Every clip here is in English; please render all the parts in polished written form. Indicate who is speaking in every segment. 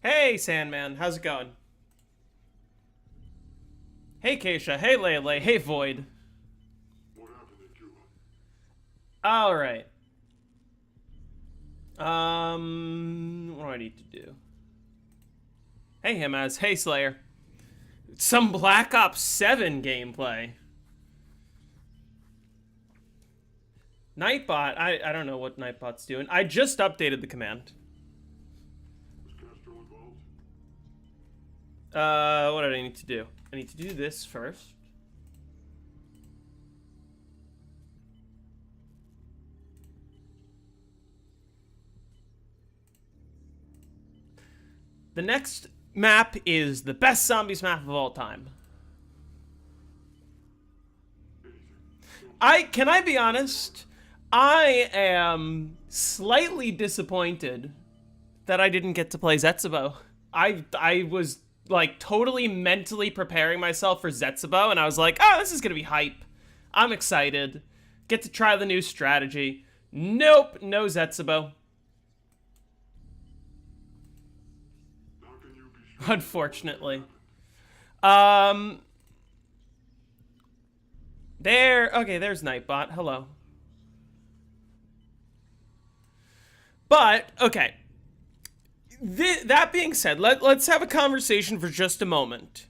Speaker 1: Hey, Sandman. How's it going? Hey, Keisha. Hey, Lele. Hey, Void.
Speaker 2: What happened in Cuba?
Speaker 1: All right. What do I need to do? Hey, Himaz. Hey, Slayer. Some Black Ops 7 gameplay. Nightbot. I don't know what Nightbot's doing. I just updated the command.
Speaker 2: Was Castro involved?
Speaker 1: What did I need to do? I need to do this first. The next map is the best zombies map of all time. Can I be honest? I am slightly disappointed that I didn't get to play Zetsubo. I was like totally mentally preparing myself for Zetsubo, and I was like, oh, this is gonna be hype. I'm excited. Get to try the new strategy. Nope, no Zetsubo.
Speaker 2: How can you be sure?
Speaker 1: Unfortunately. There's Nightbot. Hello. But, okay. That being said, let's have a conversation for just a moment.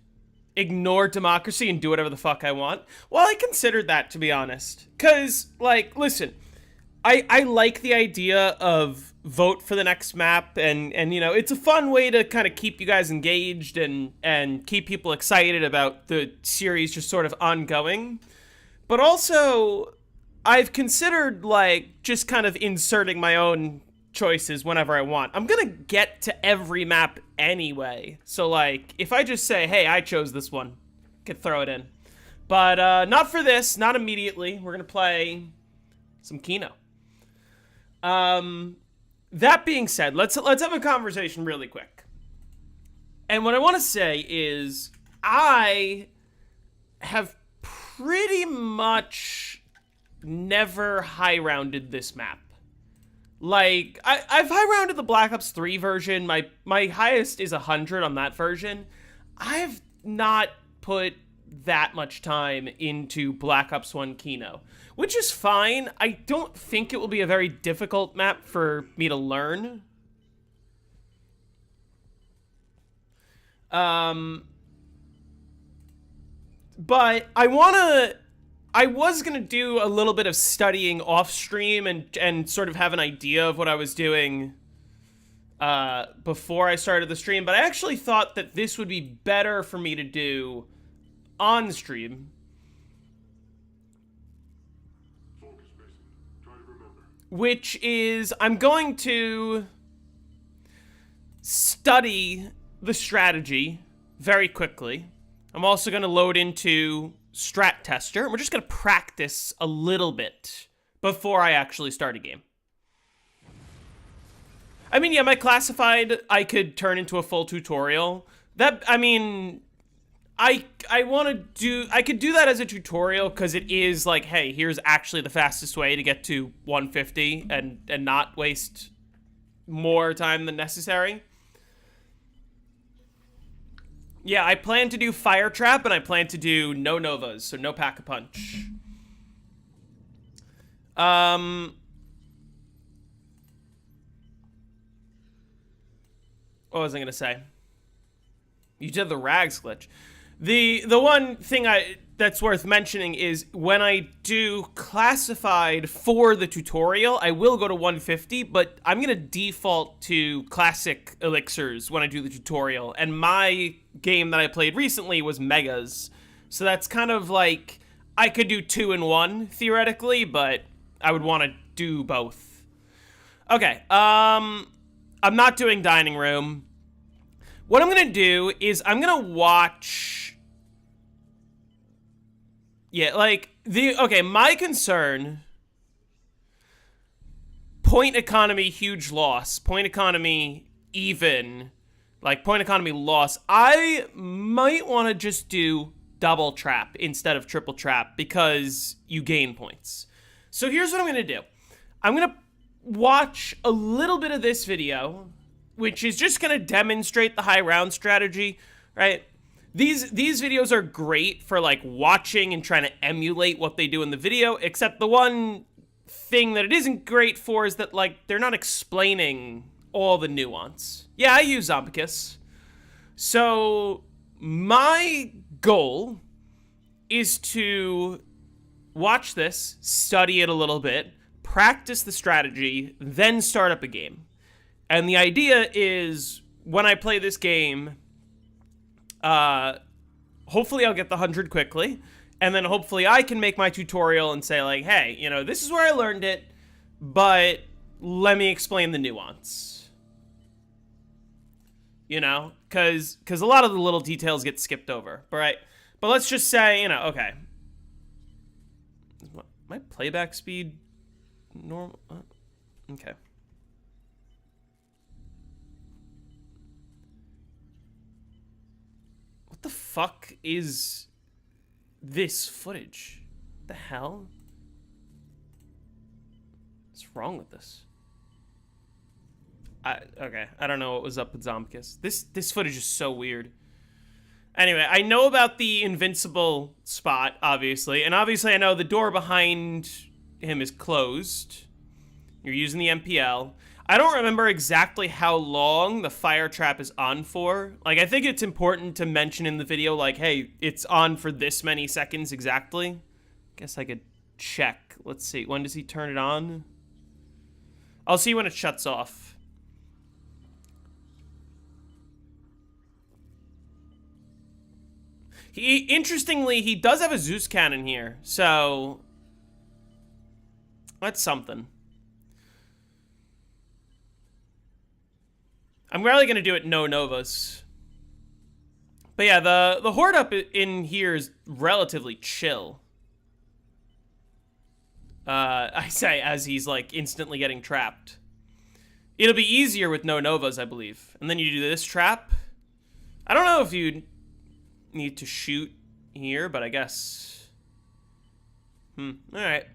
Speaker 1: Ignore democracy and do whatever the fuck I want. Well, I considered that, to be honest. Because, like, listen, I like the idea of vote for the next map, and you know, it's a fun way to kind of keep you guys engaged and keep people excited about the series just sort of ongoing. But also, I've considered, like, just kind of inserting my own choices whenever I want. I'm gonna get to every map anyway. So, like, if I just say, hey, I chose this one, could throw it in. But, not for this, not immediately. We're gonna play some Kino. That being said, let's have a conversation really quick. And what I want to say is I have pretty much never high-rounded this map. Like, I've high-rounded the Black Ops 3 version. My highest is 100 on that version. I've not put that much time into Black Ops 1 Kino, which is fine. I don't think it will be a very difficult map for me to learn. But I was gonna do a little bit of studying off stream and sort of have an idea of what I was doing before I started the stream, but I actually thought that this would be better for me to do on stream.
Speaker 2: Focus, Mason. Try to remember.
Speaker 1: Which is, I'm going to study the strategy very quickly. I'm also going to load into Strat Tester. We're just going to practice a little bit before I actually start a game. I mean, yeah, my classified, I could turn into a full tutorial. I mean, I could do that as a tutorial because it is like, hey, here's actually the fastest way to get to 150 and not waste more time than necessary. Yeah, I plan to do Fire Trap and I plan to do no Novas, so no Pack-a-Punch. What was I gonna say? You did the rags glitch. The one thing that's worth mentioning is when I do classified for the tutorial, I will go to 150, but I'm gonna default to classic elixirs when I do the tutorial. And my game that I played recently was megas, so that's kind of like I could do 2 in 1 theoretically, but I would want to do both. Okay, I'm not doing dining room. What I'm gonna do is I'm gonna watch. Yeah, like okay, my concern. Point economy, huge loss. Point economy, even. Like, point economy loss. I might want to just do double trap instead of triple trap because you gain points. So here's what I'm gonna do. I'm gonna watch a little bit of this video which is just going to demonstrate the high round strategy, right? These videos are great for like watching and trying to emulate what they do in the video, except the one thing that it isn't great for is that like they're not explaining all the nuance. Yeah, I use Zombicus. So my goal is to watch this, study it a little bit, practice the strategy, then start up a game. And the idea is when I play this game, hopefully I'll get the 100 quickly, and then hopefully I can make my tutorial and say like, hey, you know, this is where I learned it, but let me explain the nuance. You know, because a lot of the little details get skipped over, right? But let's just say, you know, okay. My playback speed normal? Okay. What the fuck is this footage? What the hell? What's wrong with this? Okay, I don't know what was up with Zombicus. This footage is so weird. Anyway, I know about the invincible spot, obviously, and obviously I know the door behind him is closed. You're using the MPL. I don't remember exactly how long the fire trap is on for. Like, I think it's important to mention in the video, like, hey, it's on for this many seconds exactly. Guess I could check. Let's see, when does he turn it on? I'll see when it shuts off. Interestingly, he does have a Zeus cannon here, so that's something. I'm really gonna do it no Novas. But yeah, the horde up in here is relatively chill. I say as he's like instantly getting trapped. It'll be easier with no Novas, I believe. And then you do this trap. I don't know if you need to shoot here, but I guess. All right.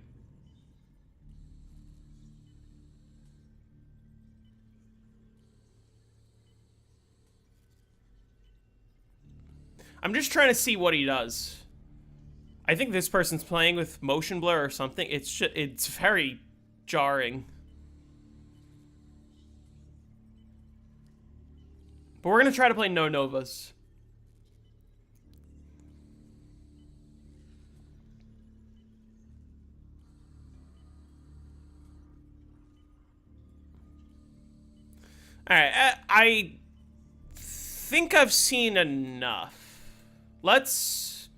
Speaker 1: I'm just trying to see what he does. I think this person's playing with motion blur or something. It's very jarring. But we're gonna try to play no Novas. Alright, I think I've seen enough. Let's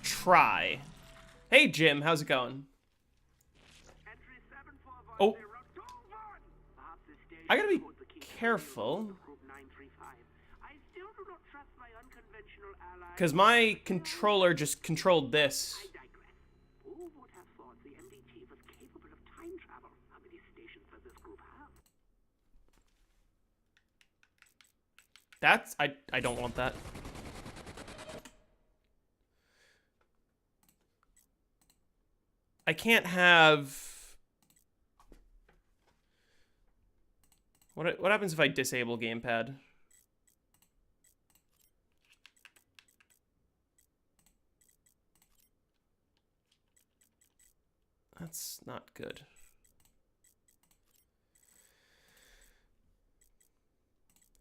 Speaker 1: try. Hey, Jim, how's it going? Oh. I gotta be careful. Because my controller just controlled this. That's, I don't want that. I can't have... What happens if I disable gamepad? That's not good.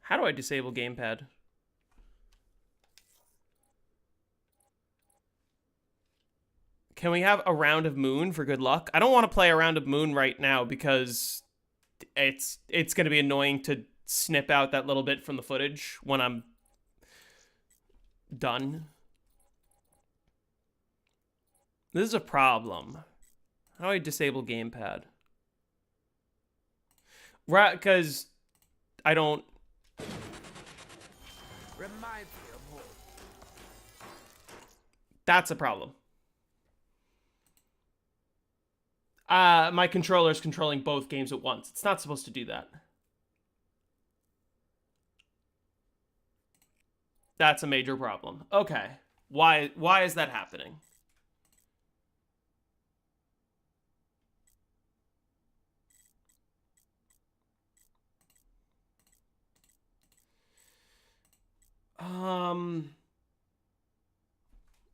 Speaker 1: How do I disable gamepad? Can we have a round of Moon for good luck? I don't want to play a round of Moon right now because it's going to be annoying to snip out that little bit from the footage when I'm done. This is a problem. How do I disable gamepad? Right, because I don't... That's a problem. My controller's controlling both games at once. It's not supposed to do that. That's a major problem. Okay. Why is that happening?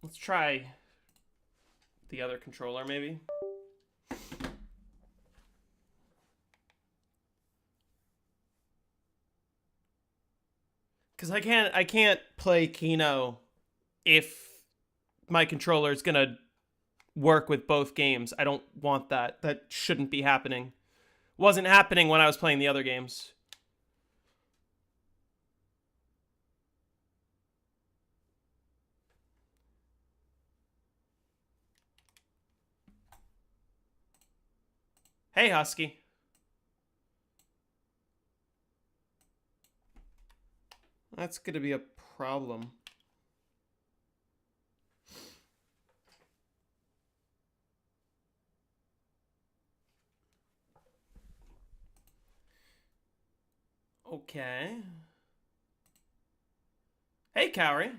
Speaker 1: Let's try the other controller, maybe. Because I can't play Kino if my controller is gonna work with both games. I don't want that. That shouldn't be happening. Wasn't happening when I was playing the other games. Hey, Husky. That's gonna be a problem. Okay. Hey, Cowrie.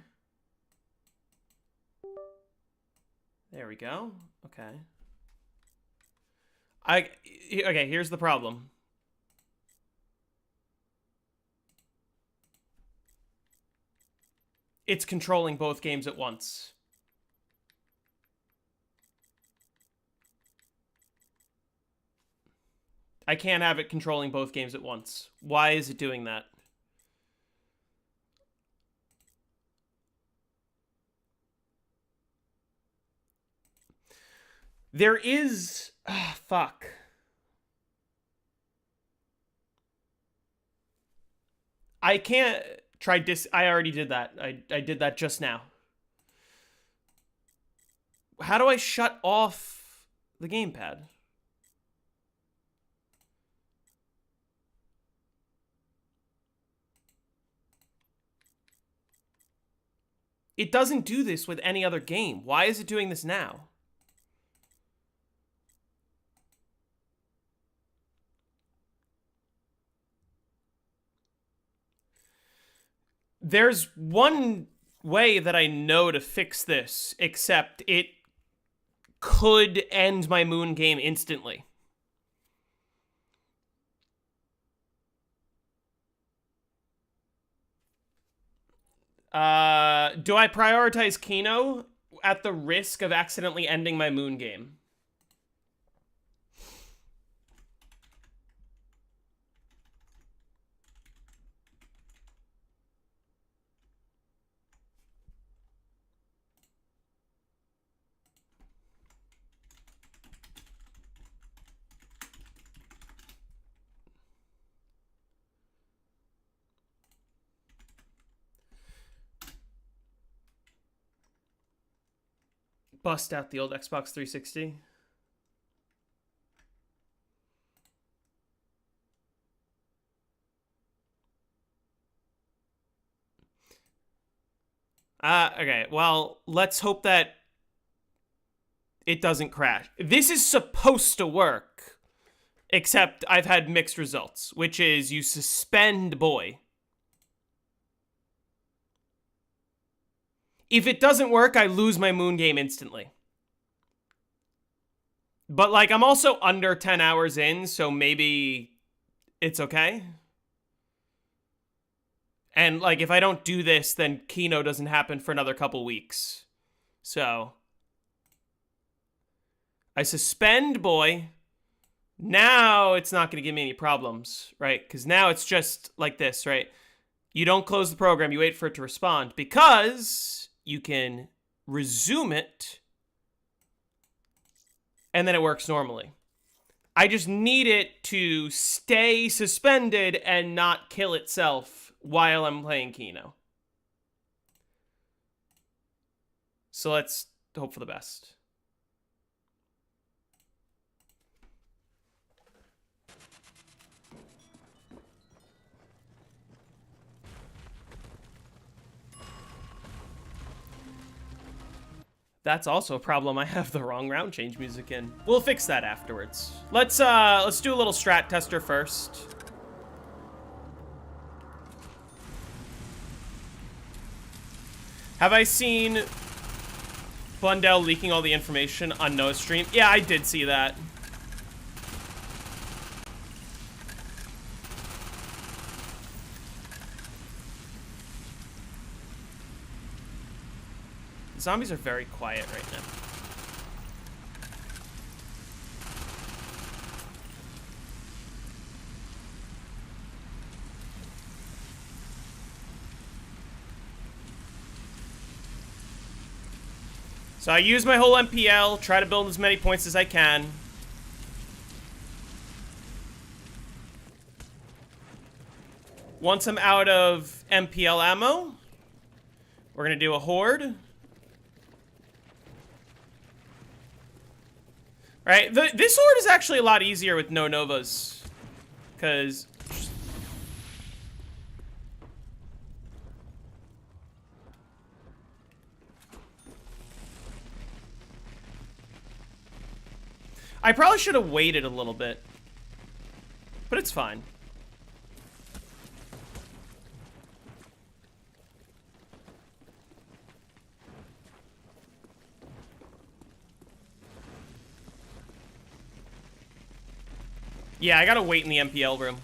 Speaker 1: There we go. Okay. Okay, here's the problem. It's controlling both games at once. I can't have it controlling both games at once. Why is it doing that? There is... fuck. I can't try I already did that. I did that just now. How do I shut off the gamepad? It doesn't do this with any other game. Why is it doing this now? There's one way that I know to fix this, except it could end my Moon game instantly. Do I prioritize Kino at the risk of accidentally ending my Moon game? Bust out the old Xbox 360. Okay, well, let's hope that it doesn't crash. This is supposed to work, except I've had mixed results, which is you suspend boy. If it doesn't work, I lose my Moon game instantly. But, like, I'm also under 10 hours in, so maybe it's okay. And, like, if I don't do this, then Kino doesn't happen for another couple weeks. So I suspend boy. Now it's not going to give me any problems, right? Because now it's just like this, right? You don't close the program. You wait for it to respond because you can resume it and then it works normally. I just need it to stay suspended and not kill itself while I'm playing Kino. So let's hope for the best. That's also a problem. I have the wrong round change music in. We'll fix that afterwards. Let's do a little strat tester first. Have I seen Blundell leaking all the information on Noah's stream? Yeah, I did see that. Zombies are very quiet right now. So I use my whole MPL, try to build as many points as I can. Once I'm out of MPL ammo, we're gonna do a horde. Alright, this horde is actually a lot easier with no novas. Because... I probably should have waited a little bit. But it's fine. Yeah, I gotta wait in the MPL room.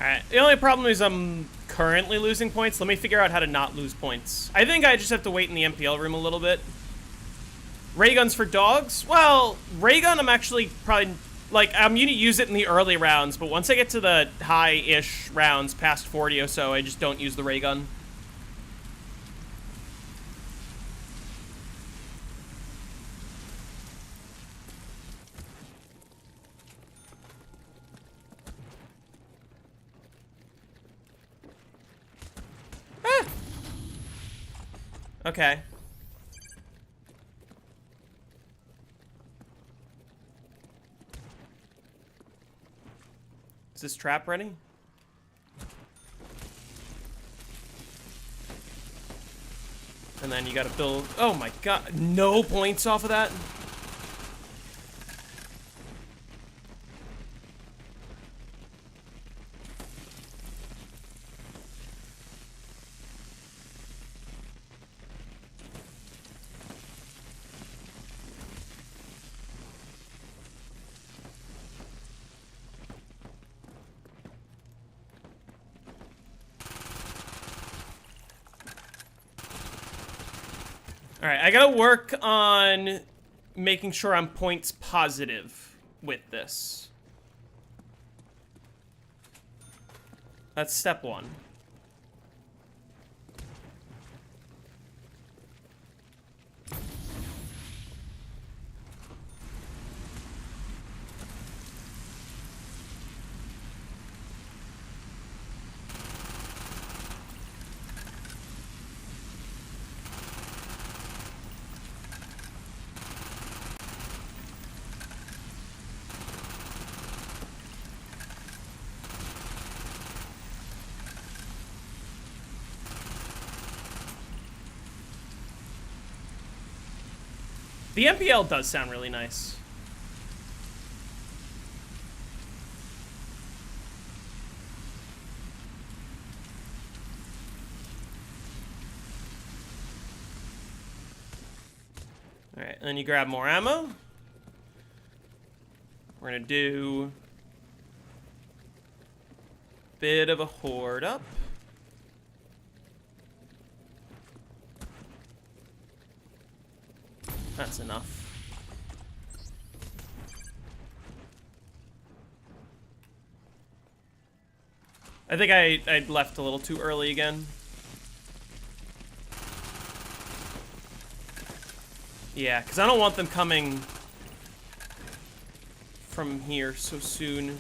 Speaker 1: Alright, the only problem is I'm currently losing points. Let me figure out how to not lose points. I think I just have to wait in the MPL room a little bit. Ray guns for dogs? Well, ray gun I'm actually probably... Like, I'm gonna use it in the early rounds, but once I get to the high-ish rounds, past 40 or so, I just don't use the ray gun. Okay. Is this trap ready? And then you gotta build... Oh my god, no points off of that? Alright, I gotta work on making sure I'm points positive with this. That's step one. The MPL does sound really nice. Alright, and then you grab more ammo. We're gonna do a bit of a horde up. That's enough. I think I left a little too early again. Yeah, because I don't want them coming from here so soon.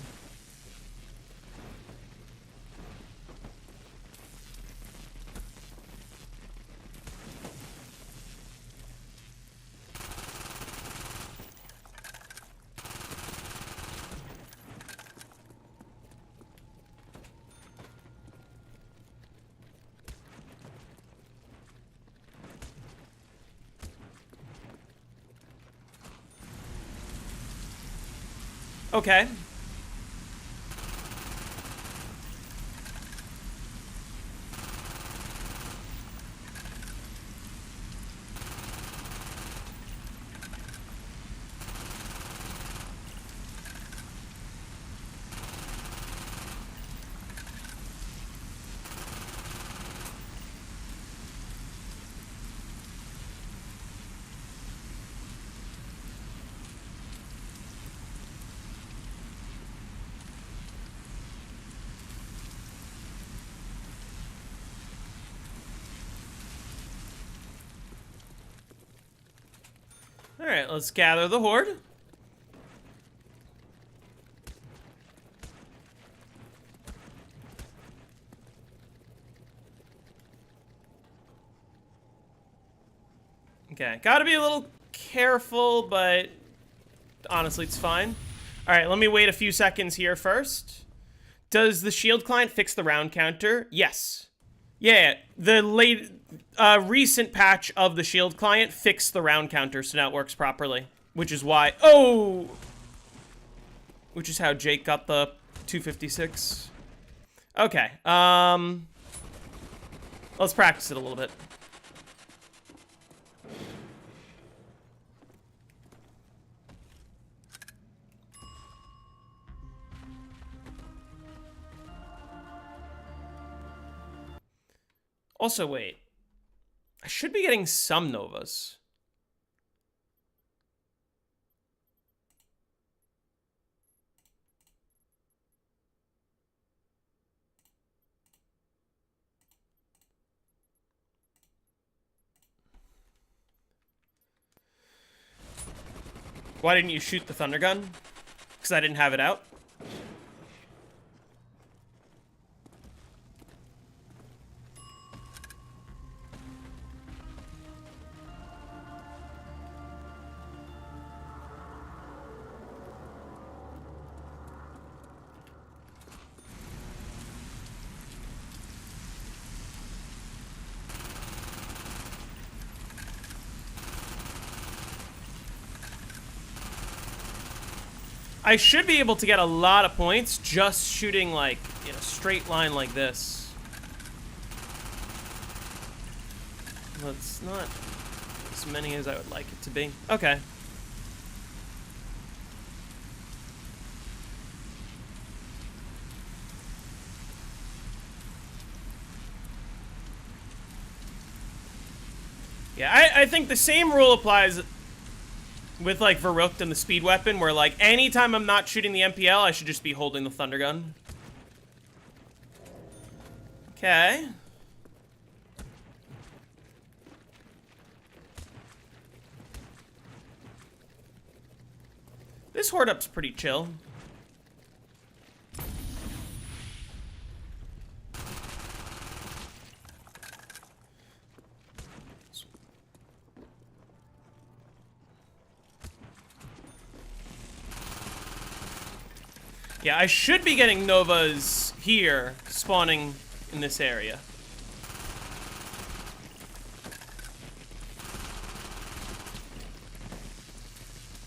Speaker 1: Okay. Alright, let's gather the horde. Okay, gotta be a little careful, but honestly, it's fine. Alright, let me wait a few seconds here first. Does the shield client fix the round counter? Yes. Yeah, the recent patch of the shield client fixed the round counter, so now it works properly. Which is why... Oh! Which is how Jake got the 256. Okay, let's practice it a little bit. Also, wait. I should be getting some Novas. Why didn't you shoot the thunder gun? Because I didn't have it out? I should be able to get a lot of points just shooting, like, in a straight line like this. Well, it's not as many as I would like it to be. Okay. Yeah, I think the same rule applies with, like, Verrückt and the speed weapon, where, like, anytime I'm not shooting the MPL, I should just be holding the thunder gun. Okay. This horde up's pretty chill. Yeah, I should be getting Novas here, spawning in this area.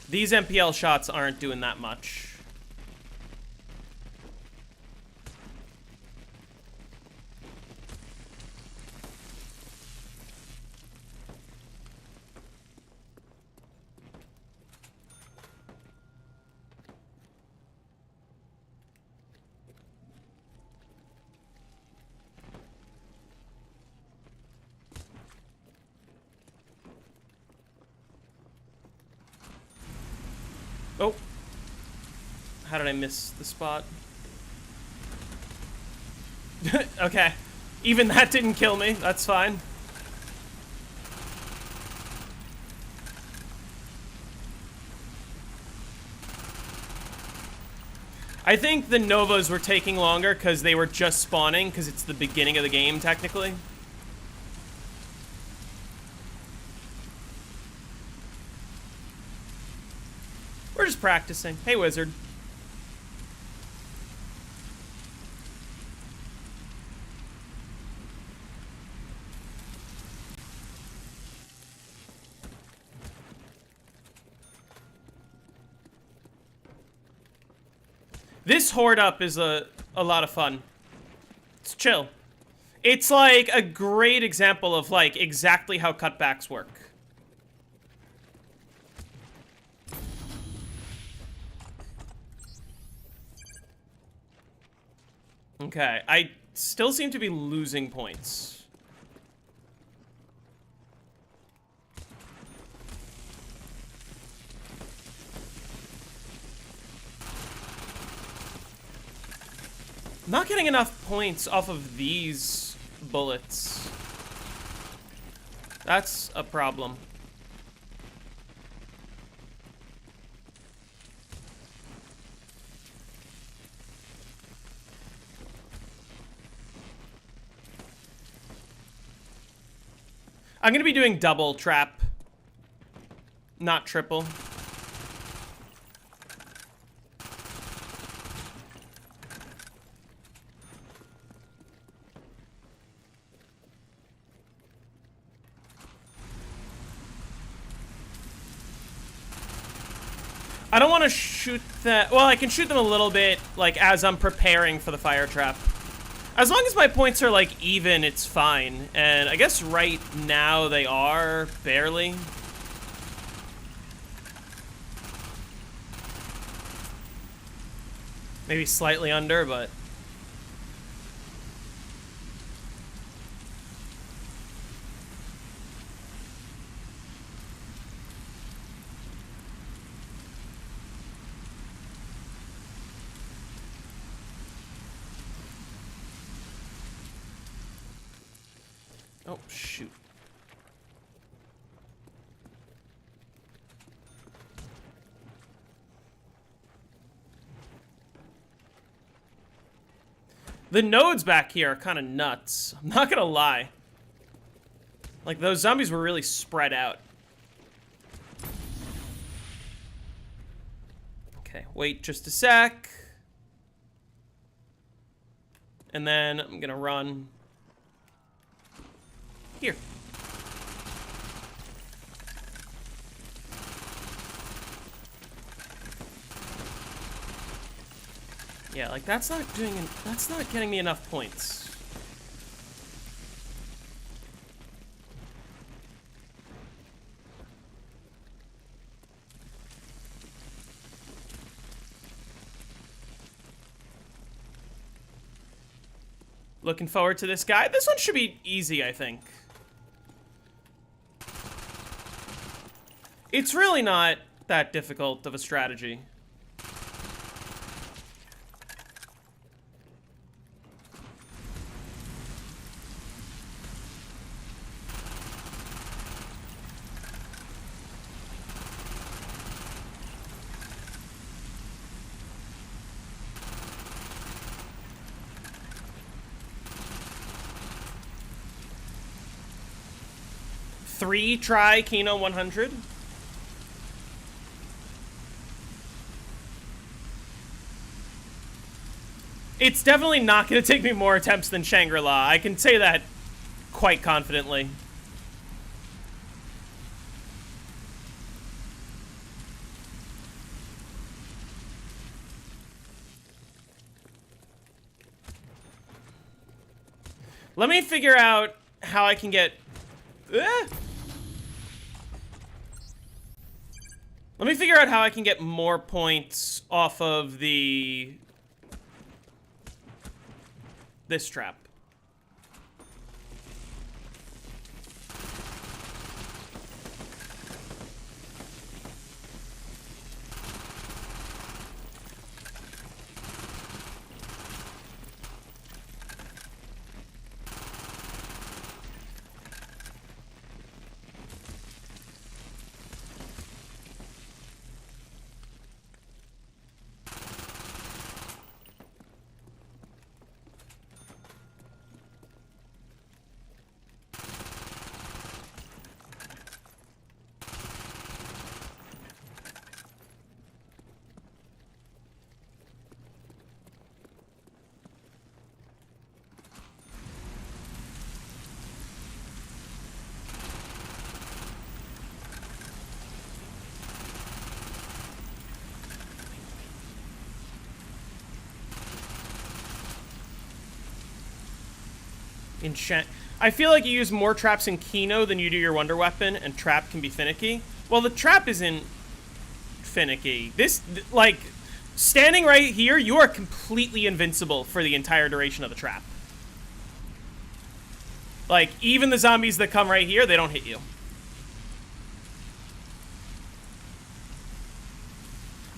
Speaker 1: These MPL shots aren't doing that much. Oh. How did I miss the spot? Okay. Even that didn't kill me. That's fine. I think the Novas were taking longer because they were just spawning, because it's the beginning of the game, technically. We're just practicing. Hey, wizard. This horde up is a lot of fun. It's chill. It's like a great example of like exactly how cutbacks work. Okay, I still seem to be losing points. I'm not getting enough points off of these bullets. That's a problem. I'm gonna be doing double trap, not triple. I don't want to shoot that. Well, I can shoot them a little bit, like, as I'm preparing for the fire trap. As long as my points are, like, even, it's fine. And I guess right now they are, barely. Maybe slightly under, but... Oh, shoot. The nodes back here are kind of nuts. I'm not gonna lie. Like, those zombies were really spread out. Okay, wait just a sec. And then I'm gonna run here. Yeah, like that's not getting me enough points. Looking forward to this guy. This one should be easy, I think. It's really not that difficult of a strategy. Try Kino 100. It's definitely not going to take me more attempts than Shangri-La. I can say that quite confidently. Let me figure out how I can get... Let me figure out how I can get more points off of this trap. Enchant. I feel like you use more traps in Kino than you do your wonder weapon, and trap can be finicky. Well, the trap isn't finicky. This, like, standing right here, you are completely invincible for the entire duration of the trap. Like, even the zombies that come right here, they don't hit you.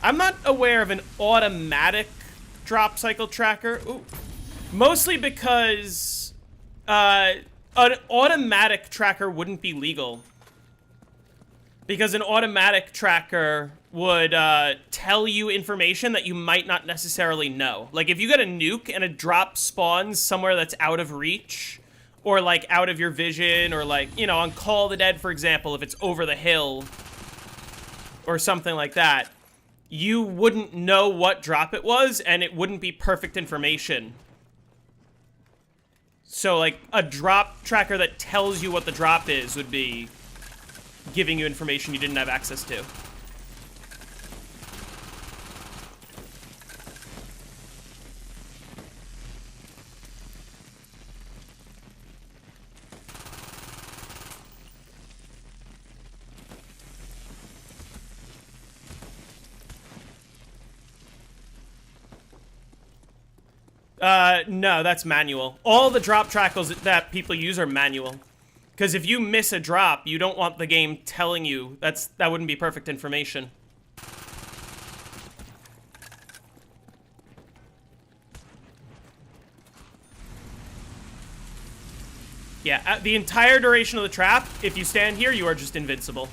Speaker 1: I'm not aware of an automatic drop cycle tracker. Ooh. Mostly because an automatic tracker wouldn't be legal. Because an automatic tracker would tell you information that you might not necessarily know. Like, if you get a nuke and a drop spawns somewhere that's out of reach, or, like, out of your vision, or, like, you know, on Call of the Dead, for example, if it's over the hill, or something like that, you wouldn't know what drop it was, and it wouldn't be perfect information. So, like, a drop tracker that tells you what the drop is would be giving you information you didn't have access to. No, that's manual. All the drop trackers that people use are manual. Because if you miss a drop, you don't want the game telling you. That wouldn't be perfect information. Yeah, the entire duration of the trap, if you stand here, you are just invincible.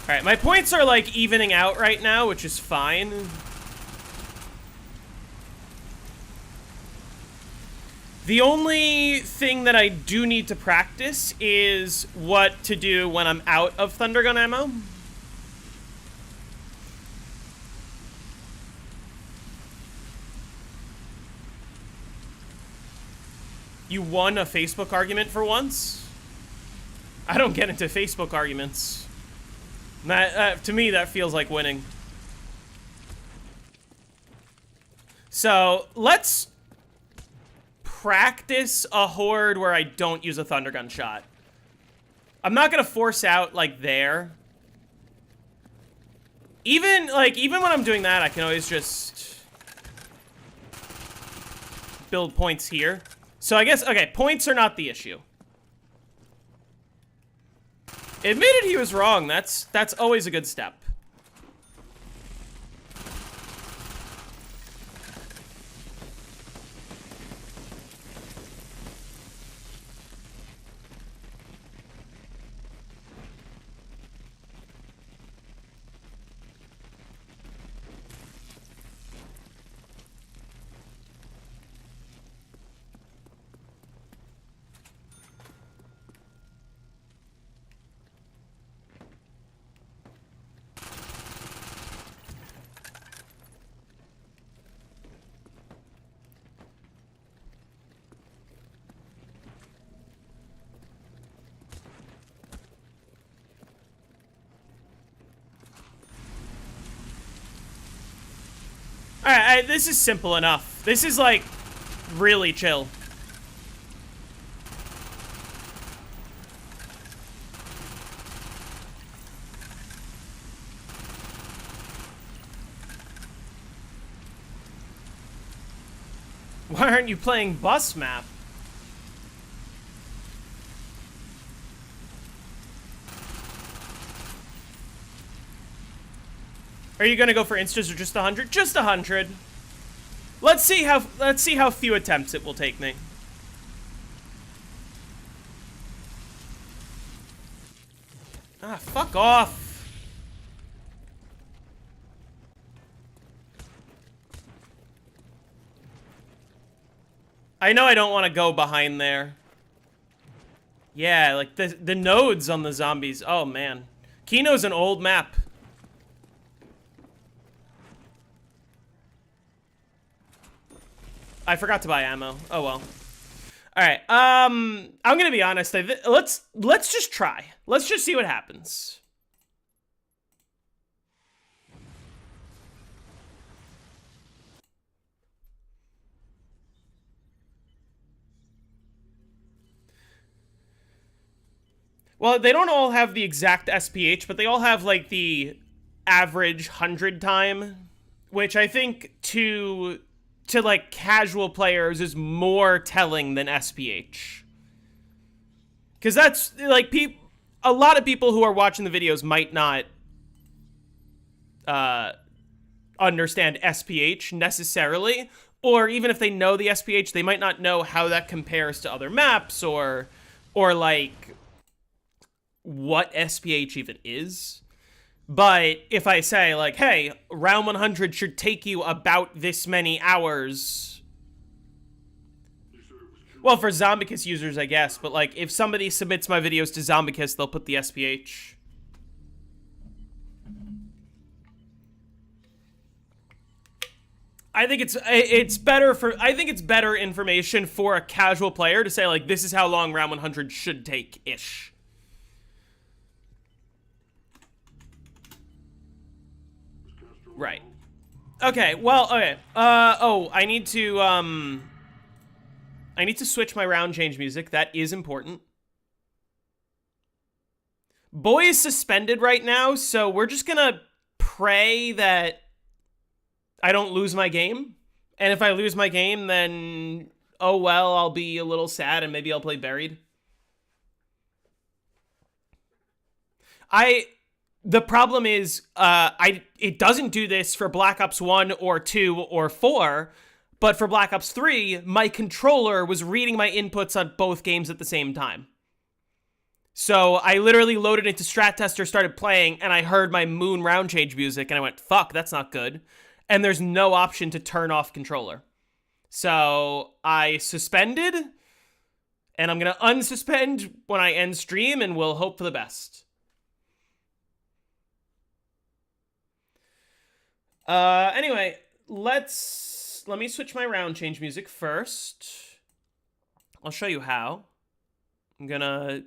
Speaker 1: Alright, my points are, like, evening out right now, which is fine. The only thing that I do need to practice is what to do when I'm out of Thundergun ammo. You won a Facebook argument for once? I don't get into Facebook arguments. That, to me, that feels like winning. So, let's practice a horde where I don't use a Thundergun shot. I'm not gonna force out, like, there. Even when I'm doing that, I can always just build points here. So I guess, okay, points are not the issue. Admitted he was wrong. That's always a good step. Alright, this is simple enough. This is, like, really chill. Why aren't you playing bus map? Are you gonna go for instas or just 100? Just 100. Let's see how few attempts it will take me. Ah, fuck off. I know I don't want to go behind there. Yeah, like the nodes on the zombies. Oh man. Kino's an old map. I forgot to buy ammo. Oh well. All right. I'm gonna be honest. Let's just try. Let's just see what happens. Well, they don't all have the exact SPH, but they all have, like, the average 100 time, which I think to like, casual players is more telling than SPH. Because that's, like, a lot of people who are watching the videos might not understand SPH necessarily, or even if they know the SPH, they might not know how that compares to other maps, or like, what SPH even is. But if I say, like, hey, round 100 should take you about this many hours. Well, for Zombicus users, I guess. But, like, if somebody submits my videos to Zombicus, they'll put the SPH. I think it's better information for a casual player to say, like, this is how long round 100 should take-ish. Right. Okay, well, okay. I need to switch my round change music. That is important. Boy is suspended right now, so we're just gonna pray that I don't lose my game. And if I lose my game, then, oh well, I'll be a little sad and maybe I'll play Buried. The problem is, it doesn't do this for Black Ops 1 or 2 or 4, but for Black Ops 3, my controller was reading my inputs on both games at the same time. So I literally loaded into Strat Tester, started playing, and I heard my Moon round change music, and I went, fuck, that's not good. And there's no option to turn off controller. So I suspended, and I'm going to unsuspend when I end stream, and we'll hope for the best. Anyway, let me switch my round change music first. I'll show you how. I'm gonna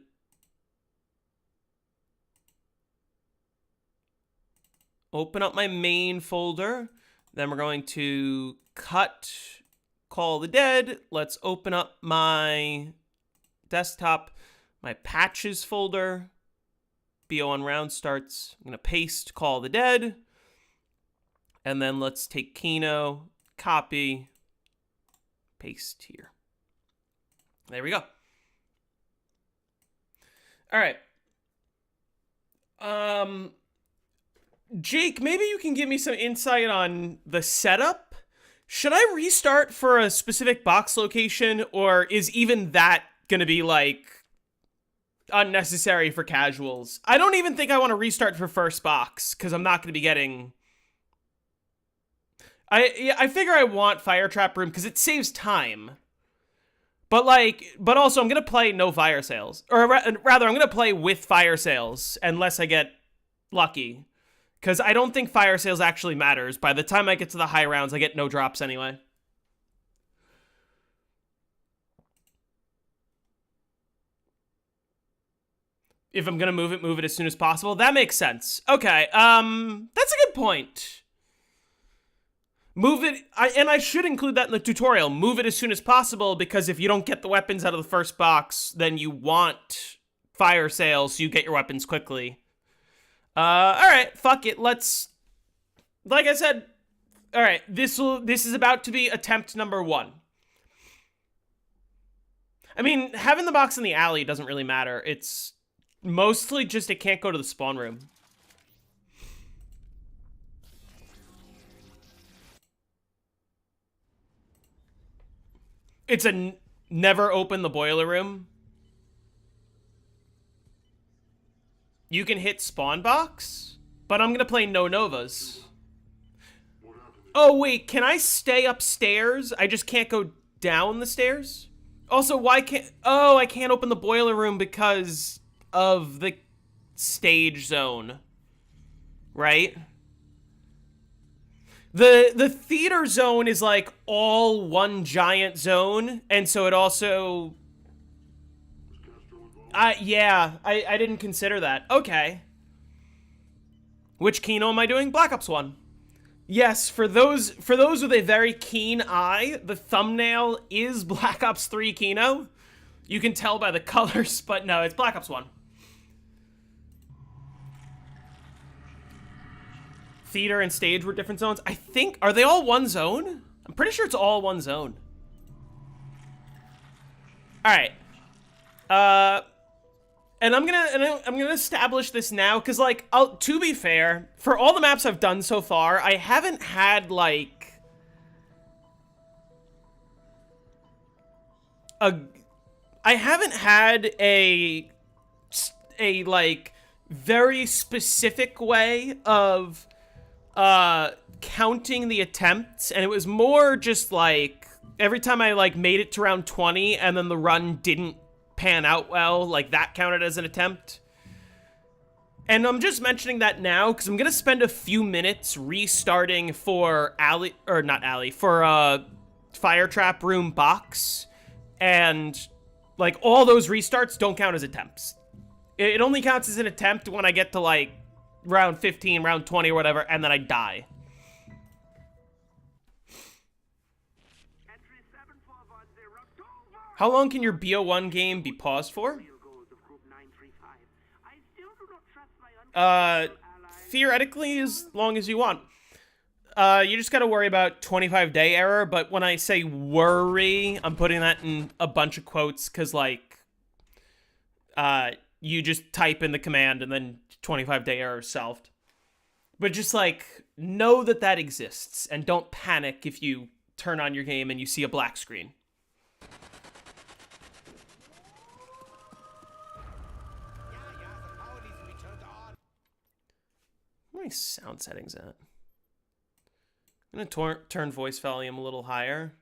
Speaker 1: open up my main folder. Then we're going to cut Call of the Dead. Let's open up my desktop, my patches folder. BO on round starts. I'm gonna paste Call of the Dead. And then let's take Kino, copy, paste here. There we go. All right. Jake, maybe you can give me some insight on the setup. Should I restart for a specific box location, or is even that going to be, like, unnecessary for casuals? I don't even think I want to restart for first box, because I'm not going to be getting... I figure I want Fire Trap Room because it saves time. But also I'm going to play no fire sales. Or rather, I'm going to play with fire sales unless I get lucky. Because I don't think fire sales actually matters. By the time I get to the high rounds, I get no drops anyway. If I'm going to move it as soon as possible. That makes sense. Okay, that's a good point. Move it, and I should include that in the tutorial. Move it as soon as possible, because if you don't get the weapons out of the first box, then you want fire sales so you get your weapons quickly. Alright, fuck it, let's... Like I said, alright, this is about to be attempt number 1. I mean, having the box in the alley doesn't really matter. It's mostly just it can't go to the spawn room. It's a never open the boiler room. You can hit spawn box, but I'm gonna play no novas. Oh wait, can I stay upstairs? I just can't go down the stairs? Also, why can't... Oh, I can't open the boiler room because of the stage zone. Right? The theater zone is, like, all one giant zone, and so it also... yeah, I didn't consider that. Okay. Which Kino am I doing? Black Ops 1. Yes, for those with a very keen eye, the thumbnail is Black Ops 3 Kino. You can tell by the colors, but no, it's Black Ops 1. theater and stage were different zones. I think, are they all one zone? I'm pretty sure it's all one zone. All right. And I'm gonna establish this now, because, like, to be fair, for all the maps I've done so far, I haven't had, like, a like very specific way of counting the attempts, and it was more just like every time I like made it to round 20 and then the run didn't pan out well, like that counted as an attempt. And I'm just mentioning that now because I'm gonna spend a few minutes restarting for fire trap room box, and like all those restarts don't count as attempts. It only counts as an attempt when I get to like round 15, round 20 or whatever, and then I die. How long can your BO1 game be paused for? Theoretically, as long as you want. You just gotta worry about 25-day error, but when I say worry, I'm putting that in a bunch of quotes, because, like, you just type in the command and then 25-day error is solved. But just, like, know that that exists, and don't panic if you turn on your game and you see a black screen. Where are my sound settings at? I'm gonna turn voice volume a little higher.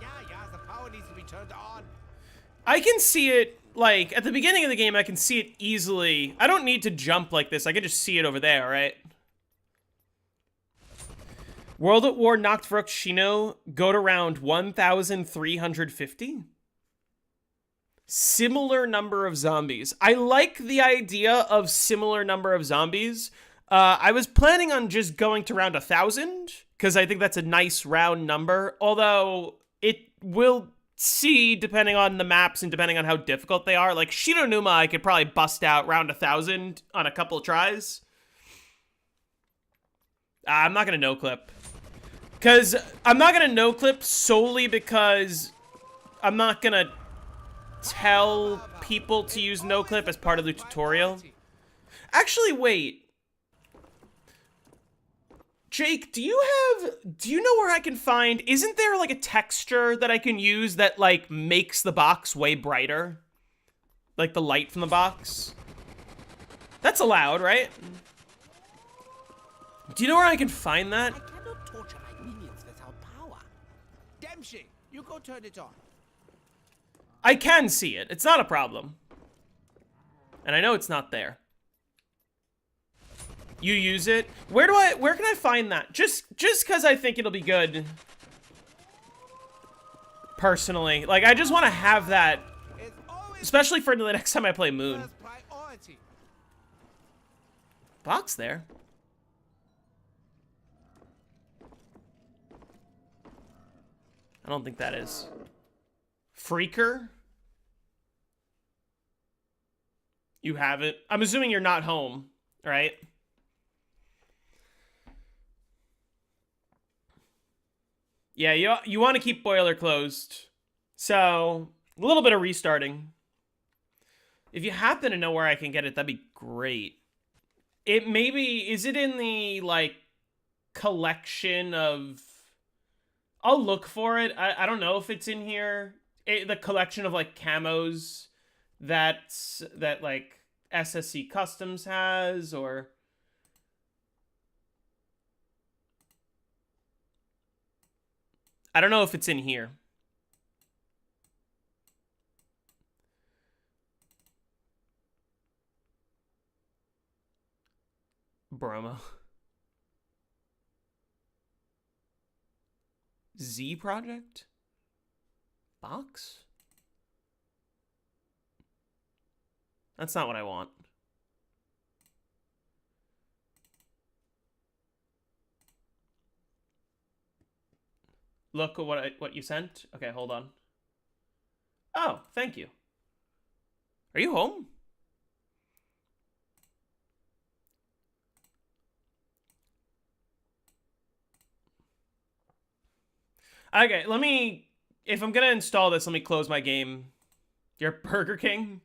Speaker 3: Yeah, the power needs to be turned on.
Speaker 1: I can see it, like, at the beginning of the game, I can see it easily. I don't need to jump like this. I can just see it over there, right? World at War knocked for Kino. Go to round 1,350. Similar number of zombies. I like the idea of similar number of zombies. I was planning on just going to round 1,000, because I think that's a nice round number. Although, it will see, depending on the maps and depending on how difficult they are. Like, Shironuma, I could probably bust out round 1,000 on a couple of tries. I'm not going to no-clip. Because I'm not going to no-clip solely because I'm not going to tell people to use no-clip as part of the tutorial. Actually, wait. Jake, do you know where I can find, isn't there like a texture that I can use that like makes the box way brighter? Like the light from the box? That's allowed, right? Do you know where I can find that?
Speaker 3: I cannot torture my minions without power. Dempsey, you go turn it on.
Speaker 1: I can see it. It's not a problem. And I know it's not there. You use it? Where can I find that? Just because I think it'll be good. Personally. Like, I just want to have that. Especially for the next time I play Moon. Box there. I don't think that is. Freaker? You have it. I'm assuming you're not home, right? Yeah, you want to keep boiler closed. So, a little bit of restarting. If you happen to know where I can get it, that'd be great. It maybe, is it in the, like, collection of... I'll look for it. I don't know if it's in here. The collection of, like, camos that like, SSC Customs has, or... I don't know if it's in here. Bromo. Z Project? Box? That's not what I want. Look at what you sent. Okay, hold on. Oh, thank you. Are you home? Okay, let me... If I'm gonna install this, let me close my game. You're Burger King?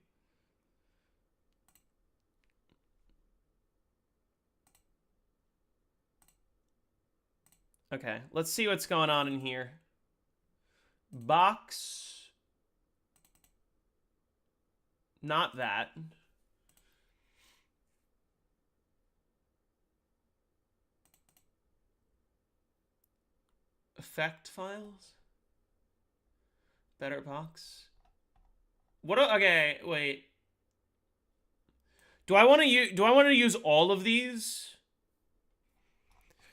Speaker 1: Okay, let's see what's going on in here. Box. Not that. Effect files. Better box. What? Okay, wait. Do I want to use all of these?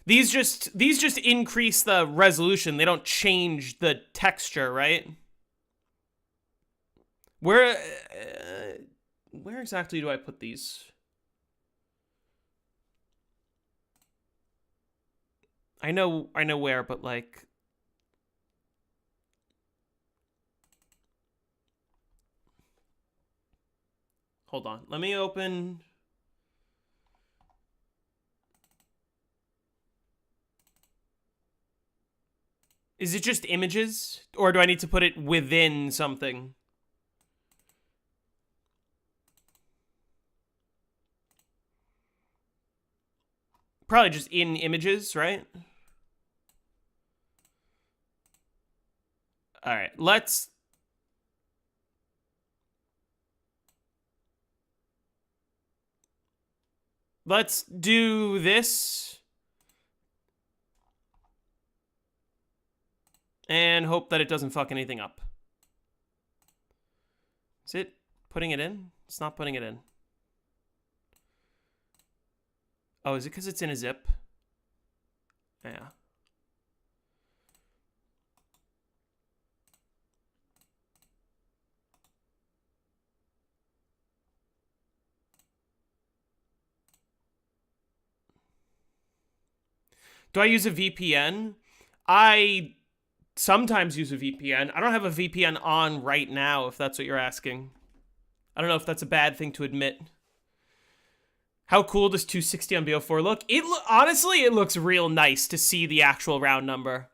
Speaker 1: These just increase the resolution. They don't change the texture, right? Where exactly do I put these? I know where, but like, hold on. Let me open. Is it just images, or do I need to put it within something? Probably just in images, right? All right, let's do this and hope that it doesn't fuck anything up. Is it putting it in? It's not putting it in. Oh, is it because it's in a zip? Yeah. Do I use a VPN? I sometimes use a VPN. I don't have a VPN on right now, if that's what you're asking. I don't know if that's a bad thing to admit. How cool does 260 on BO4 look? Honestly, it looks real nice to see the actual round number.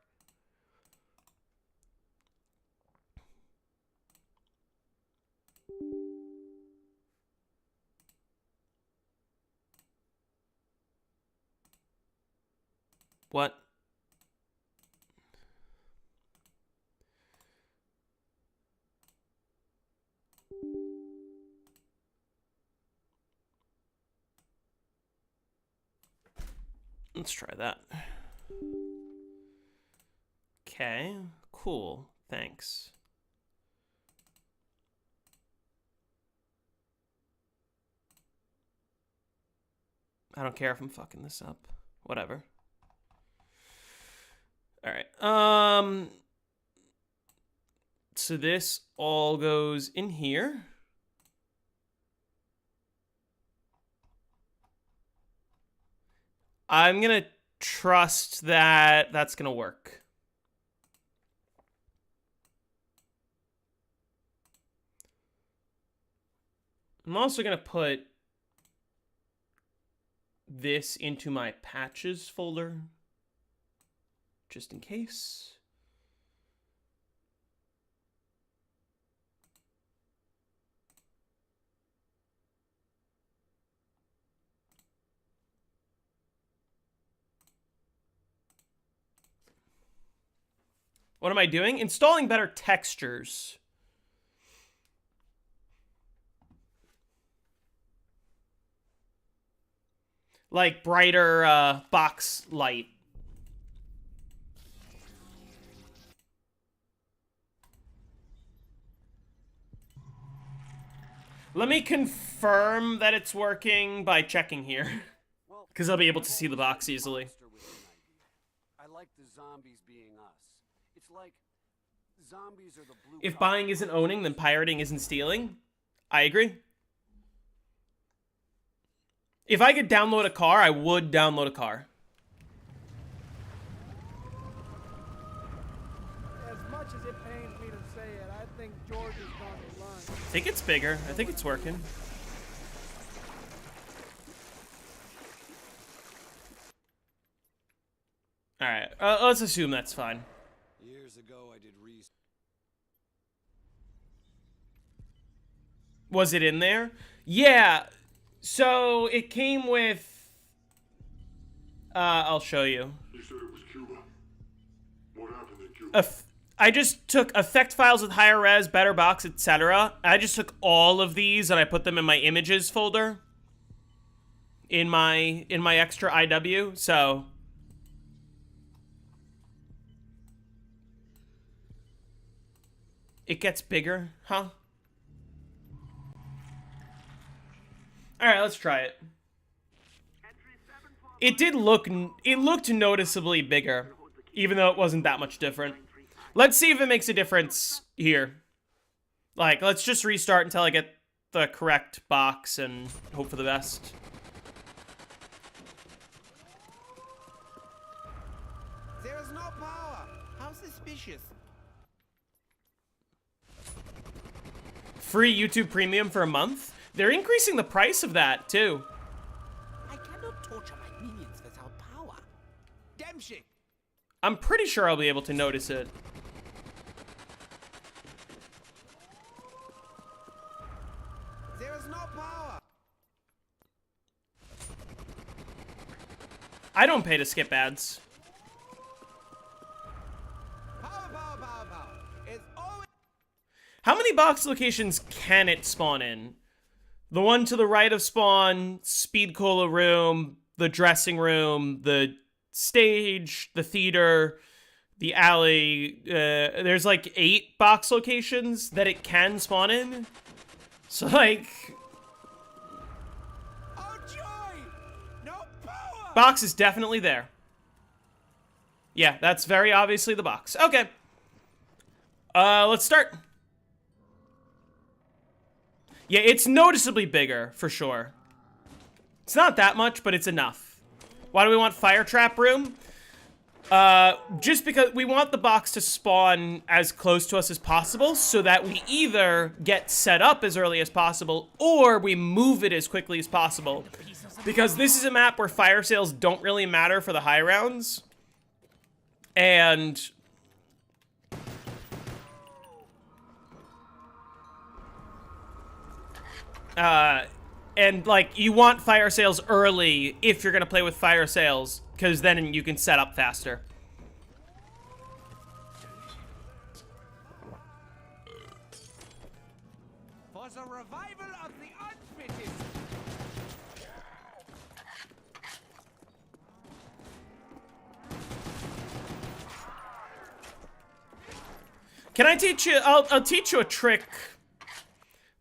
Speaker 1: What? Let's try that. Okay, cool. Thanks. I don't care if I'm fucking this up. Whatever. All right. So this all goes in here. I'm going to trust that that's going to work. I'm also going to put this into my patches folder, just in case. What am I doing? Installing better textures. Like brighter box light. Let me confirm that it's working by checking here. Because I'll be able to see the box easily.
Speaker 3: I like the zombies being us. It's like zombies are the blue.
Speaker 1: If buying isn't owning, then pirating isn't stealing. I agree. If I could download a car, I would download a car.
Speaker 4: As much as it pains me to say it, I think George has gone to lunch.
Speaker 1: think it's bigger. I think it's working. All right, let's assume that's fine.
Speaker 3: Years ago, I did research.
Speaker 1: Was it in there? Yeah. So it came with. I'll show you.
Speaker 2: You said it was Cuba. What happened in Cuba?
Speaker 1: I just took effect files with higher res, better box, etc. I just took all of these and I put them in my images folder. In my extra IW. So. It gets bigger, huh? Alright, let's try it. It looked noticeably bigger, even though it wasn't that much different. Let's see if it makes a difference here. Like, let's just restart until I get the correct box and hope for the best.
Speaker 4: There is no power. How suspicious.
Speaker 1: Free YouTube Premium for a month? They're increasing the price of that, too.
Speaker 4: I cannot torture my minions without power. Damn shit.
Speaker 1: I'm pretty sure I'll be able to notice it.
Speaker 4: There is no power.
Speaker 1: I don't pay to skip ads.
Speaker 4: Power. It's always...
Speaker 1: How many box locations can it spawn in? The one to the right of spawn, Speed Cola room, the dressing room, the stage, the theater, the alley. There's like 8 box locations that it can spawn in. So like...
Speaker 4: Oh joy! No power!
Speaker 1: Box is definitely there. Yeah, that's very obviously the box. Okay. Let's start. Yeah, it's noticeably bigger, for sure. It's not that much, but it's enough. Why do we want fire trap room? Just because we want the box to spawn as close to us as possible so that we either get set up as early as possible or we move it as quickly as possible. Because this is a map where fire sales don't really matter for the high rounds. And... and like you want fire sales early if you're gonna play with fire sales, because then you can set up faster.
Speaker 4: For the revival of the unfitted.
Speaker 1: Can I teach you? I'll teach you a trick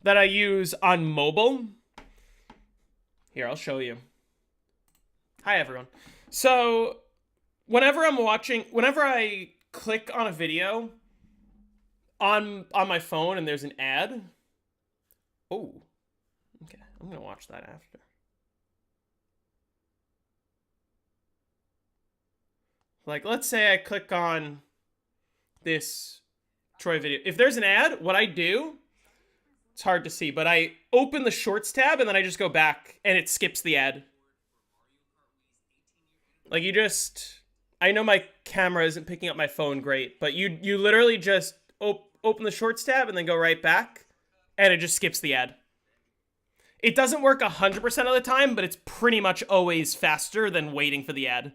Speaker 1: that I use on mobile. Here, I'll show you. Hi, everyone. So, whenever I click on a video on my phone and there's an ad. Oh, okay. I'm gonna watch that after. Like, let's say I click on this Troy video. If there's an ad, what I do, it's hard to see, but I open the Shorts tab and then I just go back and it skips the ad. Like you just, I know my camera isn't picking up my phone great, but you literally just open the Shorts tab and then go right back and it just skips the ad. It doesn't work 100% of the time, but it's pretty much always faster than waiting for the ad.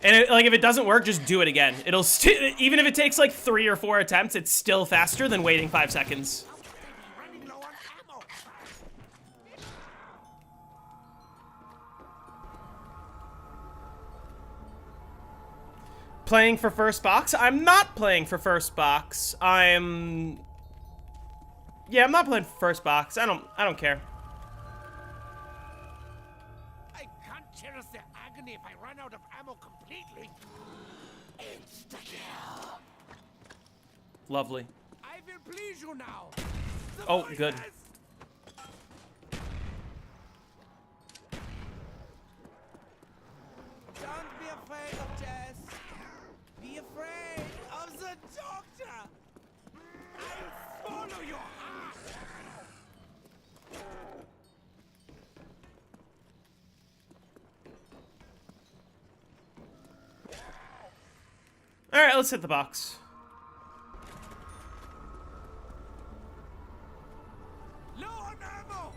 Speaker 1: And like, if it doesn't work, just do it again. It'll even if it takes like 3 or 4 attempts, it's still faster than waiting 5 seconds.
Speaker 4: Running low on ammo.
Speaker 1: Playing for first box? I'm not playing for first box. Yeah, I'm not playing for first box. I don't care.
Speaker 4: I can't cherish the agony if I run out of ammo completely. Insta-kill.
Speaker 1: Lovely.
Speaker 4: I will please you now. The
Speaker 1: Oh, good.
Speaker 4: voices. Doctor! I'll swallow your heart!
Speaker 1: All right, let's hit the box.
Speaker 4: Low on ammo!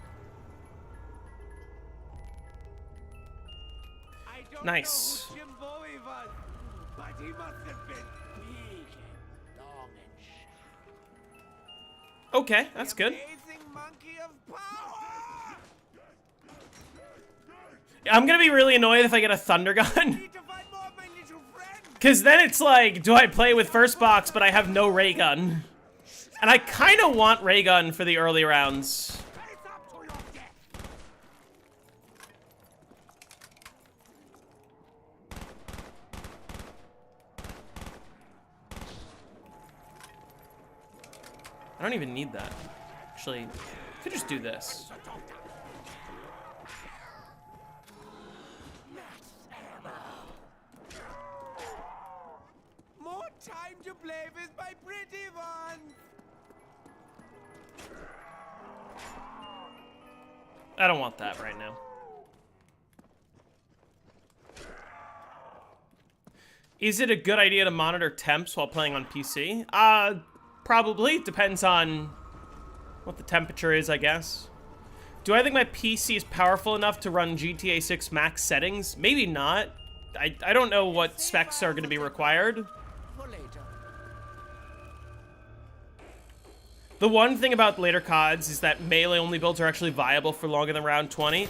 Speaker 4: I don't
Speaker 1: Nice.
Speaker 4: know who Jim Bowie was, but he must have been big and long and sharp.
Speaker 1: Okay, that's good.
Speaker 4: Amazing monkey of power!
Speaker 1: I'm gonna be really annoyed if I get a thunder gun.
Speaker 4: Need to find more of my little friend!
Speaker 1: Because then it's like, do I play with first box, but I have no ray gun? And I kind of want ray gun for the early rounds.
Speaker 4: Face up to your death!
Speaker 1: I don't even need that. Actually, I could just do this.
Speaker 4: More time to play with my pretty ones!
Speaker 1: I don't want that right now. Is it a good idea to monitor temps while playing on PC? Probably. Depends on what the temperature is, I guess. Do I think my PC is powerful enough to run GTA 6 max settings? Maybe not. I don't know what specs are going to be required.
Speaker 4: For later.
Speaker 1: The one thing about later CODs is that melee only builds are actually viable for longer than round 20.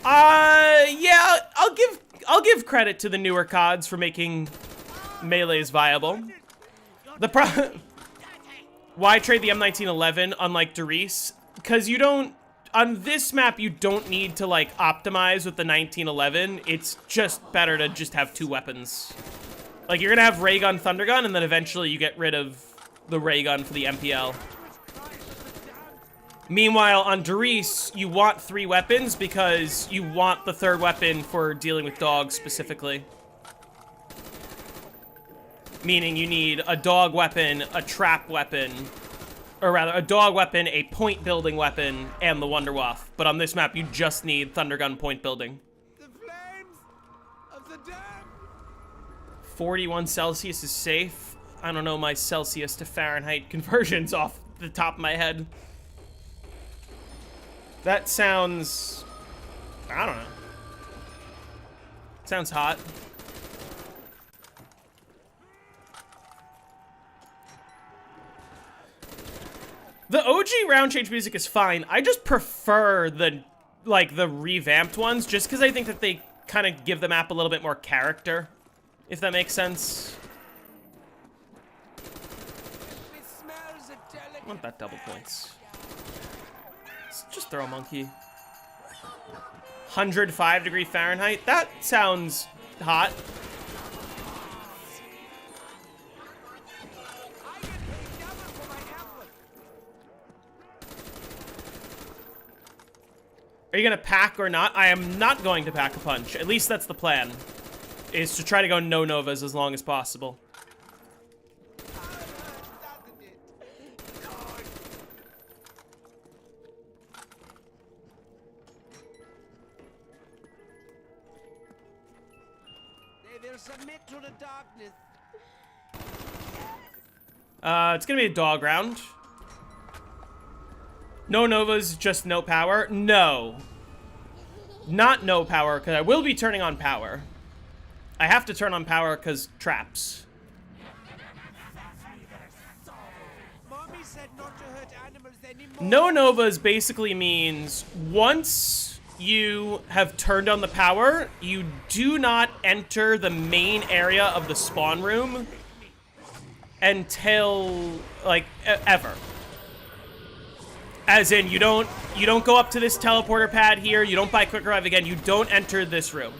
Speaker 1: Yeah, I'll give credit to the newer CODs for making melees viable. Why trade the M1911 unlike Doris? Because you don't, on this map, you don't need to like optimize with the 1911. It's just better to just have two weapons. Like you're gonna have ray gun, thunder gun, and then eventually you get rid of the ray gun for the MPL. Meanwhile, on Doris, you want three weapons because you want the third weapon for dealing with dogs specifically. Meaning you need a dog weapon, a trap weapon, or rather a dog weapon, a point building weapon, and the Wunderwaffe. But on this map, you just need Thundergun point building.
Speaker 4: The flames of the dam!
Speaker 1: 41 Celsius is safe. I don't know my Celsius to Fahrenheit conversions off the top of my head. That sounds, I don't know. Sounds hot. The OG round change music is fine. I just prefer the revamped ones just because I think that they kind of give the map a little bit more character, if that makes sense.
Speaker 4: It smells a
Speaker 1: I
Speaker 4: delicate.
Speaker 1: want that double points. Let's just throw a monkey. 105 Fahrenheit? That sounds hot.
Speaker 4: I get paid double for my effort.
Speaker 1: Are you gonna pack or not? I am not going to pack a punch. At least that's the plan. Is to try to go no novas as long as possible.
Speaker 4: They will submit to the darkness.
Speaker 1: It's gonna be a dog round. No novas, just no power? No. Not no power, because I will be turning on power. I have to turn on power because traps.
Speaker 4: Mommy said not to hurt animals anymore.
Speaker 1: No novas basically means once you have turned on the power, you do not enter the main area of the spawn room until, like, ever. As in, you don't go up to this teleporter pad here, you don't buy quick revive again, you don't enter this room.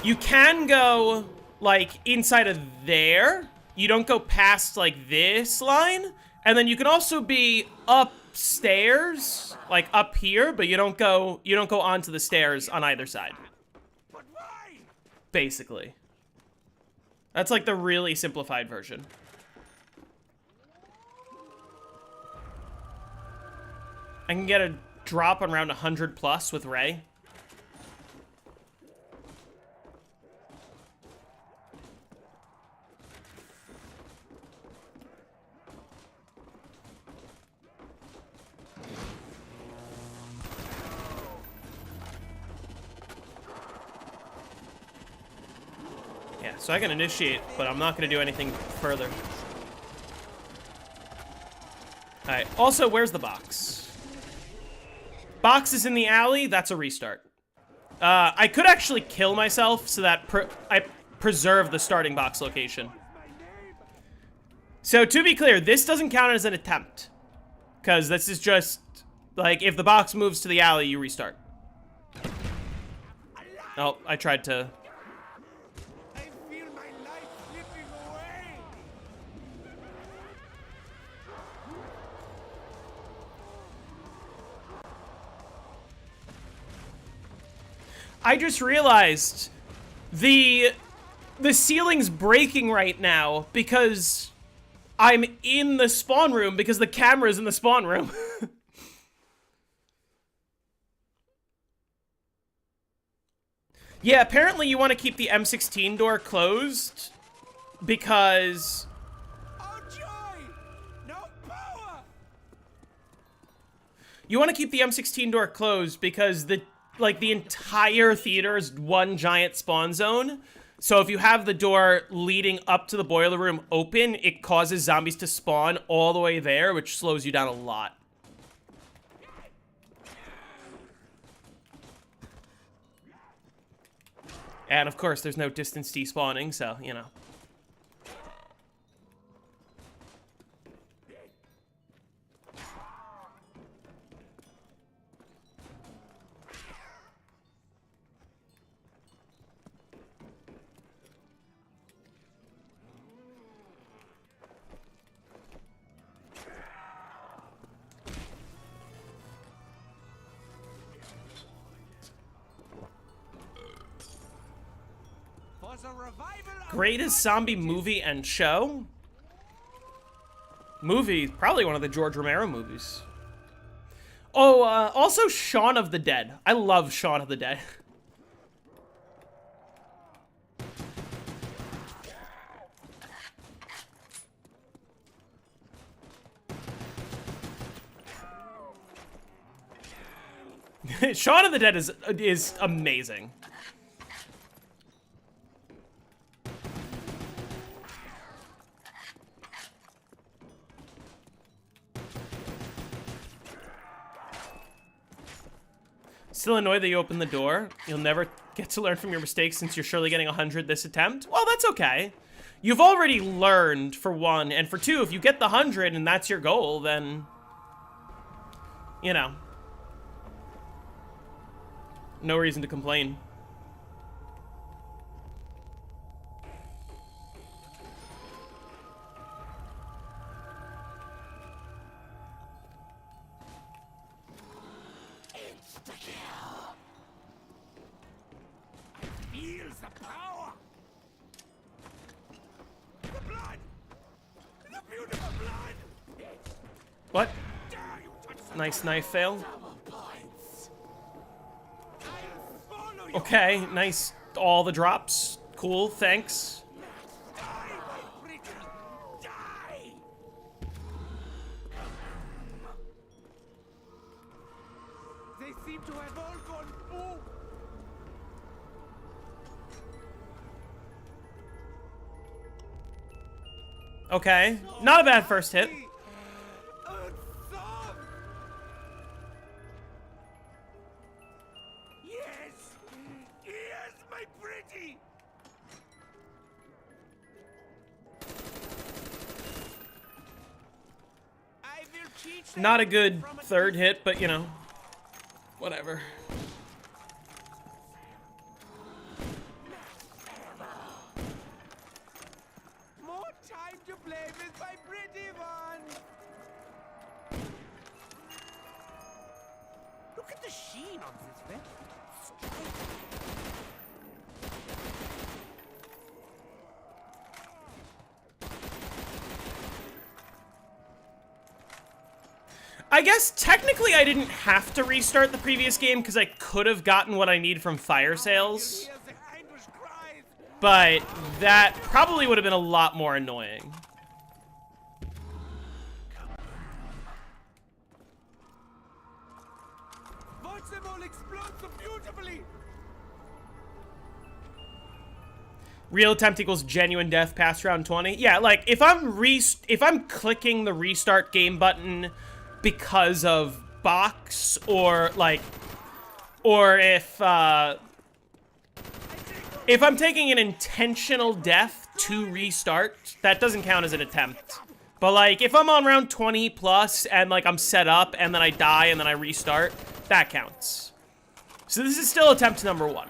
Speaker 1: You can go, like, inside of there. You don't go past, like, this line. And then you can also be upstairs, like, up here, but you don't go onto the stairs on either side.
Speaker 4: But why?
Speaker 1: Basically. That's like the really simplified version. I can get a drop on around 100 plus with Ray. Yeah, so I can initiate, but I'm not going to do anything further. Alright, also, where's the box? Box is in the alley, that's a restart. I could actually kill myself so that I preserve the starting box location. So, to be clear, this doesn't count as an attempt. Because this is just, like, if the box moves to the alley, you restart. Oh, I tried to...
Speaker 4: I feel my life slipping away.
Speaker 1: I just realized the ceiling's breaking right now because I'm in the spawn room because the camera's in the spawn room. Yeah, apparently you want to keep the M16 door closed because...
Speaker 4: Oh joy! No power!
Speaker 1: You want to keep the M16 door closed because the entire theater is one giant spawn zone. So if you have the door leading up to the boiler room open, it causes zombies to spawn all the way there, which slows you down a lot. And of course, there's no distance despawning, so, you know. Greatest zombie movie and show? Movie, probably one of the George Romero movies. Oh, also Shaun of the Dead. I love Shaun of the Dead. Shaun of the Dead is amazing. Still annoyed that you opened the door. You'll never get to learn from your mistakes since you're surely getting 100 this attempt. Well, that's okay. You've already learned, for one. And for two, if you get the 100 and that's your goal, then... You know. No reason to complain.
Speaker 4: Feels the power. The blood. The beautiful blood.
Speaker 1: What?
Speaker 4: Dare you touch the
Speaker 1: Nice knife fail.
Speaker 4: points. I'll follow you.
Speaker 1: Okay, nice. All the drops. Cool, thanks.
Speaker 4: Die, my pretty. Die. They seem to have all gone boom.
Speaker 1: Okay, not a bad first hit.
Speaker 4: Yes! Yes, my pretty! I will teach them
Speaker 1: Not a good
Speaker 4: from a
Speaker 1: third hit, but you know, whatever.
Speaker 4: More time to play with my pretty one! Look at the sheen on this weapon.
Speaker 1: I guess technically I didn't have to restart the previous game because I could have gotten what I need from fire sales. But that probably would have been a lot more annoying.
Speaker 4: Watch them all explode so beautifully.
Speaker 1: Real attempt equals genuine death past round 20. Yeah, like if I'm clicking the restart game button because of box or like, or if I'm taking an intentional death to restart, that doesn't count as an attempt. But like if I'm on round 20 plus and like I'm set up and then I die and then I restart, that counts. So this is still attempt number 1.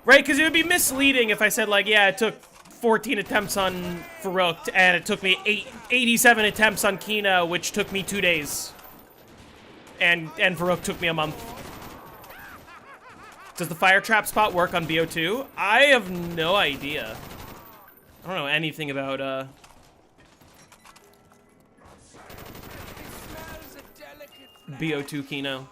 Speaker 1: Right, because it would be misleading if I said, like, yeah, it took 14 attempts on Farouk, and it took me 87 attempts on Kino, which took me 2 days. And Farouk took me a month. Does the fire trap spot work on BO2? I have no idea. I don't know anything about, BO2 Kino.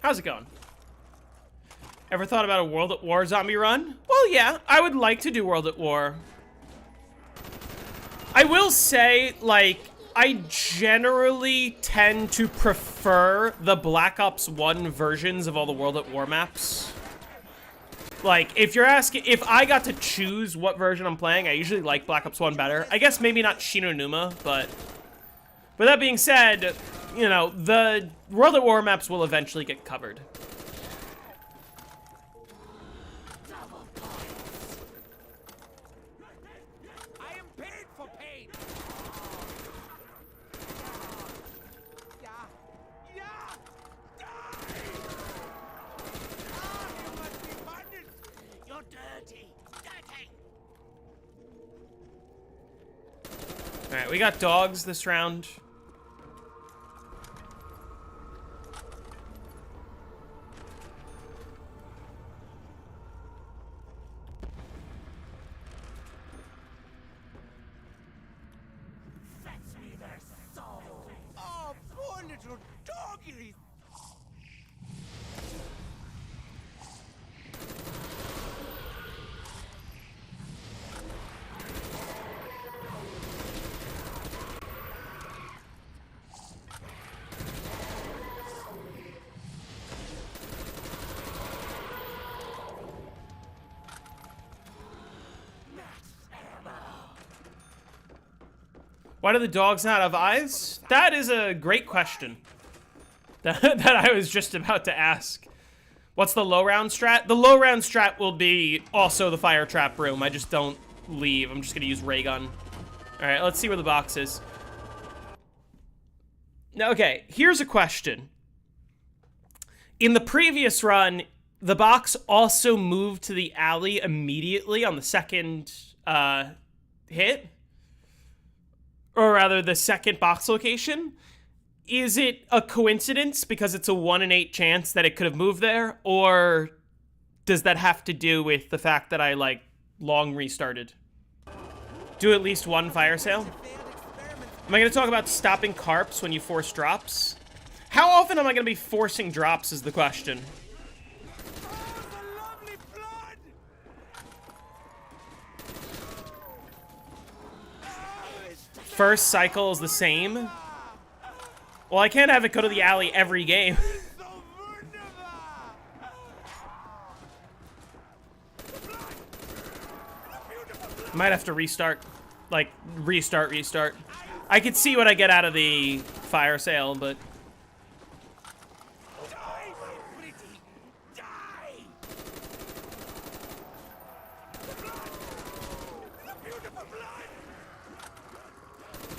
Speaker 1: How's it going? Ever thought about a World at War zombie run? Well, yeah, I would like to do World at War. I will say, like, I generally tend to prefer the Black Ops 1 versions of all the World at War maps. Like, if you're asking, if I got to choose what version I'm playing, I usually like Black Ops 1 better. I guess maybe not Shinonuma, but... With that being said, you know, the World at War maps will eventually get covered.
Speaker 4: I am paid for pain. Yeah. Yeah. Die. Ah, you must be punished. You're dirty. Dirty.
Speaker 1: Alright, we got dogs this round.
Speaker 4: Oh, poor little doggy.
Speaker 1: Why do the dogs not have eyes? That is a great question. That I was just about to ask. What's the low round strat? The low round strat will be also the fire trap room. I just don't leave. I'm just gonna use ray gun. All right, let's see where the box is. Now, okay, here's a question. In the previous run, the box also moved to the alley immediately on the second hit. Or rather, the second box location. Is it a coincidence because it's a 1 in 8 chance that it could have moved there? Or does that have to do with the fact that I, like, long restarted? Do at least one fire sale? Am I going to talk about stopping carps when you force drops? How often am I going to be forcing drops is the question. First cycle is the same. Well, I can't have it go to the alley every game. Might have to restart. Like, restart. I could see what I get out of the fire sale, but...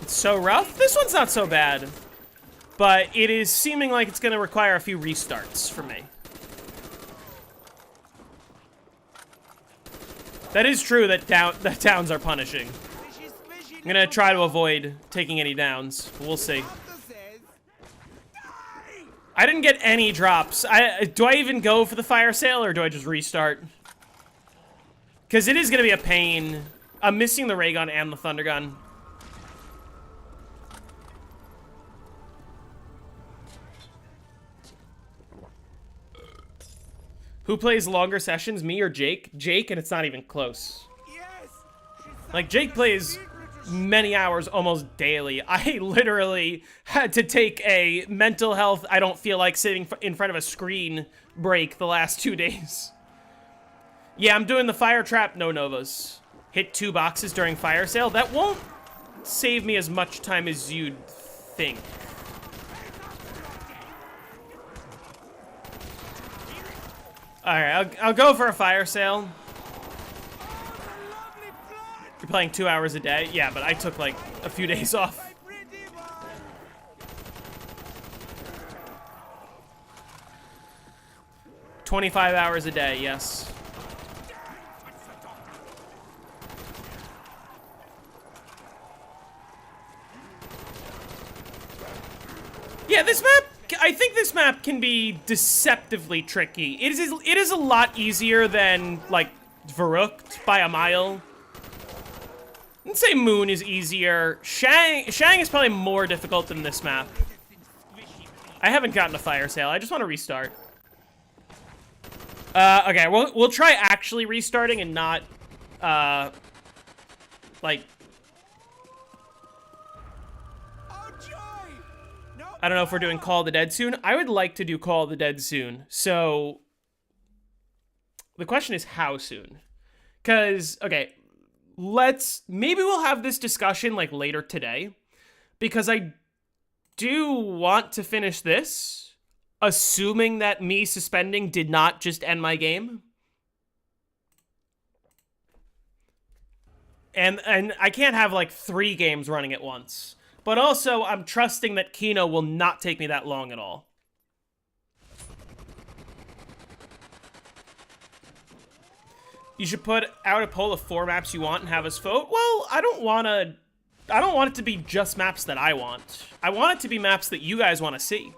Speaker 1: It's so rough. This one's not so bad. But it is seeming like it's going to require a few restarts for me. That is true that downs are punishing. I'm going to try to avoid taking any downs. We'll see. I didn't get any drops. Do I even go for the fire sale or do I just restart? Because it is going to be a pain. I'm missing the ray gun and the thunder gun. Who plays longer sessions, me or Jake? Jake, and it's not even close. Like, Jake plays many hours almost daily. I literally had to take a mental health, I don't feel like sitting in front of a screen break the last 2 days. Yeah, I'm doing the fire trap, no novas. Hit 2 boxes during fire sale. That won't save me as much time as you'd think. Alright, I'll go for a fire sale. You're playing 2 hours a day? Yeah, but I took like a few days off. $25 hours a day, yes. Yeah, this map, I think this map can be deceptively tricky. It is a lot easier than, like, Verrückt by a mile. I'd say Moon is easier. Shang is probably more difficult than this map. I haven't gotten a fire sale. I just want to restart. Okay, we'll try actually restarting and not, like... I don't know if we're doing Call of the Dead soon. I would like to do Call of the Dead soon. So, the question is how soon? Because, okay, maybe we'll have this discussion, like, later today. Because I do want to finish this, assuming that me suspending did not just end my game. And I can't have, like, 3 games running at once. But also, I'm trusting that Kino will not take me that long at all. You should put out a poll of 4 maps you want and have us vote. Well, I don't want it to be just maps that I want. I want it to be maps that you guys want to see.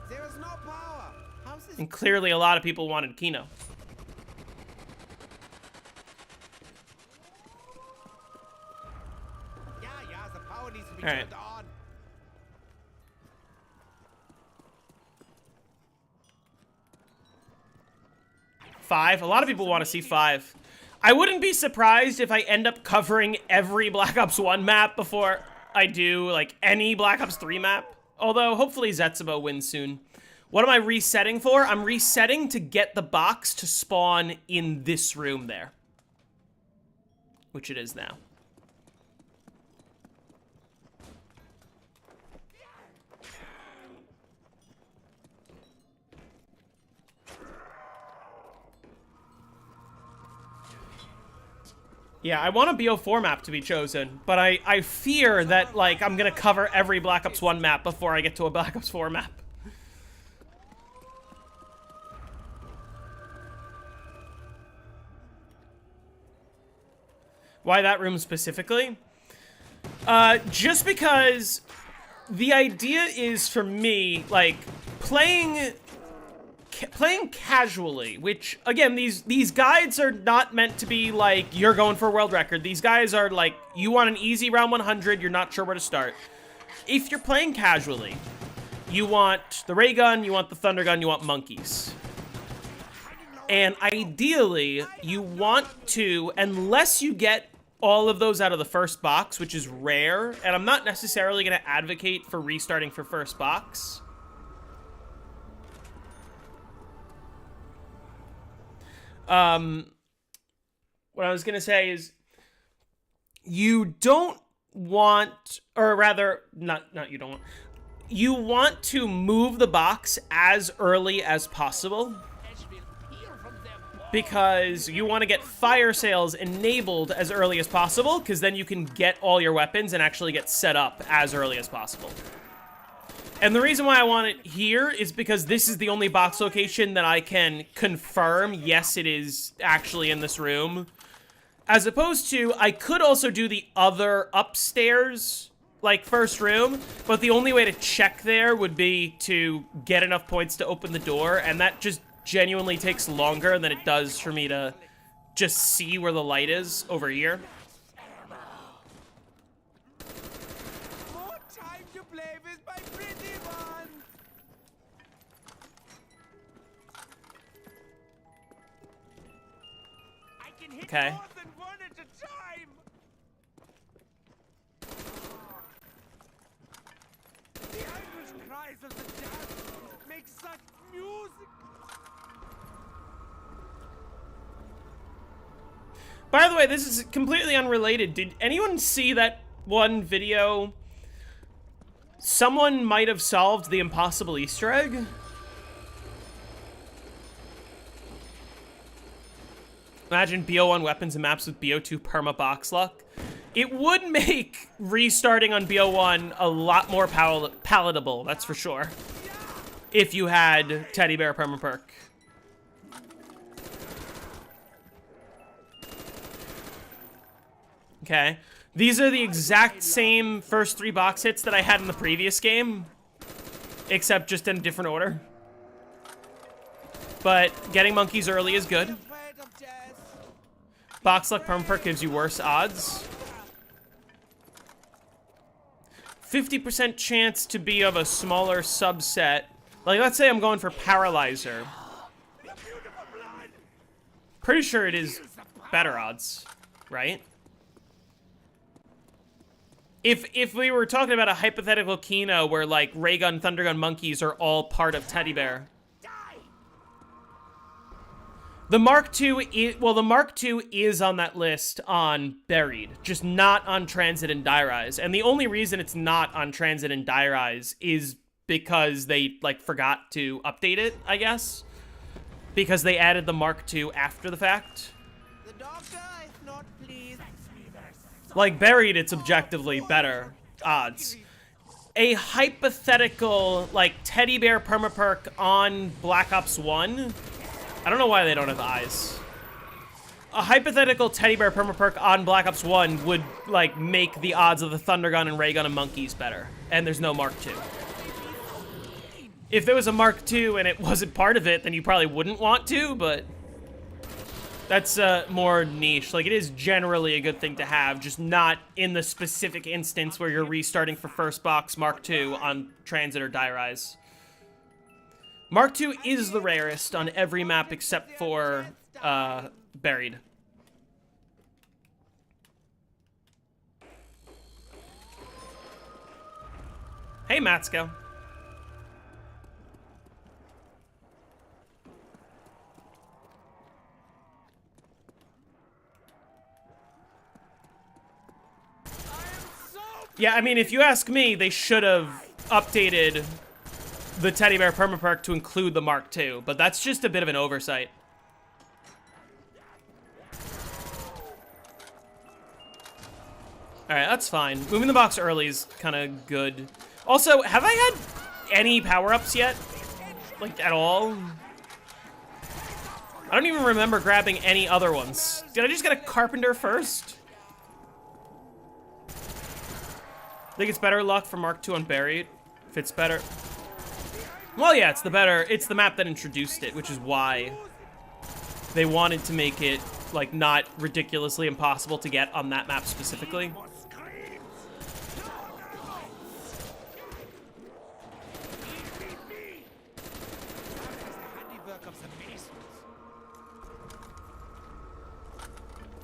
Speaker 4: There is no power. How's this?
Speaker 1: And clearly a lot of people wanted Kino.
Speaker 4: Yeah, the power needs to be
Speaker 1: All right.
Speaker 4: turned on.
Speaker 1: Five. A lot of people want to see 5. I wouldn't be surprised if I end up covering every Black Ops 1 map before I do, like, any Black Ops 3 map. Although, hopefully Zetsubo wins soon. What am I resetting for? I'm resetting to get the box to spawn in this room there. Which it is now. Yeah, I want a BO4 map to be chosen, but I fear that, like, I'm gonna cover every Black Ops 1 map before I get to a Black Ops 4 map. Why that room specifically? Just because the idea is, for me, like, playing casually, which, again, these guides are not meant to be like, you're going for a world record. These guys are like, you want an easy round 100, you're not sure where to start. If you're playing casually, you want the ray gun, you want the thunder gun, you want monkeys. And ideally, you want to, unless you get all of those out of the first box, which is rare, and I'm not necessarily going to advocate for restarting for first box. What I was gonna say is, you don't want, or rather, you don't want, you want to move the box as early as possible. because you want to get fire sales enabled as early as possible, because then you can get all your weapons and actually get set up as early as possible. And the reason why I want it here is because this is the only box location that I can confirm, yes, it is actually in this room. As opposed to, I could also do the other upstairs, like, first room, but the only way to check there would be to get enough points to open the door, and that just genuinely takes longer than it does for me to just see where the light is over here.
Speaker 4: More time to play with my pretty one. I can hit
Speaker 1: Okay.
Speaker 4: more than one at a time. The anguish cries of the dead make such music.
Speaker 1: By the way, this is completely unrelated. Did anyone see that one video? Someone might have solved the impossible Easter egg. Imagine BO1 weapons and maps with BO2 perma box luck. It would make restarting on BO1 a lot more palatable, that's for sure. If you had Teddy Bear perma perk. Okay. These are the exact same first 3 box hits that I had in the previous game, except just in a different order. But getting monkeys early is good.
Speaker 4: Afraid of death.
Speaker 1: Box luck perma perk gives you worse odds. 50% chance to be of a smaller subset. Like, let's say I'm going for Paralyzer. Pretty sure it is better odds, right? If we were talking about a hypothetical Kino where, like, Ray Gun, Thunder Gun, Monkeys are all part of Teddy Bear. The Mark II, the Mark II is on that list on Buried, just not on Transit and Die Rise. And the only reason it's not on Transit and Die Rise is because they, like, forgot to update it, I guess. Because they added the Mark II after the fact.
Speaker 4: The doctor is not pleased.
Speaker 1: Like, Buried, it's objectively better odds. A hypothetical, like, Teddy Bear permaperk on Black Ops 1... I don't know why they don't have eyes. A hypothetical Teddy Bear permaperk on Black Ops 1 would, like, make the odds of the Thunder Gun and Ray Gun and Monkeys better. And there's no Mark II. If there was a Mark II and it wasn't part of it, then you probably wouldn't want to, but... that's more niche. Like, it is generally a good thing to have, just not in the specific instance where you're restarting for first box Mark II on Transit or Die Rise. Mark II is the rarest on every map except for Buried. Hey, Matsko. Yeah, I mean, if you ask me, they should have updated the Teddy Bear permaperk to include the Mark II, but that's just a bit of an oversight. Alright, that's fine. Moving the box early is kind of good. Also, have I had any power-ups yet? Like, at all? I don't even remember grabbing any other ones. Did I just get a Carpenter first? I think it's better luck for Mark II on Buried. If it's better... well, yeah, it's the map that introduced it, which is why they wanted to make it, like, not ridiculously impossible to get on that map specifically.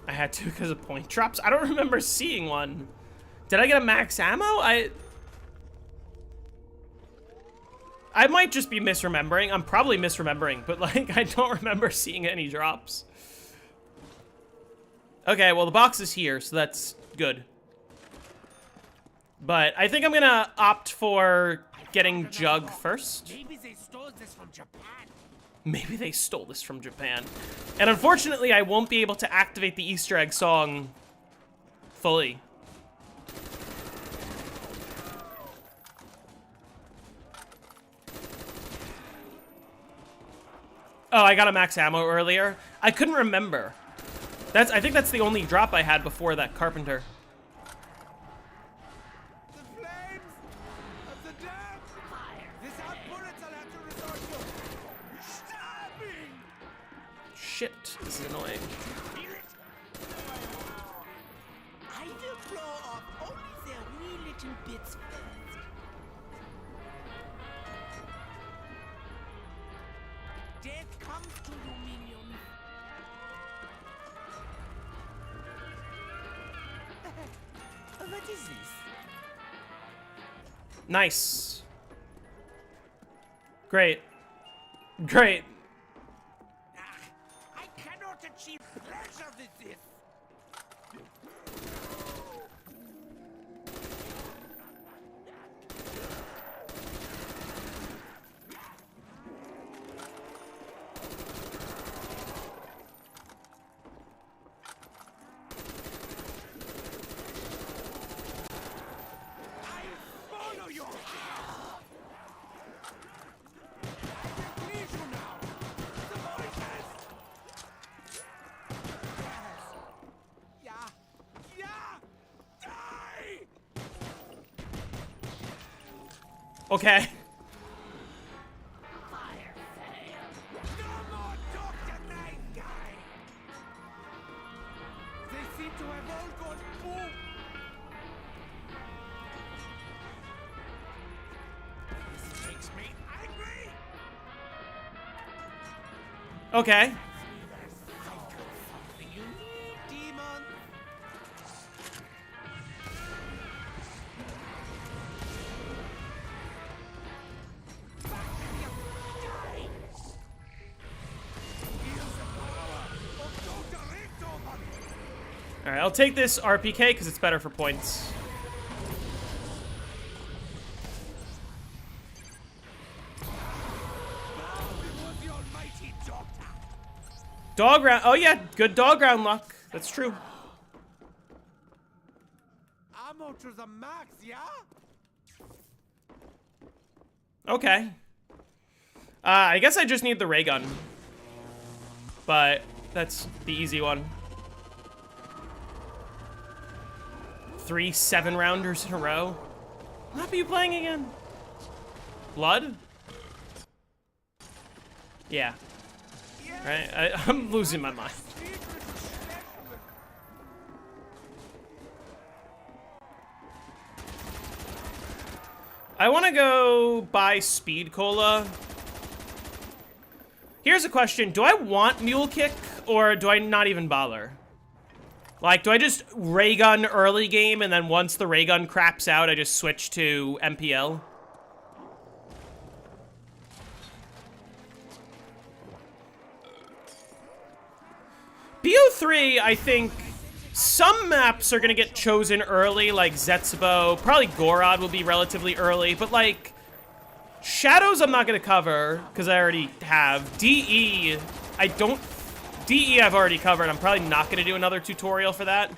Speaker 1: I had to because of point drops. I don't remember seeing one. Did I get a max ammo? I might just be misremembering. I'm probably misremembering, but, like, I don't remember seeing any drops. Okay, well, the box is here, so that's good. But I think I'm gonna opt for getting Jug first.
Speaker 4: Maybe they stole this from Japan.
Speaker 1: Maybe they stole this from Japan. And unfortunately, I won't be able to activate the Easter egg song fully. Oh, I got a max ammo earlier. I couldn't remember. I think that's the only drop I had before that carpenter.
Speaker 4: The flames of the dam. This bullets I'll have to resort to. Stabbing.
Speaker 1: Shit, this is annoying.
Speaker 4: I will blow off only the wee little bits first. Death comes to you, minion. What is this?
Speaker 1: Nice. Great. Great.
Speaker 4: I cannot achieve pleasure with this. I follow you. I will please you now. The voices. Yeah. Yeah. Die.
Speaker 1: Okay.
Speaker 4: No more Dr. Night Guy! They seem to have all gone boom! This makes me angry!
Speaker 1: Okay.
Speaker 4: I got something you need, demon! Die! Feel the power of Dr. Richtover!
Speaker 1: All right, I'll take this RPK because it's better for points.
Speaker 4: Before the almighty doctor!
Speaker 1: Dog round. Oh yeah, good dog round luck. That's true.
Speaker 4: Ammo to the max, yeah?
Speaker 1: Okay. I guess I just need the ray gun. But that's the easy one. 3 7-rounders in a row. What are you playing again? Blood? Yeah. Right? I'm losing my mind. I want to go buy Speed Cola. Here's a question. Do I want Mule Kick or do I not even bother? Like, do I just ray gun early game and then once the ray gun craps out, I just switch to MPL? BO3, I think some maps are gonna get chosen early, like Zetsubo. Probably Gorod will be relatively early, but like Shadows I'm not gonna cover because I already have. DE, DE I've already covered. I'm probably not gonna do another tutorial for that.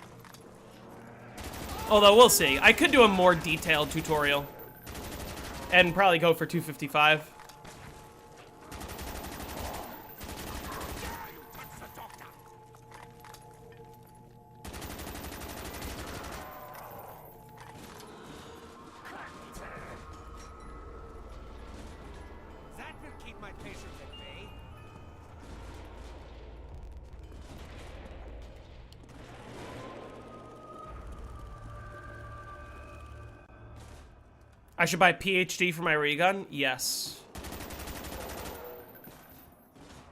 Speaker 1: Although we'll see. I could do a more detailed tutorial and probably go for 255.
Speaker 4: That will keep my patients at bay.
Speaker 1: I should buy PhD for my ray gun? Yes.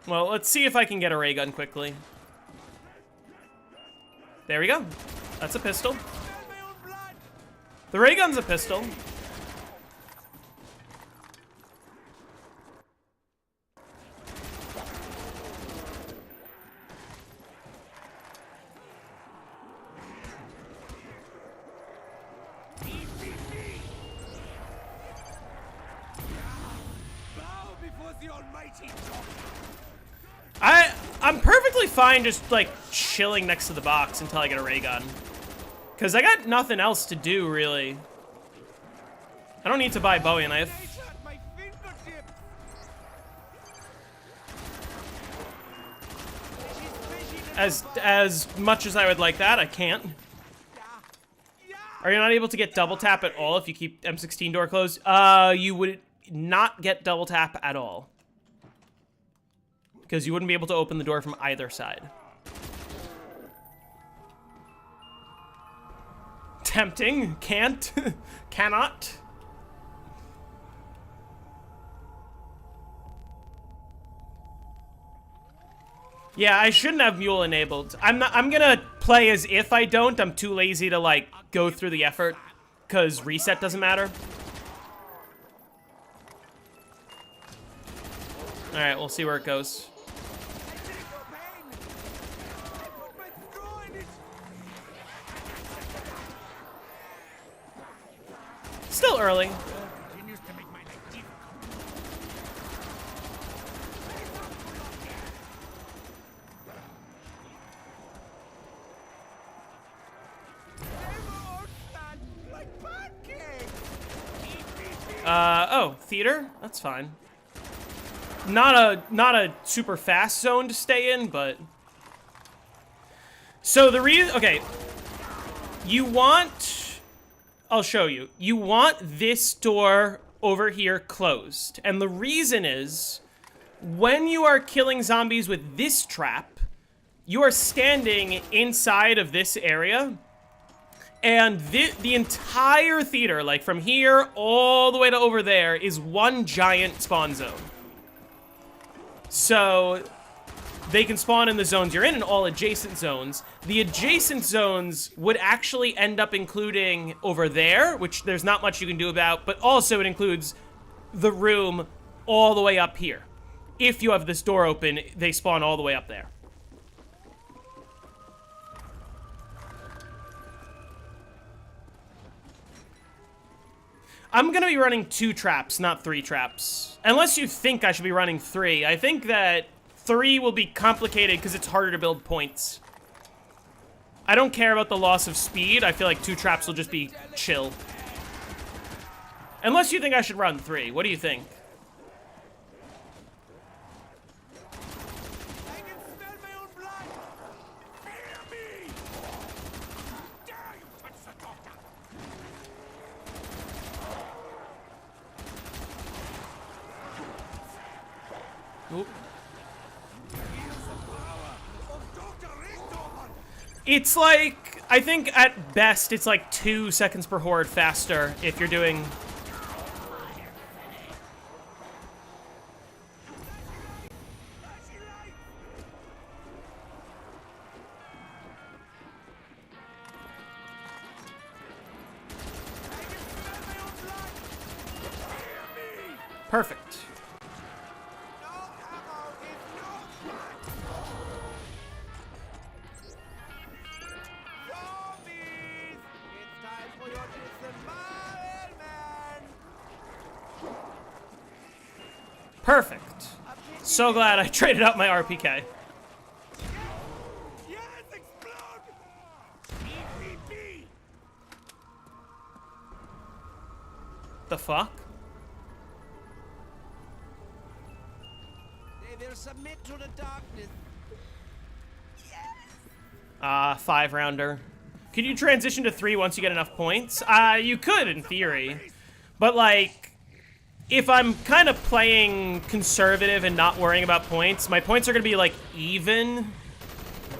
Speaker 1: Well, let's see if I can get a ray gun quickly. There we go. That's a pistol.
Speaker 4: Smell my own blood!
Speaker 1: The ray gun's a pistol.
Speaker 4: Bow before was the almighty
Speaker 1: I'm perfectly fine just like chilling next to the box until I get a ray gun. Cause I got nothing else to do really. I don't need to buy a Bowie knife.
Speaker 4: Nature at my fingertips.
Speaker 1: As much as I would like that, I can't. Are you not able to get double tap at all if you keep M16 door closed? You would not get double tap at all. Because you wouldn't be able to open the door from either side. Tempting. Can't. Cannot. Yeah, I shouldn't have Mule enabled. I'm gonna play as if I don't. I'm too lazy to, like, go through the effort. Because reset doesn't matter. Alright, we'll see where it goes. Still early.
Speaker 4: Continues to make my life difficult. Like pancakes.
Speaker 1: Oh, theater? That's fine. Not a super fast zone to stay in, but... So the reason... Okay. You want... I'll show you. You want this door over here closed. And the reason is, when you are killing zombies with this trap, you are standing inside of this area, and the entire theater, like from here all the way to over there, is one giant spawn zone. So they can spawn in the zones you're in and all adjacent zones. The adjacent zones would actually end up including over there, which there's not much you can do about, but also it includes the room all the way up here. If you have this door open, they spawn all the way up there. I'm gonna be running 2 traps, not 3 traps. Unless you think I should be running 3. I think that 3 will be complicated because it's harder to build points. I don't care about the loss of speed. I feel like 2 traps will just be chill. Unless you think I should run 3. What do you think?
Speaker 4: I can smell my own blood. Fear me. Dare you touch the doctor?
Speaker 1: Oop.
Speaker 4: Of Dr. Richtofen.
Speaker 1: It's like, I think at best, it's like 2 seconds per horde faster if you're doing... Perfect.
Speaker 4: No ammo is no zombies! It's time for your disembowelment!
Speaker 1: Perfect. So glad I traded out my RPK.
Speaker 4: Yes, explode! EPP!
Speaker 1: The fuck?
Speaker 4: They will submit to the darkness.
Speaker 1: 5 rounder. Could you transition to 3 once you get enough points? You could in theory. But like, if I'm kind of playing conservative and not worrying about points, my points are gonna be like even.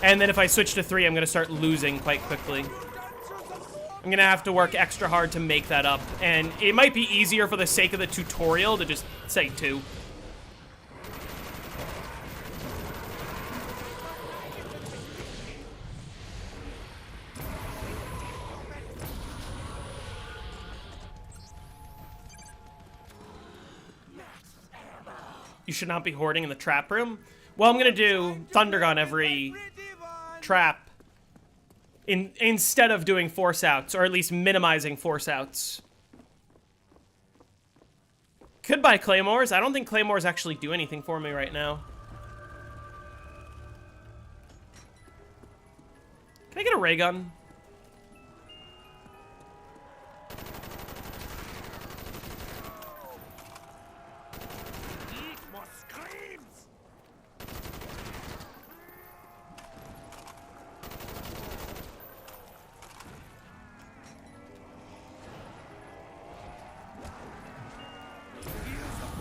Speaker 1: And then if I switch to 3, I'm gonna start losing quite quickly. I'm gonna have to work extra hard to make that up. And it might be easier for the sake of the tutorial to just say 2. You should not be hoarding in the trap room. Well, I'm gonna do Thunder Gun every trap instead of doing force outs, or at least minimizing force outs. Could buy claymores. I don't think claymores actually do anything for me right now. Can I get a ray gun?
Speaker 4: Need more screams!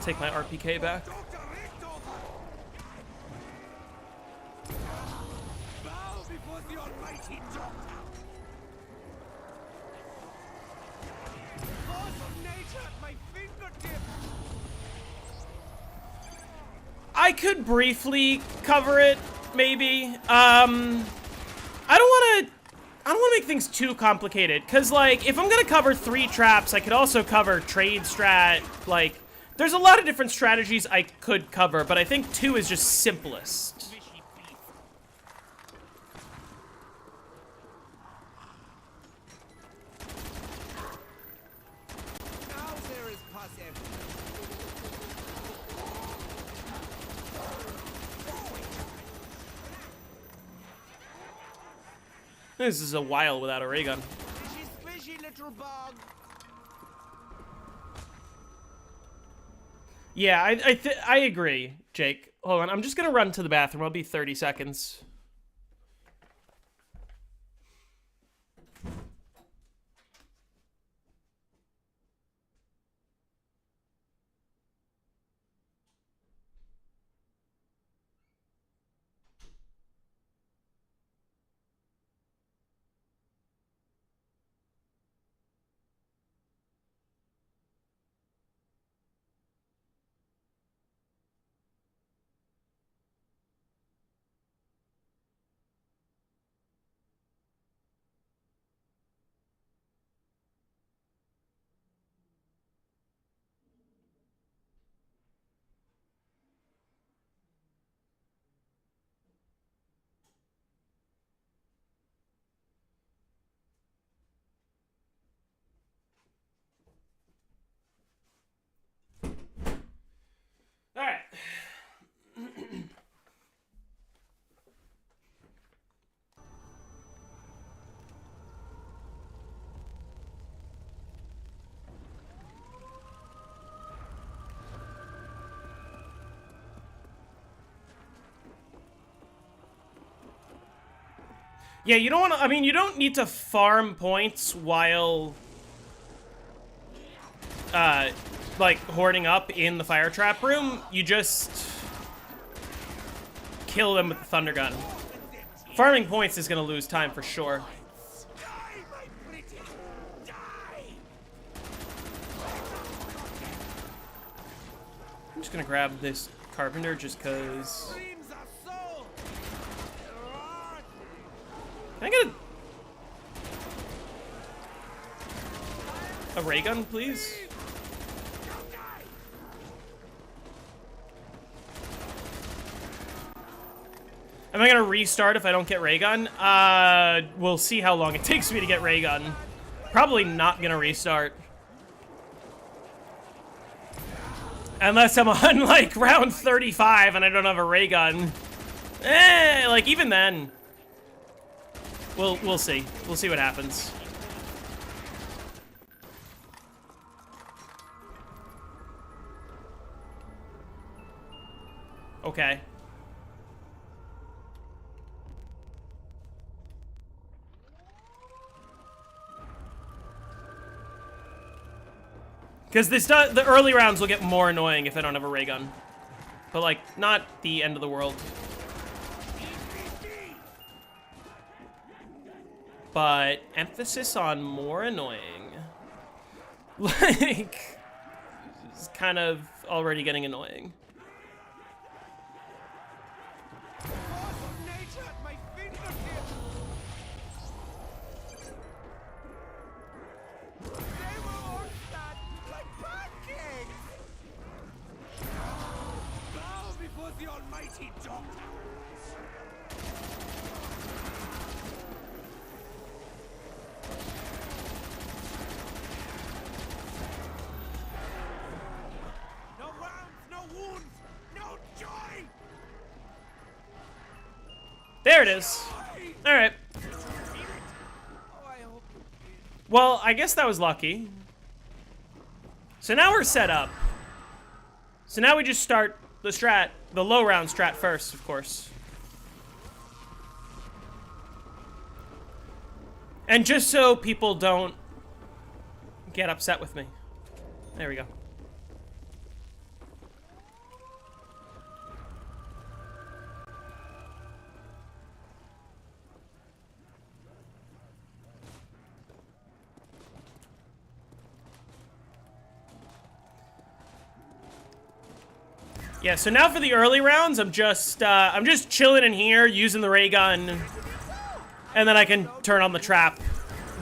Speaker 1: Take my RPK back.
Speaker 4: Dr. Richtofer! Bow before the almighty doctor! Force of nature at my fingertips!
Speaker 1: I could briefly cover it, maybe. I don't want to make things too complicated, because, like, if I'm going to cover 3 traps, I could also cover trade strat, like, there's a lot of different strategies I could cover, but I think 2 is just simplest.
Speaker 4: Now there is pus everywhere.
Speaker 1: This is a while without a ray gun.
Speaker 4: Fishy, squishy little bug!
Speaker 1: Yeah, I agree, Jake. Hold on, I'm just gonna run to the bathroom. I'll be 30 seconds. All right. Yeah, you don't want to, I mean, you don't need to farm points while, like, hoarding up in the fire trap room. You just kill them with the thunder gun. Farming points is going to lose time for sure.
Speaker 4: Die, my pretty! Die!
Speaker 1: I'm just going to grab this carpenter just because.
Speaker 4: Dreams are so...
Speaker 1: Can I get a ray gun, please? Am I gonna restart if I don't get ray gun? We'll see how long it takes me to get ray gun. Probably not gonna restart. Unless I'm on, like, round 35 and I don't have a ray gun. Like, even then. We'll see. We'll see what happens. Okay. Because the early rounds will get more annoying if I don't have a ray gun. But, like, not the end of the world. But emphasis on more annoying. Like, it's kind of already getting annoying.
Speaker 4: Force of nature at my fingertips! They were all flat like pancakes! Bow before the almighty doctor!
Speaker 1: There it is. All right.
Speaker 4: Oh, I hope you did.
Speaker 1: Well, I guess that was lucky. So now we're set up. So now we just start the strat, the low round strat first, of course. And just so people don't get upset with me. There we go. Yeah, so now for the early rounds, I'm just chilling in here, using the ray gun, and then I can turn on the trap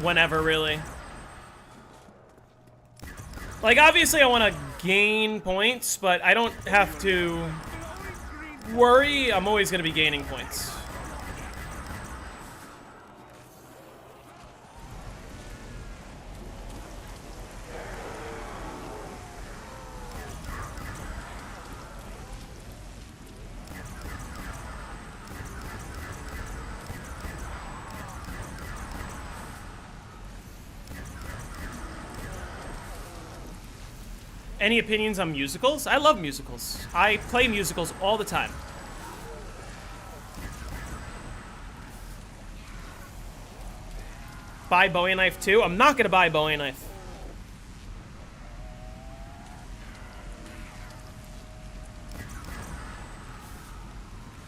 Speaker 1: whenever, really. Like, obviously I want to gain points, but I don't have to worry. I'm always going to be gaining points. Any opinions on musicals? I love musicals. I play musicals all the time. Buy Bowie knife too? I'm not gonna buy Bowie knife.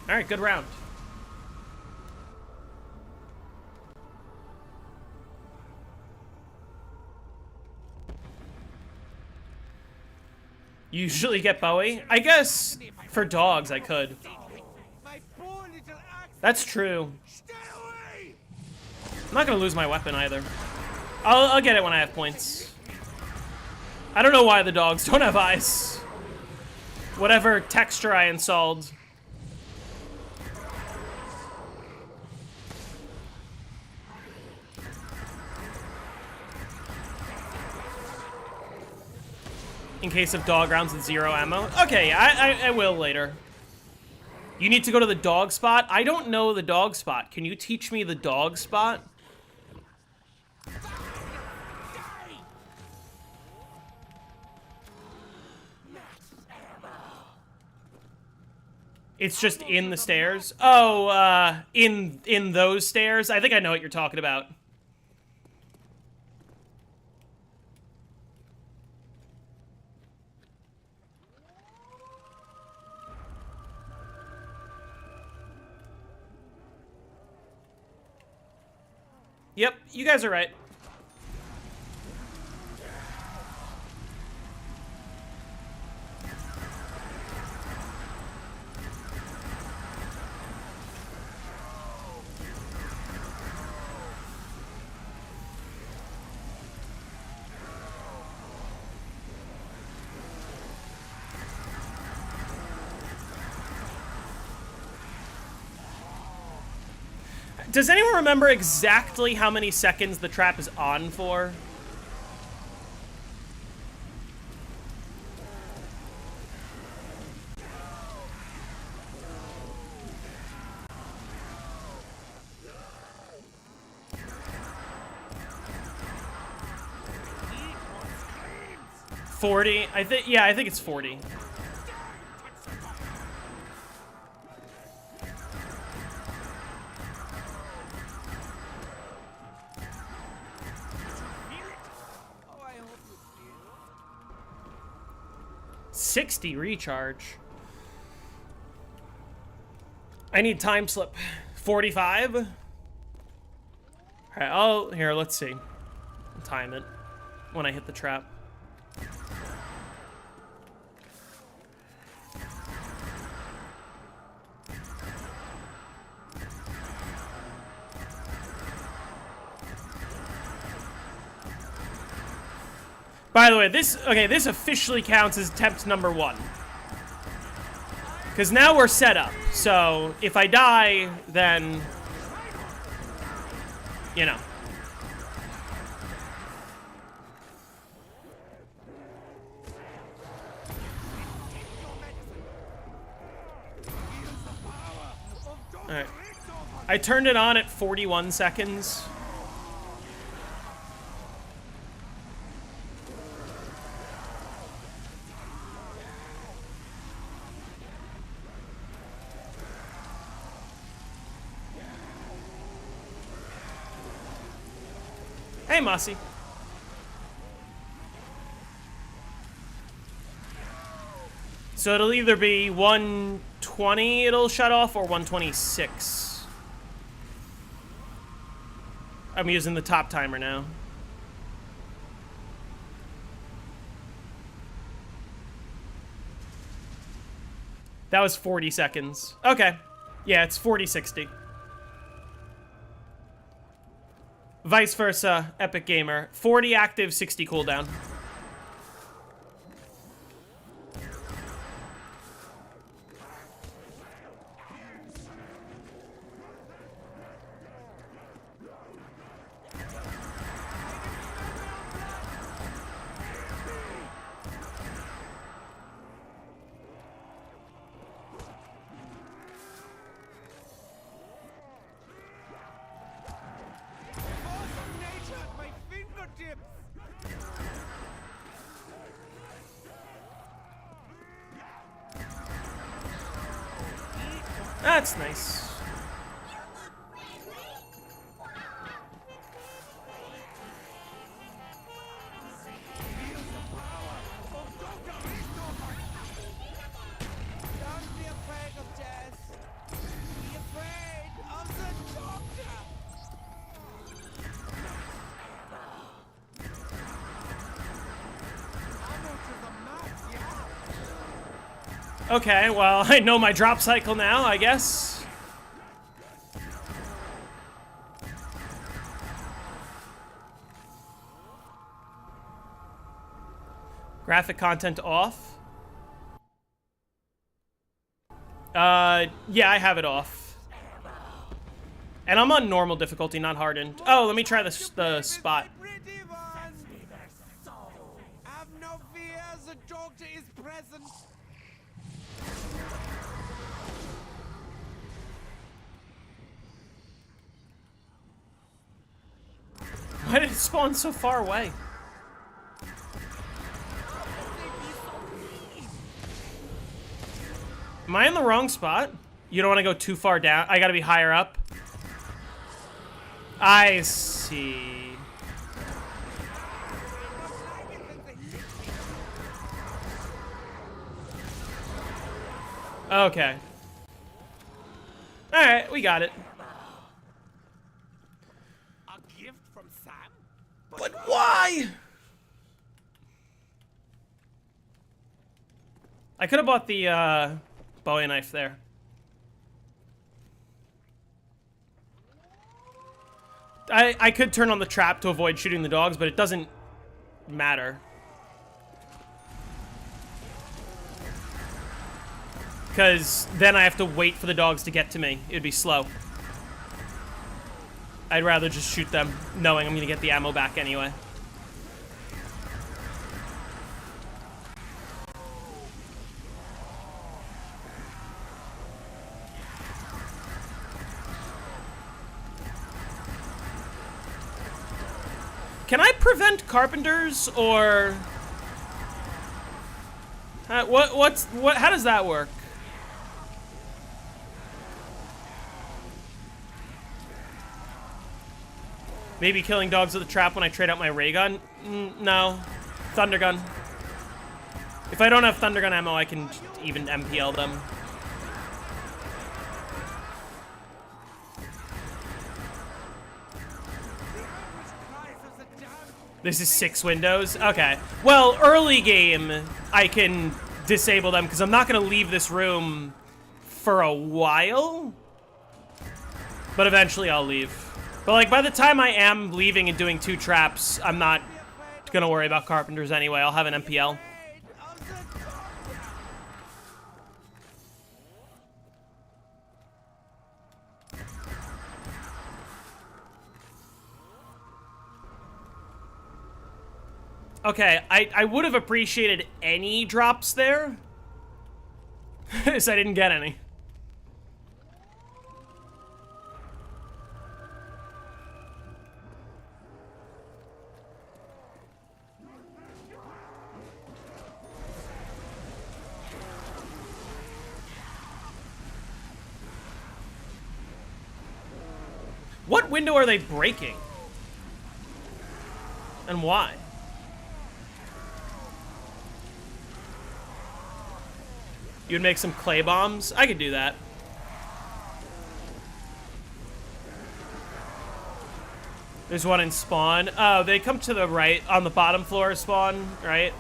Speaker 1: Alright, good round. You usually get Bowie? I guess for dogs I could.
Speaker 4: My poor little axe.
Speaker 1: That's true.
Speaker 4: Stay away!
Speaker 1: I'm not gonna lose my weapon either. I'll get it when I have points. I don't know why the dogs don't have eyes. Whatever texture I installed. In case of dog rounds with 0 ammo. Okay, I will later. You need to go to the dog spot? I don't know the dog spot. Can you teach me the dog spot? It's just in the stairs? Oh, in those stairs? I think I know what you're talking about. Yep, you guys are right. Does anyone remember exactly how many seconds the trap is on for? $40? Yeah, I think it's 40.
Speaker 4: Oh, I hope you did.
Speaker 1: 60 recharge. I need time slip. 45? Alright, here, let's see. I'll time it when I hit the trap. By the way, this officially counts as attempt number 1. Because now we're set up, so if I die, then, you know. Alright. I turned it on at 41 seconds. Hey, Mossy. So it'll either be 120 it'll shut off or 126. I'm using the top timer now. That was 40 seconds. Okay. Yeah, it's 40-60. Vice versa, Epic Gamer. 40 active, 60 cooldown. That's nice. Okay, well, I know my drop cycle now, I guess. Graphic content off. Yeah, I have it off. And I'm on normal difficulty, not hardened. Oh, let me try the spot.
Speaker 4: Have no fear, the doctor is present.
Speaker 1: Why did it spawn so far away? Am I in the wrong spot? You don't want to go too far down? I gotta be higher up? I see. Okay. Alright, we got it.
Speaker 4: A gift from Sam?
Speaker 1: But why? I could have bought the Bowie knife there. I could turn on the trap to avoid shooting the dogs, but it doesn't matter. Because then I have to wait for the dogs to get to me. It'd be slow. I'd rather just shoot them, knowing I'm going to get the ammo back anyway. Can I prevent carpenters, or... how does that work? Maybe killing dogs with a trap when I trade out my ray gun? No. Thunder gun. If I don't have thunder gun ammo, I can even MPL them. This is 6 windows? Okay. Well, early game, I can disable them, because I'm not going to leave this room for a while. But eventually I'll leave. But, like, by the time I am leaving and doing 2 traps, I'm not going to worry about carpenters anyway. I'll have an MPL. Okay, I would have appreciated any drops there. So I didn't get any. What window are they breaking? And why? You'd make some clay bombs? I could do that. There's one in spawn. Oh, they come to the right on the bottom floor of spawn, right?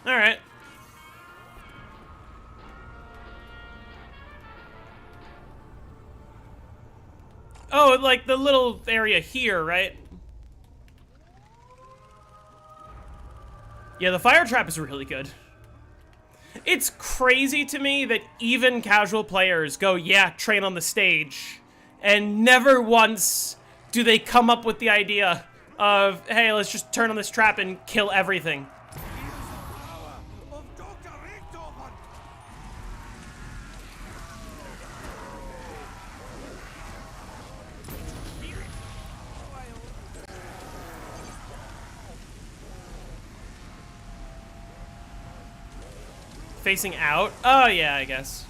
Speaker 1: All right. Oh, like the little area here, right? Yeah, the fire trap is really good. It's crazy to me that even casual players go, yeah, train on the stage. And never once do they come up with the idea of, hey, let's just turn on this trap and kill everything. Facing out? Oh, yeah, I guess.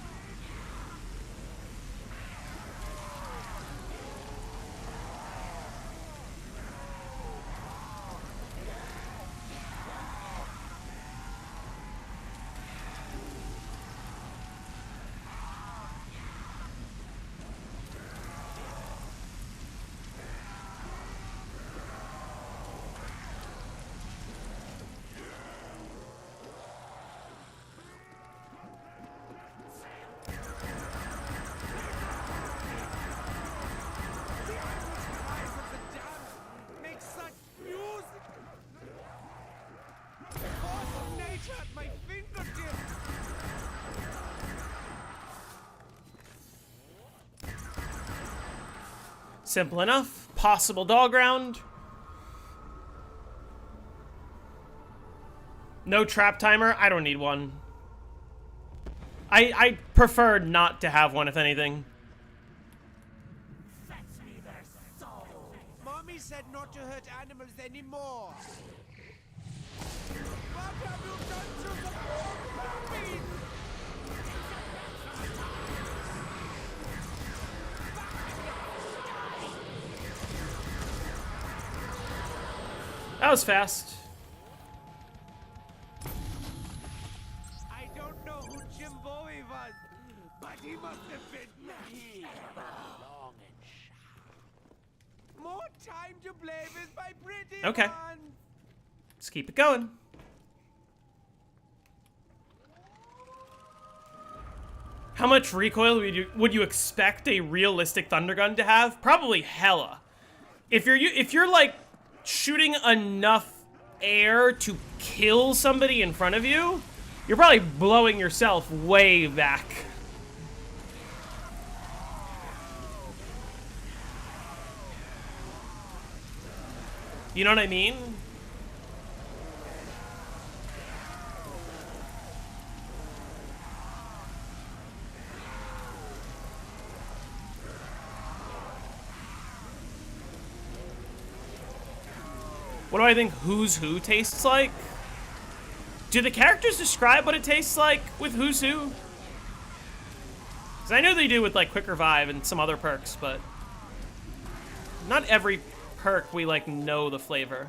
Speaker 1: Simple enough. Possible dog round. No trap timer. I don't need one. I prefer not to have one, if anything.
Speaker 4: Mommy said not to hurt animals anymore. What have you done to the poor puppies?
Speaker 1: That was fast.
Speaker 4: I don't know who Jim Bowie was, but he must have been me. Long and sharp. More time to play with my pretty
Speaker 1: Okay.
Speaker 4: one.
Speaker 1: Let's keep it going. How much recoil would you expect a realistic thunder gun to have? Probably hella. If you're like shooting enough air to kill somebody in front of you, you're probably blowing yourself way back. You know what I mean? What do I think Who's Who tastes like? Do the characters describe what it tastes like with Who's Who? Because I know they do with like Quick Revive and some other perks, but not every perk we like know the flavor.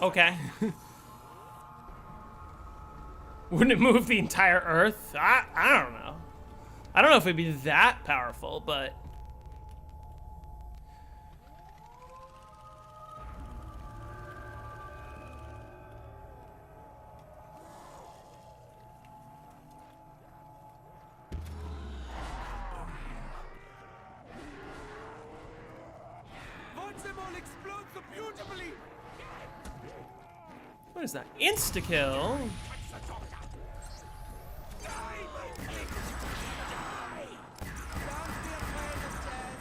Speaker 1: Okay. Wouldn't it move the entire Earth? I don't know. I don't know if it'd be that powerful, but...
Speaker 4: Watch them all explode so beautifully.
Speaker 1: What is that? Insta-kill?
Speaker 4: Die, my king. Die. Don't be afraid of Tess.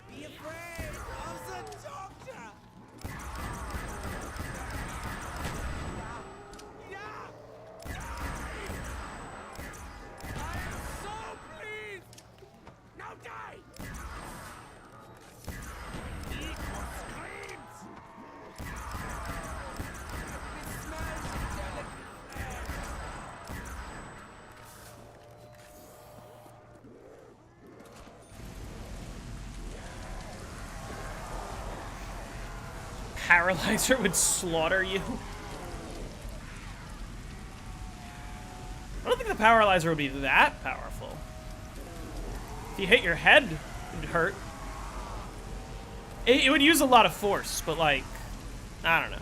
Speaker 4: Be afraid of the doctor. Yeah. I am so pleased. Now die. Eat what screams. It smells delicate.
Speaker 1: Paralyzer would slaughter you. I don't think the paralyzer would be that powerful. If you hit your head, it'd hurt. It would use a lot of force, but like, I don't know.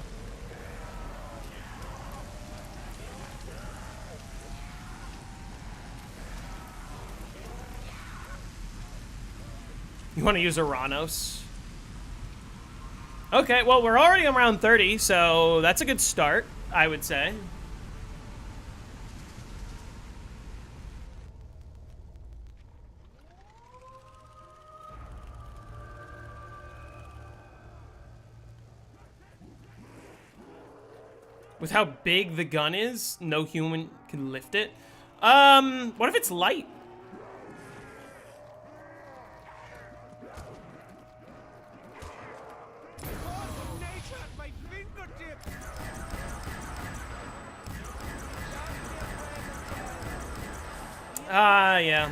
Speaker 1: You want to use Uranus? Okay, well, we're already around 30, so that's a good start, I would say. With how big the gun is, no human can lift it. What if it's light?
Speaker 4: Awesome nature at my fingertips.
Speaker 1: Yeah.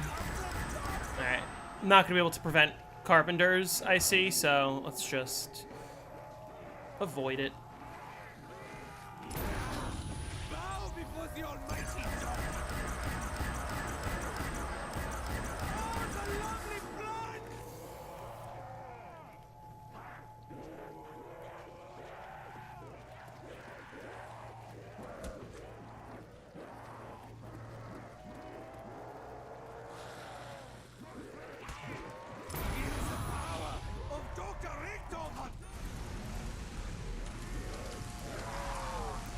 Speaker 1: Alright. I'm not gonna be able to prevent carpenters, I see, so let's just avoid it.
Speaker 4: Bow before the almighty doctor. Oh, the lovely blood. It is the power of Dr. Richtofen.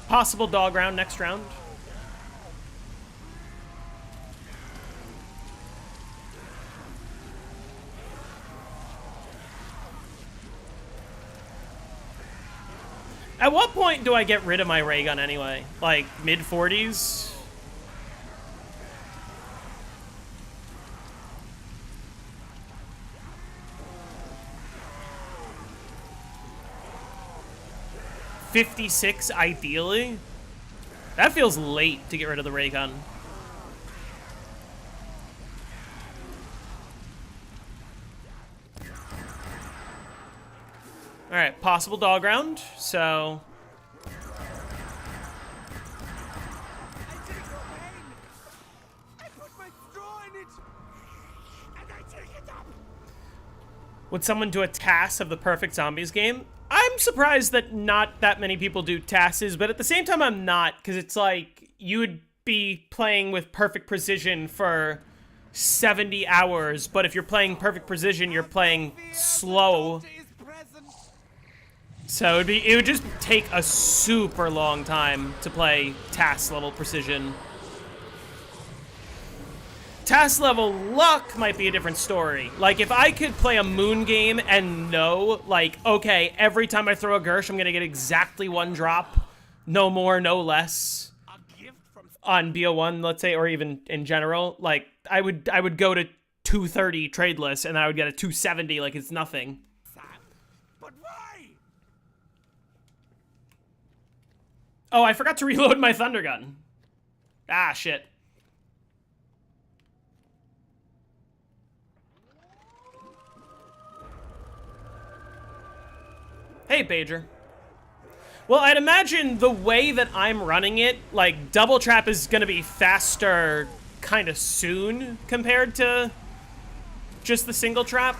Speaker 1: Possible dog round next round. At what point do I get rid of my ray gun anyway? Like mid-40s? '56 ideally? That feels late to get rid of the ray gun. Alright, possible dog round, so...
Speaker 4: I take no pain. I put my straw in it, and I take it up.
Speaker 1: Would someone do a TAS of the perfect zombies game? I'm surprised that not that many people do TASs, but at the same time I'm not, because it's like, you would be playing with perfect precision for 70 hours, but if you're playing perfect precision, you're playing slow.
Speaker 4: Doctor is present.
Speaker 1: So it would just take a super long time to play TAS level precision. TAS level luck might be a different story. Like, if I could play a moon game and know, like, okay, every time I throw a Gersh, I'm gonna get exactly one drop. No more, no less.
Speaker 4: A gift from
Speaker 1: On BO1, let's say, or even in general. Like, I would go to 230 tradeless, and I would get a 270 like it's nothing.
Speaker 4: Sam. But why?
Speaker 1: Oh, I forgot to reload my Thunder Gun. Ah, shit. Hey, Pager. Well, I'd imagine the way that I'm running it, like, double trap is gonna be faster kind of soon compared to just the single trap.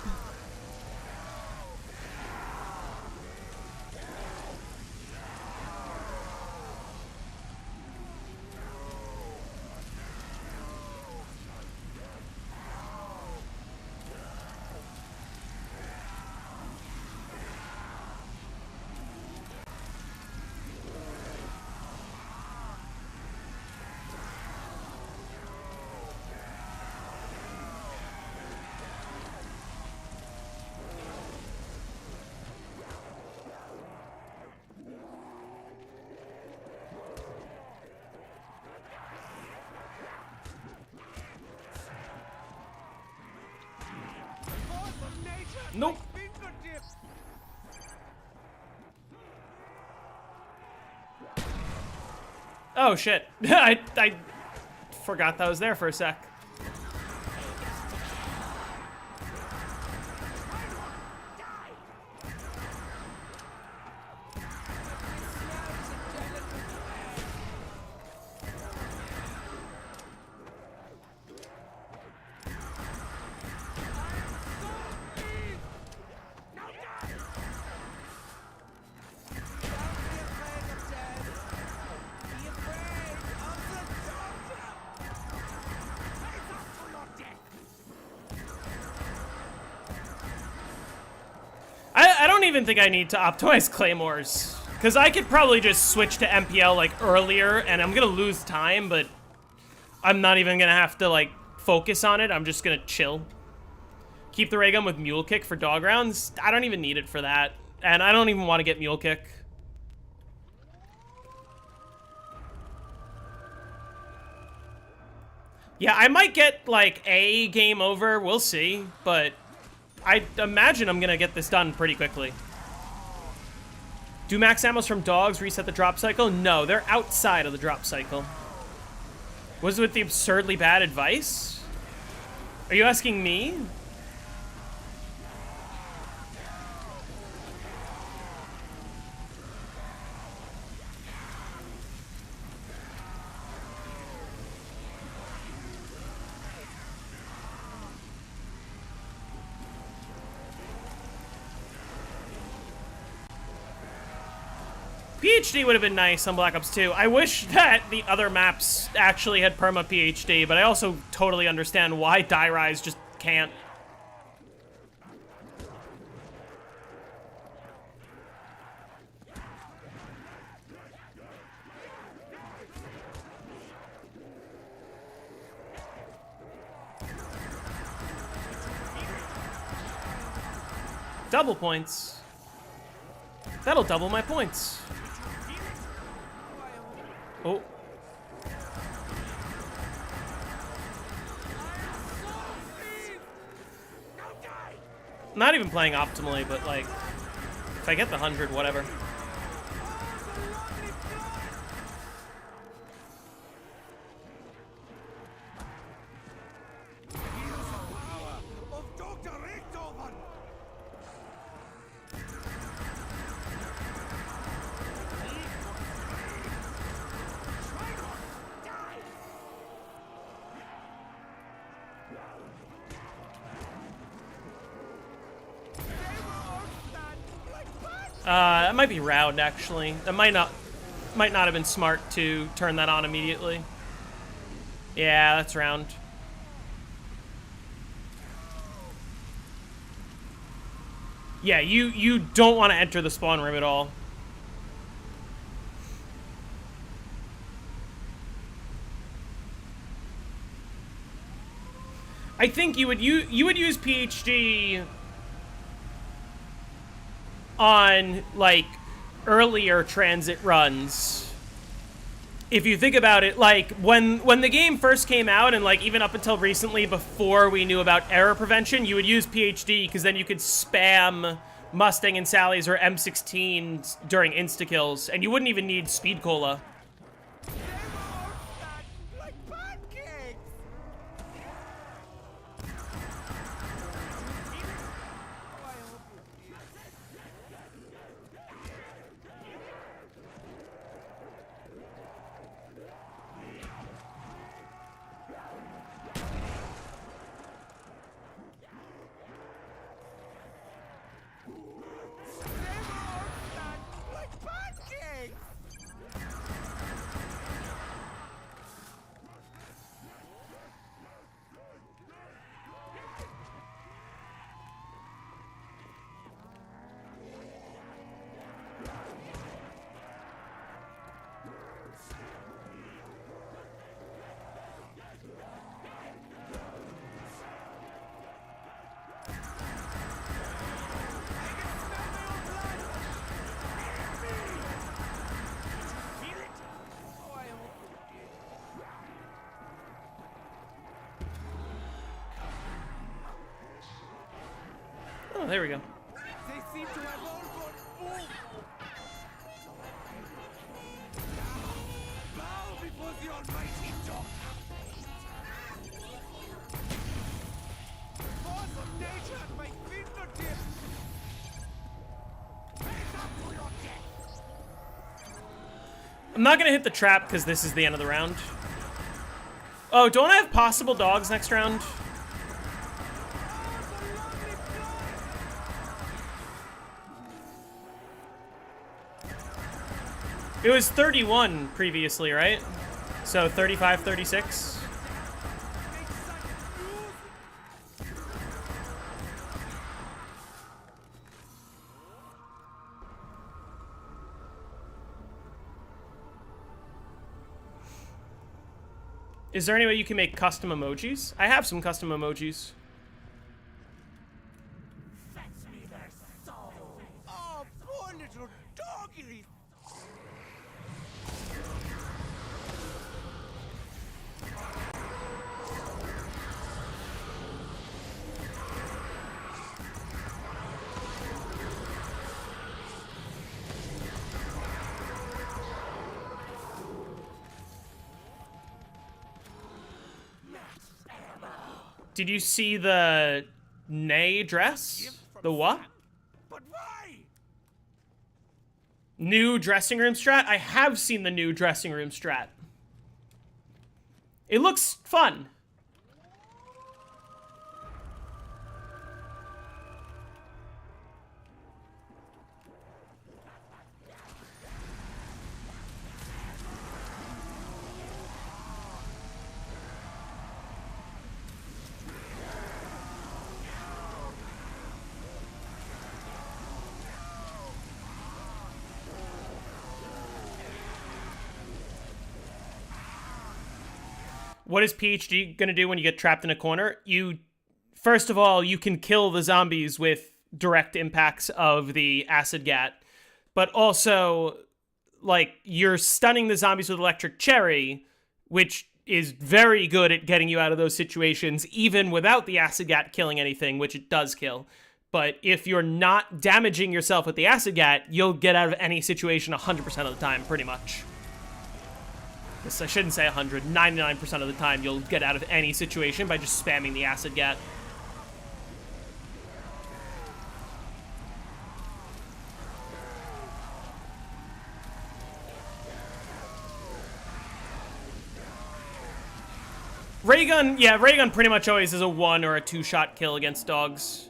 Speaker 1: Nope. Oh shit. I forgot that was there for a sec. I don't even think I need to optimize claymores, because I could probably just switch to MPL like earlier, and I'm gonna lose time, but I'm not even gonna have to like focus on it. I'm just gonna chill. Keep the ray gun with mule kick for dog rounds. I don't even need it for that, and I don't even want to get mule kick. Yeah, I might get like a game over. We'll see, but I imagine I'm gonna get this done pretty quickly. Do max ammos from dogs reset the drop cycle? No, they're outside of the drop cycle. Was it with the absurdly bad advice? Are you asking me? PhD would have been nice on Black Ops 2. I wish that the other maps actually had perma PhD, but I also totally understand why Die Rise just can't. Double points. That'll double my points. Oh. Not even playing optimally, but like, if I get the 100, whatever. That might be round, actually. That might not have been smart to turn that on immediately. Yeah, that's round. Yeah, you don't want to enter the spawn room at all. I think you would use PhD on like earlier transit runs. If you think about it, like when the game first came out, and like even up until recently, before we knew about error prevention, you would use PhD because then you could spam Mustang and Sally's or M16s during insta kills, and you wouldn't even need speed cola. Oh, there we go.
Speaker 4: They seem to have all gone boom. Bow before the almighty dog. Force of nature at my fingertips. Face up to your death.
Speaker 1: I'm not gonna hit the trap because this is the end of the round. Oh, don't I have possible dogs next round? It was 31 previously, right? So 35, 36. Is there any way you can make custom emojis? I have some custom emojis.
Speaker 4: Oh, poor little doggy.
Speaker 1: Did you see the Nay dress? The what?
Speaker 4: But why?
Speaker 1: New dressing room strat? I have seen the new dressing room strat. It looks fun. What is PhD gonna do when you get trapped in a corner? First of all, you can kill the zombies with direct impacts of the acid gat, but also, like, you're stunning the zombies with electric cherry, which is very good at getting you out of those situations, even without the acid gat killing anything, which it does kill. But if you're not damaging yourself with the acid gat, you'll get out of any situation 100% of the time, pretty much. I shouldn't say 100, 99% of the time you'll get out of any situation by just spamming the acid gat. Ray gun, yeah, ray gun pretty much always is a 1 or a 2-shot kill against dogs.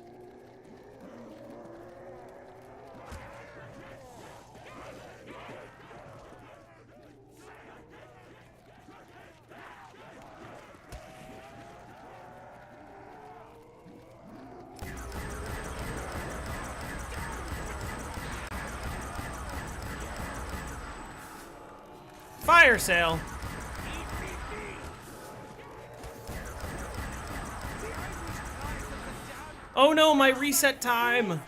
Speaker 1: Fire sale. Oh no, my reset time.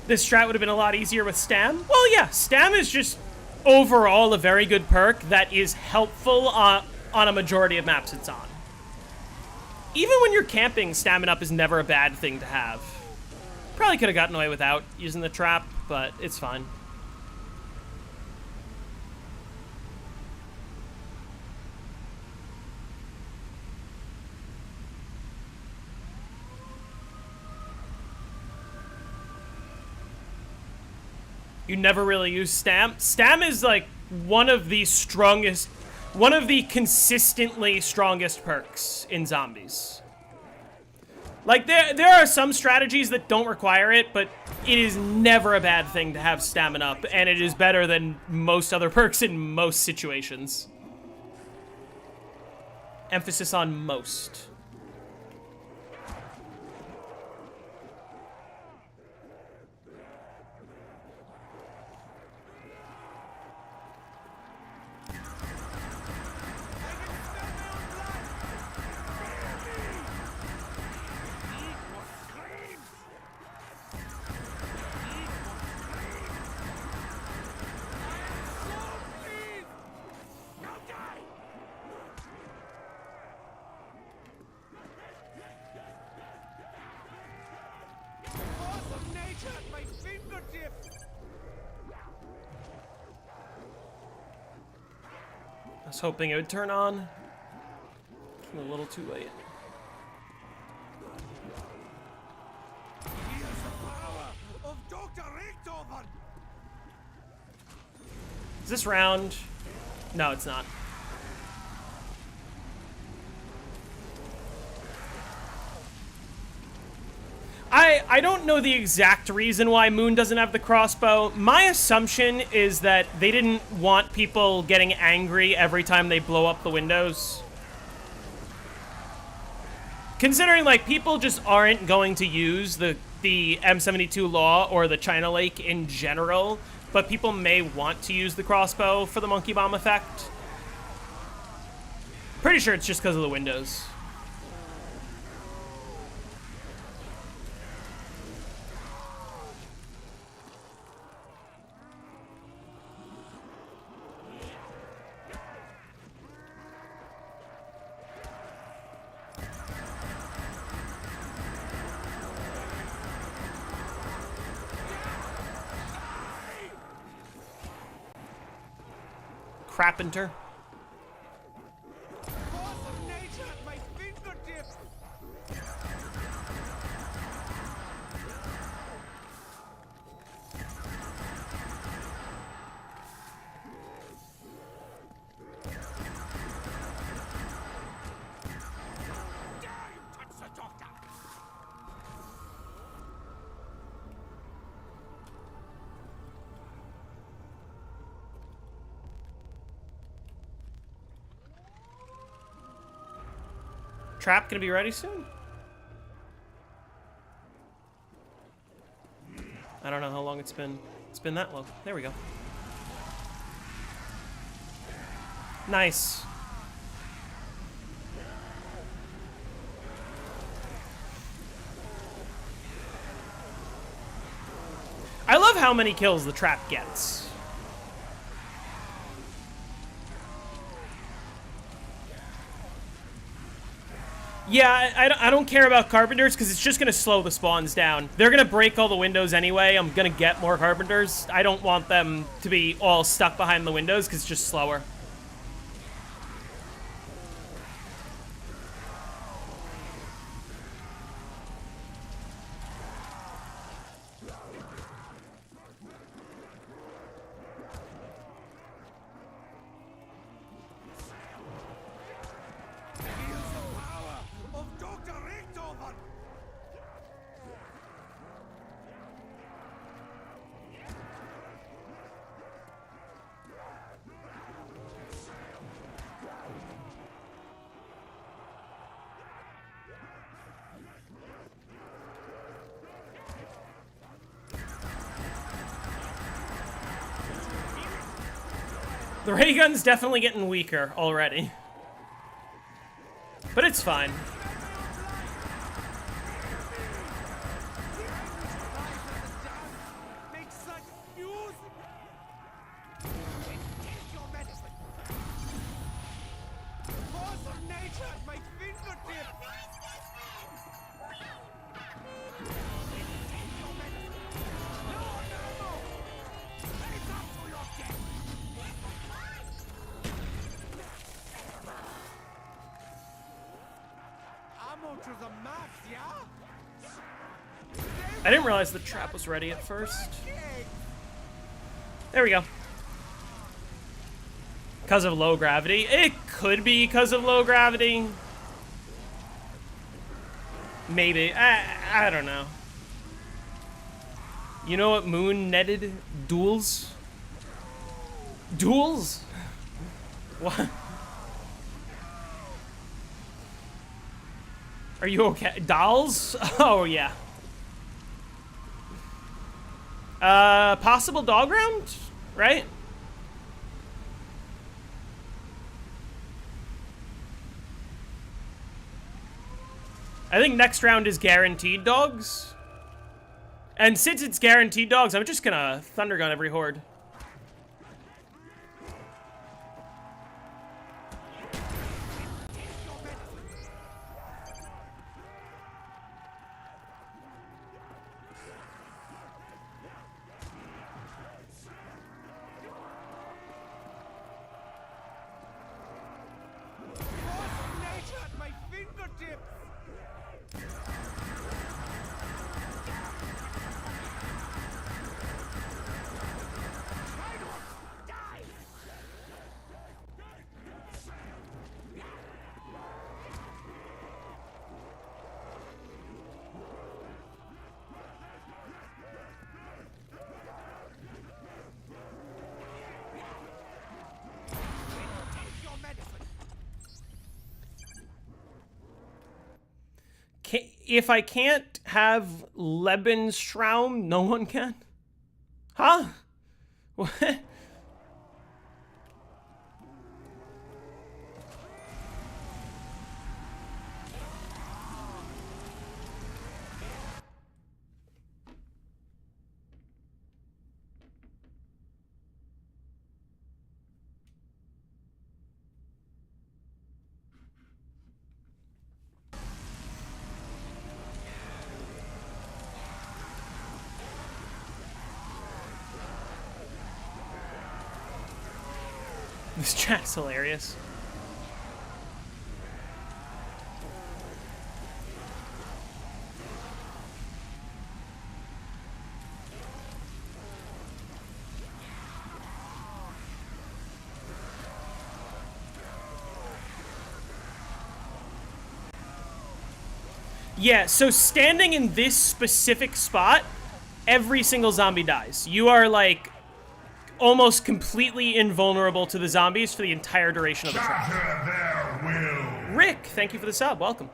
Speaker 1: This strat would have been a lot easier with Stam. Well, yeah, Stam is just overall a very good perk that is helpful on a majority of maps it's on. Even when you're camping, Stamina up is never a bad thing to have. Probably could have gotten away without using the trap, but it's fine. You never really use Stam. Stam is like one of the consistently strongest perks in zombies. Like there are some strategies that don't require it, but it is never a bad thing to have stamina up, and it is better than most other perks in most situations. Emphasis on most. I was hoping it would turn on. Came a little too late. Is this round? No, it's not. I don't know the exact reason why Moon doesn't have the crossbow. My assumption is that they didn't want people getting angry every time they blow up the windows. Considering, like, people just aren't going to use the M72 Law or the China Lake in general, but people may want to use the crossbow for the monkey bomb effect. Pretty sure it's just because of the windows. Crapenter. Trap gonna be ready soon? I don't know how long it's been. It's been that long. There we go. Nice. I love how many kills the trap gets. Yeah, I don't care about carpenters because it's just going to slow the spawns down. They're going to break all the windows anyway. I'm going to get more carpenters. I don't want them to be all stuck behind the windows because it's just slower. The ray gun's definitely getting weaker already. But it's fine. I didn't realize the trap was ready at first. There we go. Because of low gravity. It could be because of low gravity. Maybe. I don't know. You know what Moon netted? Duels? Duels? What? Are you okay? Dolls? Oh, yeah. Possible dog round? Right? I think next round is guaranteed dogs. And since it's guaranteed dogs, I'm just gonna thunder gun every horde.
Speaker 4: Nature at my fingertips.
Speaker 1: If I can't have Lebensraum, no one can? Huh? What? This chat's hilarious. Yeah, so standing in this specific spot, every single zombie dies. You are like almost completely invulnerable to the zombies for the entire duration of the trial. Rick, thank you for the sub. Welcome.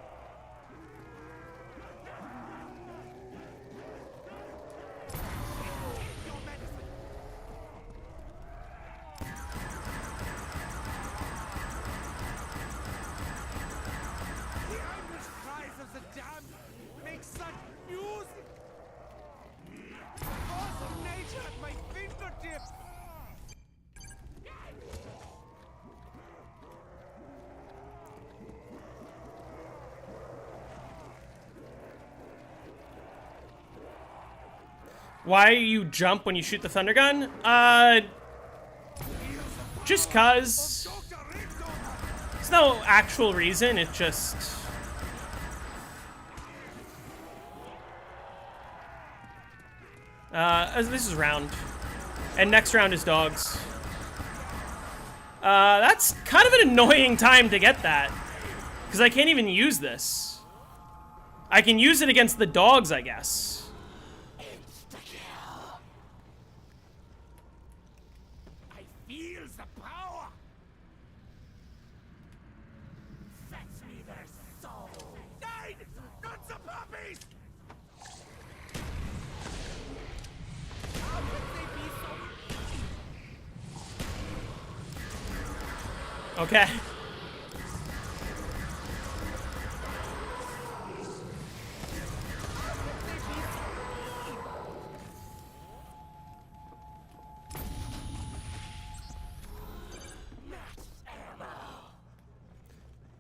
Speaker 4: The Irish cries of the damned make such music. Force of nature at my fingertips.
Speaker 1: Why you jump when you shoot the thunder gun? Just cause. There's no actual reason, it just... this is round. And next round is dogs. That's kind of an annoying time to get that. Because I can't even use this. I can use it against the dogs, I guess. Okay.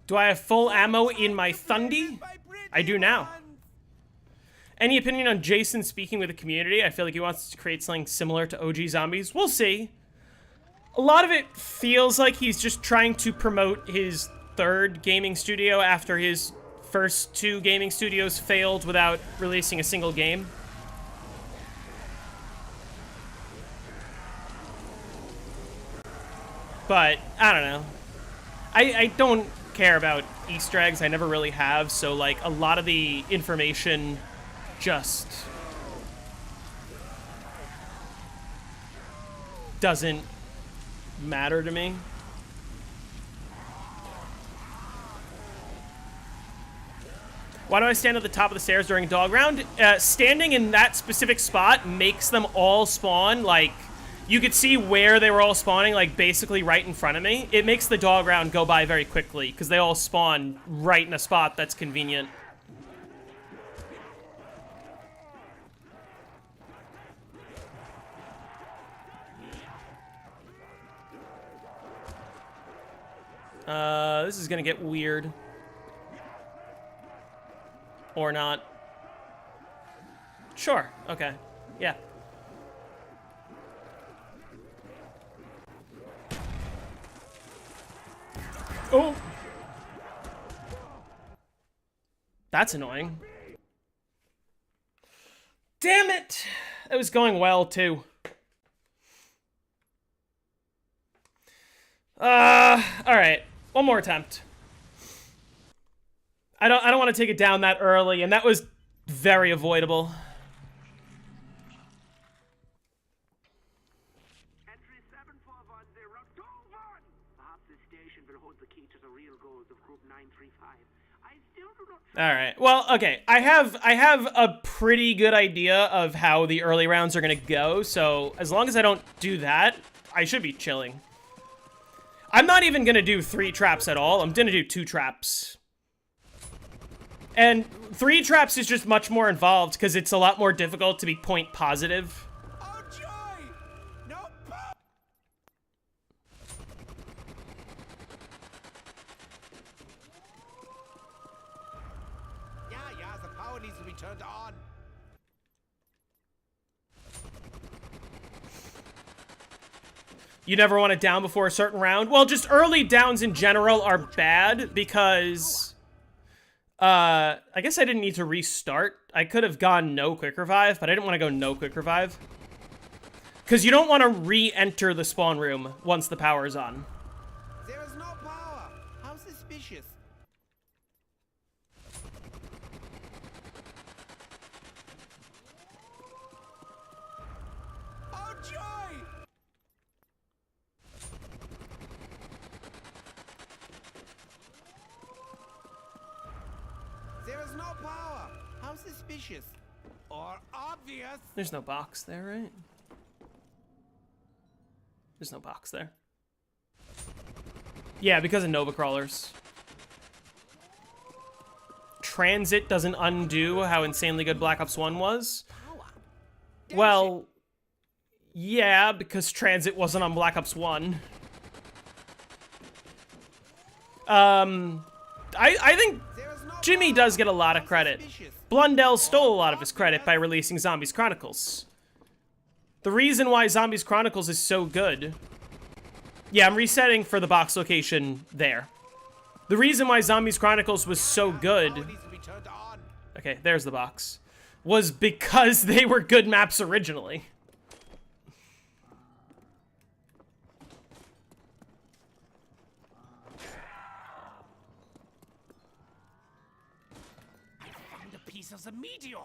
Speaker 1: Do I have full ammo in my Thundy? I do now. Any opinion on Jason speaking with the community? I feel like he wants to create something similar to OG Zombies. We'll see. A lot of it feels like he's just trying to promote his third gaming studio after his first two gaming studios failed without releasing a single game. But, I don't know. I don't care about Easter eggs. I never really have, so, like, a lot of the information just doesn't matter to me. Why do I stand at the top of the stairs during a dog round? Standing in that specific spot makes them all spawn, like, you could see where they were all spawning, like, basically right in front of me. It makes the dog round go by very quickly, because they all spawn right in a spot that's convenient. This is gonna get weird. Or not. Sure, okay. Yeah. Oh! That's annoying. Damn it! It was going well, too. Alright. One more attempt. I don't want to take it down that early, and that was very avoidable.
Speaker 4: Entry 7410, go on! Perhaps this station will hold the key to the real goals of Group 935. I still do not...
Speaker 1: Alright, well, okay. I have a pretty good idea of how the early rounds are gonna go, so as long as I don't do that, I should be chilling. I'm not even gonna do 3 traps at all. I'm gonna do 2 traps. And 3 traps is just much more involved because it's a lot more difficult to be point positive.
Speaker 4: Oh, joy! No, yeah, the power needs to be turned on.
Speaker 1: You never want it down before a certain round? Well, just early downs in general are bad because... I guess I didn't need to restart. I could have gone no quick revive, but I didn't want to go no quick revive. Because you don't want to re-enter the spawn room once the power is on.
Speaker 4: There is no power. How suspicious. Oh, joy! There is no power. How suspicious. Or obvious.
Speaker 1: There's no box there, right? There's no box there. Yeah, because of Nova Crawlers. Transit doesn't undo how insanely good Black Ops 1 was. Well, yeah, because Transit wasn't on Black Ops 1. I think Jimmy does get a lot of credit. Blundell stole a lot of his credit by releasing Zombies Chronicles. The reason why Zombies Chronicles is so good... Yeah, I'm resetting for the box location there. The reason why Zombies Chronicles was so good... Okay, there's the box. Was because they were good maps originally.
Speaker 4: A piece of the meteor.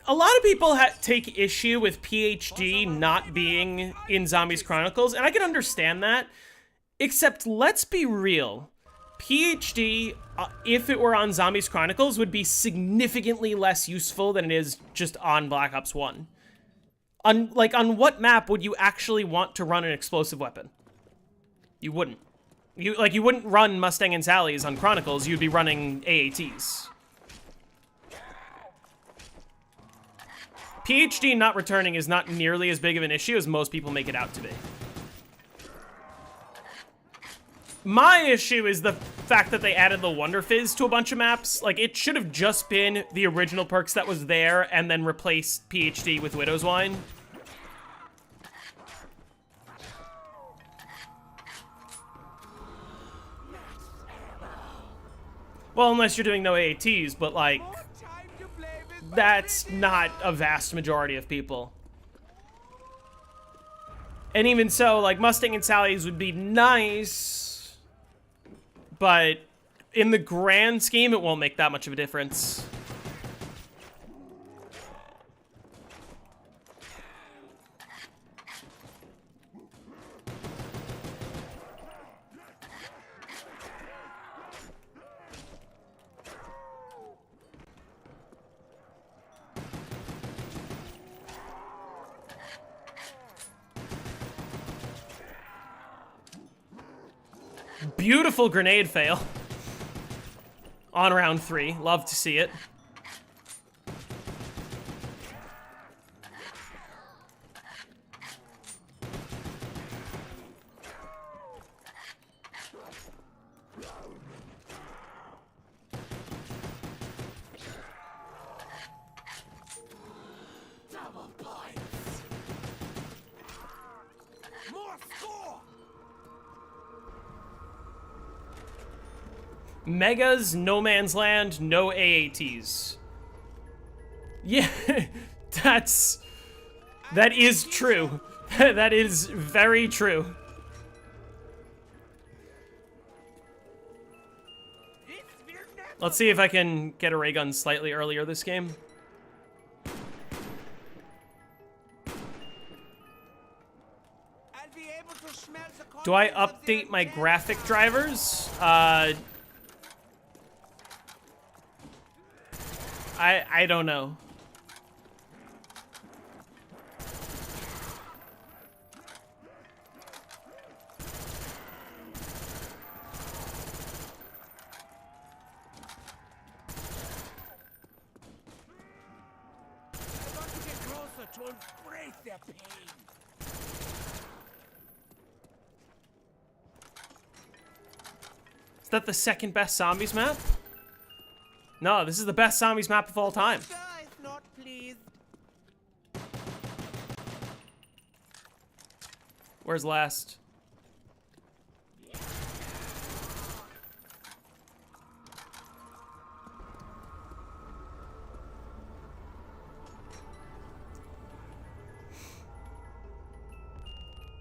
Speaker 1: A lot of people take issue with PhD not being in Zombies Chronicles, and I can understand that. Except, let's be real. PhD, if it were on Zombies Chronicles, would be significantly less useful than it is just on Black Ops 1. On what map would you actually want to run an explosive weapon? You wouldn't. You wouldn't run Mustang and Sally's on Chronicles, you'd be running AATs. PhD not returning is not nearly as big of an issue as most people make it out to be. My issue is the fact that they added the Wonder Fizz to a bunch of maps. Like, it should have just been the original perks that was there and then replaced PhD with Widow's Wine. Well, unless you're doing no AATs, but like,
Speaker 4: More time to play with my
Speaker 1: that's
Speaker 4: pretty
Speaker 1: not a vast majority of people. And even so, like, Mustang and Sally's would be nice, but in the grand scheme, it won't make that much of a difference. Beautiful grenade fail. On round 3. Love to see it.
Speaker 4: double points. More score.
Speaker 1: Megas, No Man's Land, no AATs. Yeah, that is true. That is very true. Let's see if I can get a ray gun slightly earlier this game.
Speaker 4: I'll be able to smell the
Speaker 1: Do I
Speaker 4: contents of the
Speaker 1: update my
Speaker 4: undead
Speaker 1: graphic
Speaker 4: side.
Speaker 1: drivers? I don't know.
Speaker 4: I want to get closer to embrace their pain.
Speaker 1: Is that the second best zombies map? No, this is the best zombies map of all time.
Speaker 4: Sir is not pleased.
Speaker 1: Where's last?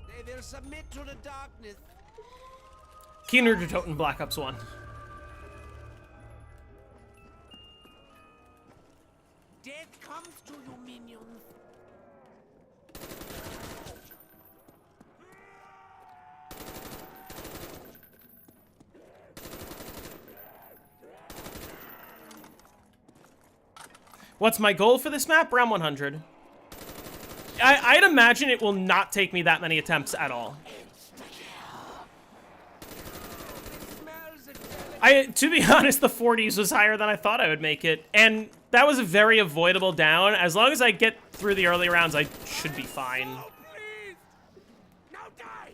Speaker 4: They will submit to the darkness.
Speaker 1: Kino to Toten Black Ops 1.
Speaker 4: Death comes to you, minions.
Speaker 1: What's my goal for this map? Round 100. I'd imagine it will not take me that many attempts at all.
Speaker 4: Smells a
Speaker 1: To be honest, the 40s was higher than I thought I would make it. And that was a very avoidable down. As long as I get through the early rounds, I should be fine.
Speaker 4: Oh, please! Now die!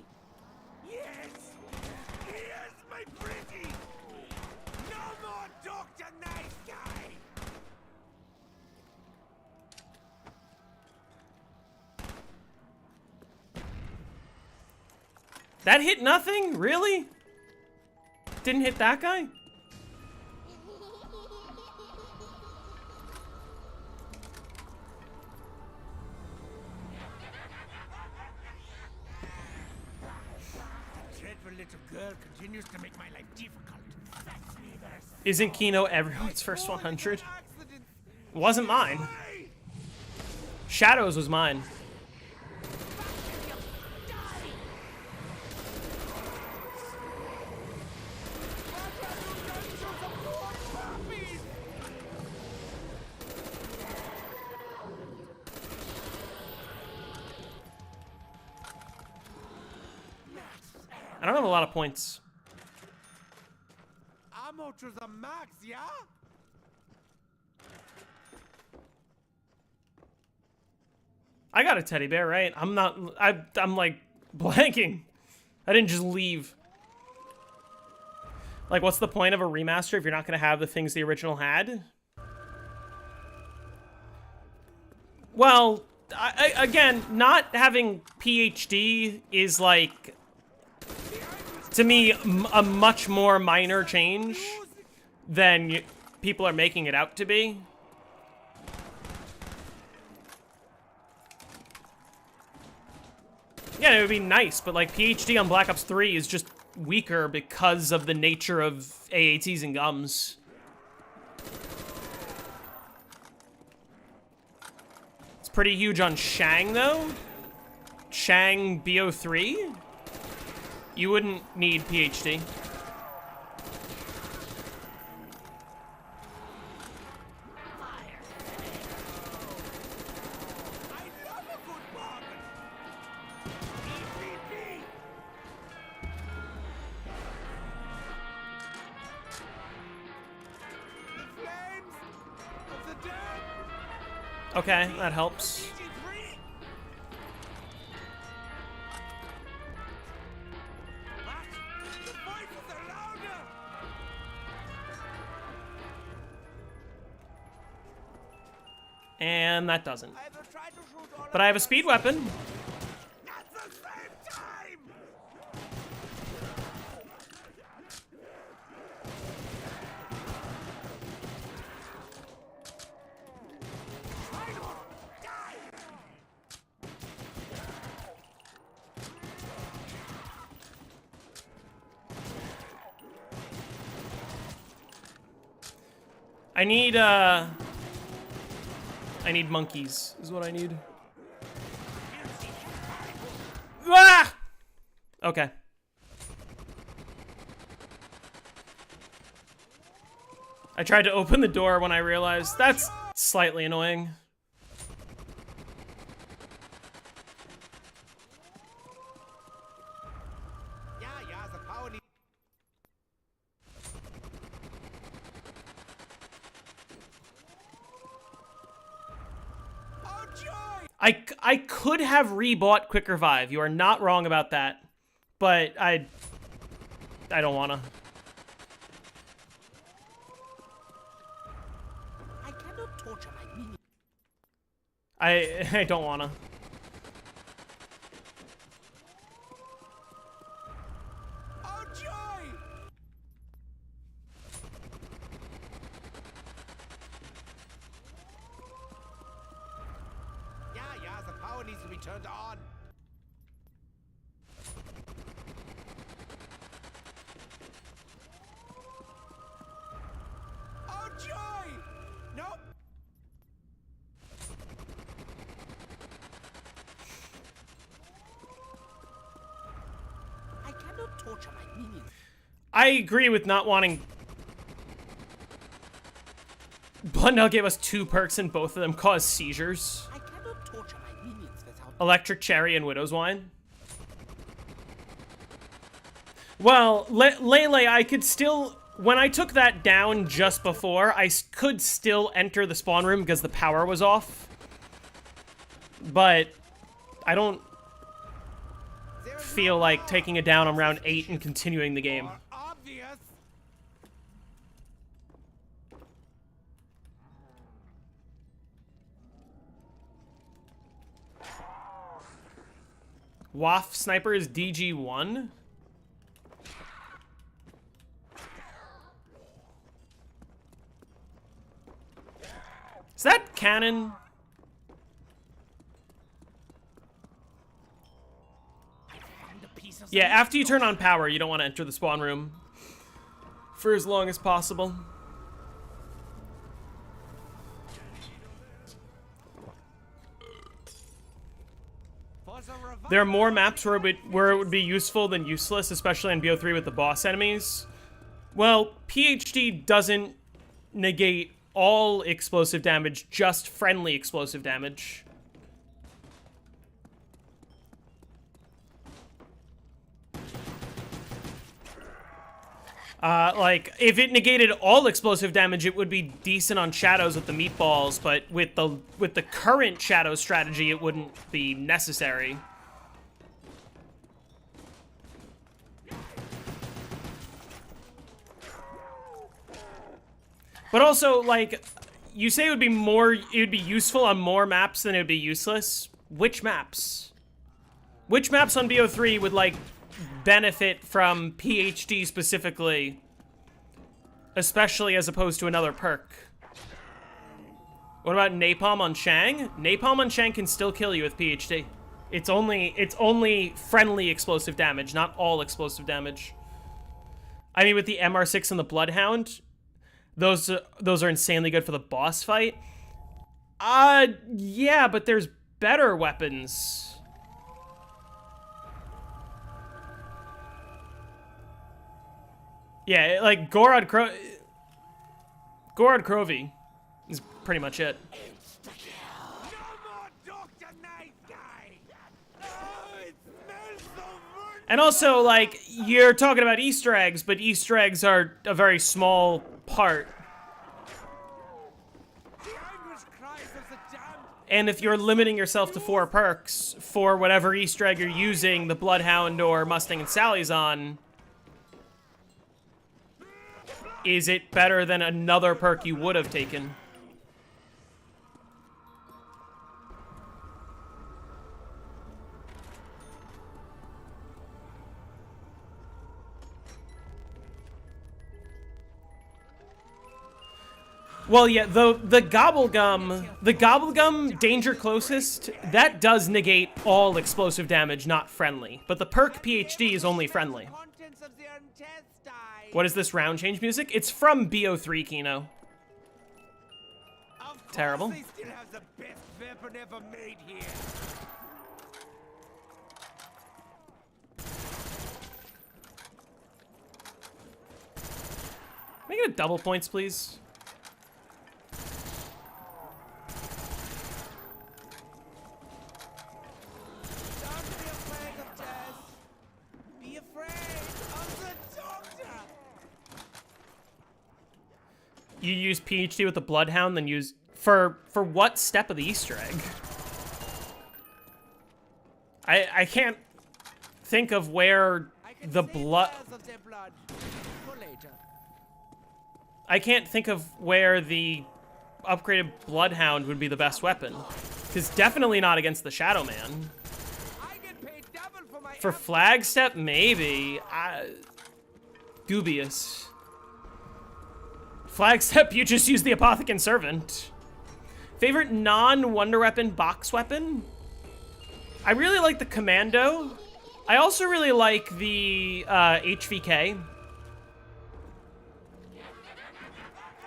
Speaker 4: Yes! Yes, my pretty! No more Dr. Nice Guy!
Speaker 1: That hit nothing? Really? Didn't hit that guy?
Speaker 4: Dreadful little girl continues to make my life difficult.
Speaker 1: Isn't Kino everyone's first 100?
Speaker 4: Accident.
Speaker 1: Wasn't mine.
Speaker 4: Hey!
Speaker 1: Shadows was mine. I don't have a lot of points.
Speaker 4: Ammo to the max, yeah?
Speaker 1: I got a teddy bear, right? I'm like blanking. I didn't just leave. Like, what's the point of a remaster if you're not gonna have the things the original had? Well, again, not having PhD is like, to me, a much more minor change than people are making it out to be. Yeah, it would be nice, but like PhD on Black Ops 3 is just weaker because of the nature of AATs and gums. It's pretty huge on Shang, though. Shang BO3? You wouldn't need PhD. Okay, that helps. And that doesn't. But I have a speed weapon.
Speaker 4: At the same time!
Speaker 1: I need monkeys, is what I need. Ah! Okay. I tried to open the door when I realized that's slightly annoying. I could have rebought Quick Revive. You are not wrong about that. But I don't wanna.
Speaker 4: I cannot torture my minions.
Speaker 1: I don't wanna.
Speaker 4: Oh joy! Yeah, the power needs to be turned on. Oh joy! Nope. I cannot torture my minions.
Speaker 1: I agree with not wanting. Bloodnell gave us 2 perks and both of them cause seizures.
Speaker 4: I cannot torture my minions without.
Speaker 1: Electric Cherry and Widow's Wine. Well, Lele, I could still... When I took that down just before, I could still enter the spawn room because the power was off. But I don't feel like taking it down on round 8 and continuing the game.
Speaker 4: Obvious.
Speaker 1: WAF Sniper is DG1? Is that canon? Yeah, after you turn on power, you don't want to enter the spawn room for as long as possible. There are more maps where it would be useful than useless, especially in BO3 with the boss enemies. Well, PhD doesn't negate all explosive damage, just friendly explosive damage. Like, if it negated all explosive damage, it would be decent on Shadows with the meatballs, but with the current Shadow strategy, it wouldn't be necessary. But also, like, you say it would be useful on more maps than it would be useless. Which maps? Which maps on BO3 would, like, benefit from PhD specifically especially as opposed to another perk. What about Napalm on Shang? Napalm on Shang can still kill you with PhD. It's only friendly explosive damage, not all explosive damage. I mean, with the MR6 and the Bloodhound, those are insanely good for the boss fight. Yeah, but there's better weapons. Yeah, like Gorod Krovi is pretty much it.
Speaker 4: No more Dr. Nice Guy! Oh, it smells so good!
Speaker 1: And also, like, you're talking about Easter eggs, but Easter eggs are a very small part.
Speaker 4: The anguish cries of the damned.
Speaker 1: And if you're limiting yourself to 4 perks for whatever Easter egg you're using the Bloodhound or Mustang and Sally's on, is it better than another perk you would have taken? Well, yeah, the Gobblegum Danger Closest, that does negate all explosive damage, not friendly. But the perk PhD is only friendly.
Speaker 4: Contents of the intestine.
Speaker 1: What is this round change music? It's from BO3, Kino.
Speaker 4: Of course
Speaker 1: Terrible.
Speaker 4: They still have the best weapon ever made here.
Speaker 1: Make it a double points, please.
Speaker 4: Don't be afraid of death. Be afraid of the doctor.
Speaker 1: You use PhD with the Bloodhound, then use... For what step of the Easter egg? I can't think of where
Speaker 4: I can
Speaker 1: the
Speaker 4: save
Speaker 1: blood...
Speaker 4: vials of their blood for later.
Speaker 1: I can't think of where the upgraded Bloodhound would be the best weapon. Because definitely not against the Shadow Man.
Speaker 4: I get paid double for my
Speaker 1: For Flagstep, maybe. Dubious. Flagstep, you just use the Apothecant Servant. Favorite non-Wonder Weapon box weapon? I really like the Commando. I also really like the HVK.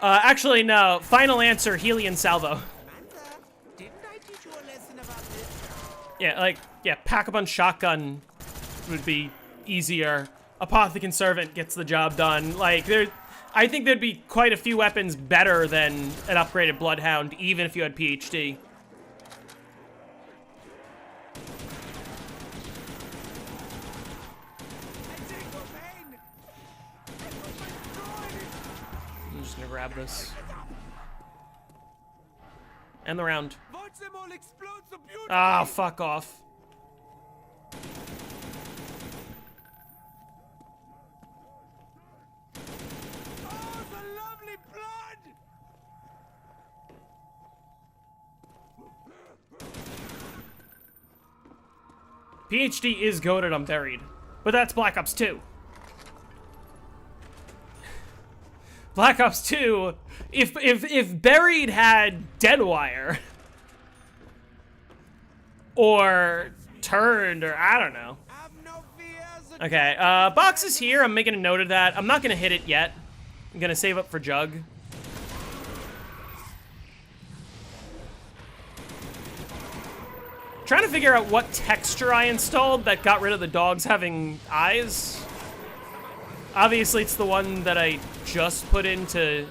Speaker 1: Actually, no. Final answer, Helion Salvo.
Speaker 4: Samantha, didn't I teach you a lesson about this?
Speaker 1: Yeah, Pack-a-Punch Shotgun would be easier. Apothecant Servant gets the job done. Like, I think there'd be quite a few weapons better than an upgraded Bloodhound, even if you had PhD.
Speaker 4: I take no pain. I put my straw in it.
Speaker 1: I'm just gonna grab this. End the round.
Speaker 4: Watch them all explode so beautifully.
Speaker 1: Ah, fuck off.
Speaker 4: Oh, the lovely blood!
Speaker 1: PhD is goated on Buried, but that's Black Ops 2. Black Ops 2, if Buried had Deadwire, or Turned, or I don't know.
Speaker 4: Have no fears.
Speaker 1: Okay, box is here. I'm making a note of that. I'm not gonna hit it yet. I'm gonna save up for Jug. Trying to figure out what texture I installed that got rid of the dogs having eyes. Obviously, it's the one that I just put in to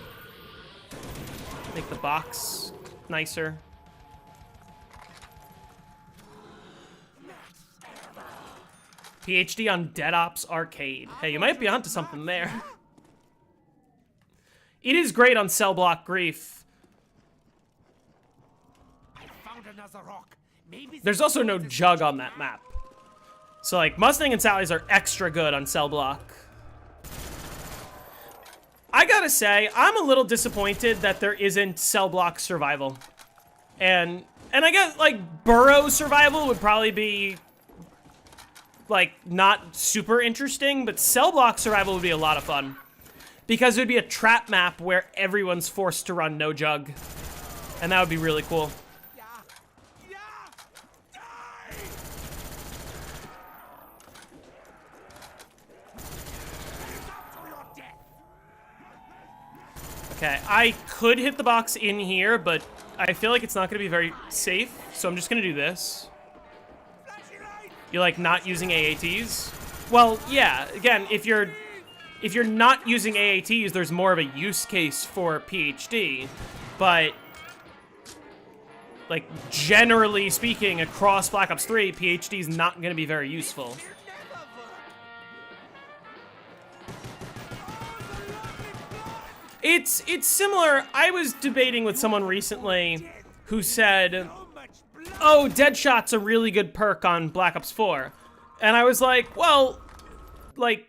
Speaker 1: make the box nicer. PhD on Dead Ops Arcade. Hey, you might be onto something there. It is great on Cell Block Grief.
Speaker 4: I found another rock. Maybe
Speaker 1: There's also no Jug on that map. So, like, Mustang and Sally's are extra good on Cell Block. I gotta say, I'm a little disappointed that there isn't Cell Block Survival. And I guess, like, Burrow Survival would probably be, like, not super interesting, but Cell Block Survival would be a lot of fun. because it would be a trap map where everyone's forced to run no jug. And that would be really cool.
Speaker 4: Yeah. Yeah. Die. To your death.
Speaker 1: Okay, I could hit the box in here, but I feel like it's not going to be very safe, so I'm just going to do this.
Speaker 4: Flashy light.
Speaker 1: You're, like, not using AATs? Well, yeah, again, if you're not using AATs, there's more of a use case for PhD, but, like, generally speaking, across Black Ops 3, PhD is not going to be very useful. It's similar. I was debating with someone recently who said, oh, Deadshot's a really good perk on Black Ops 4. And I was like, well, like,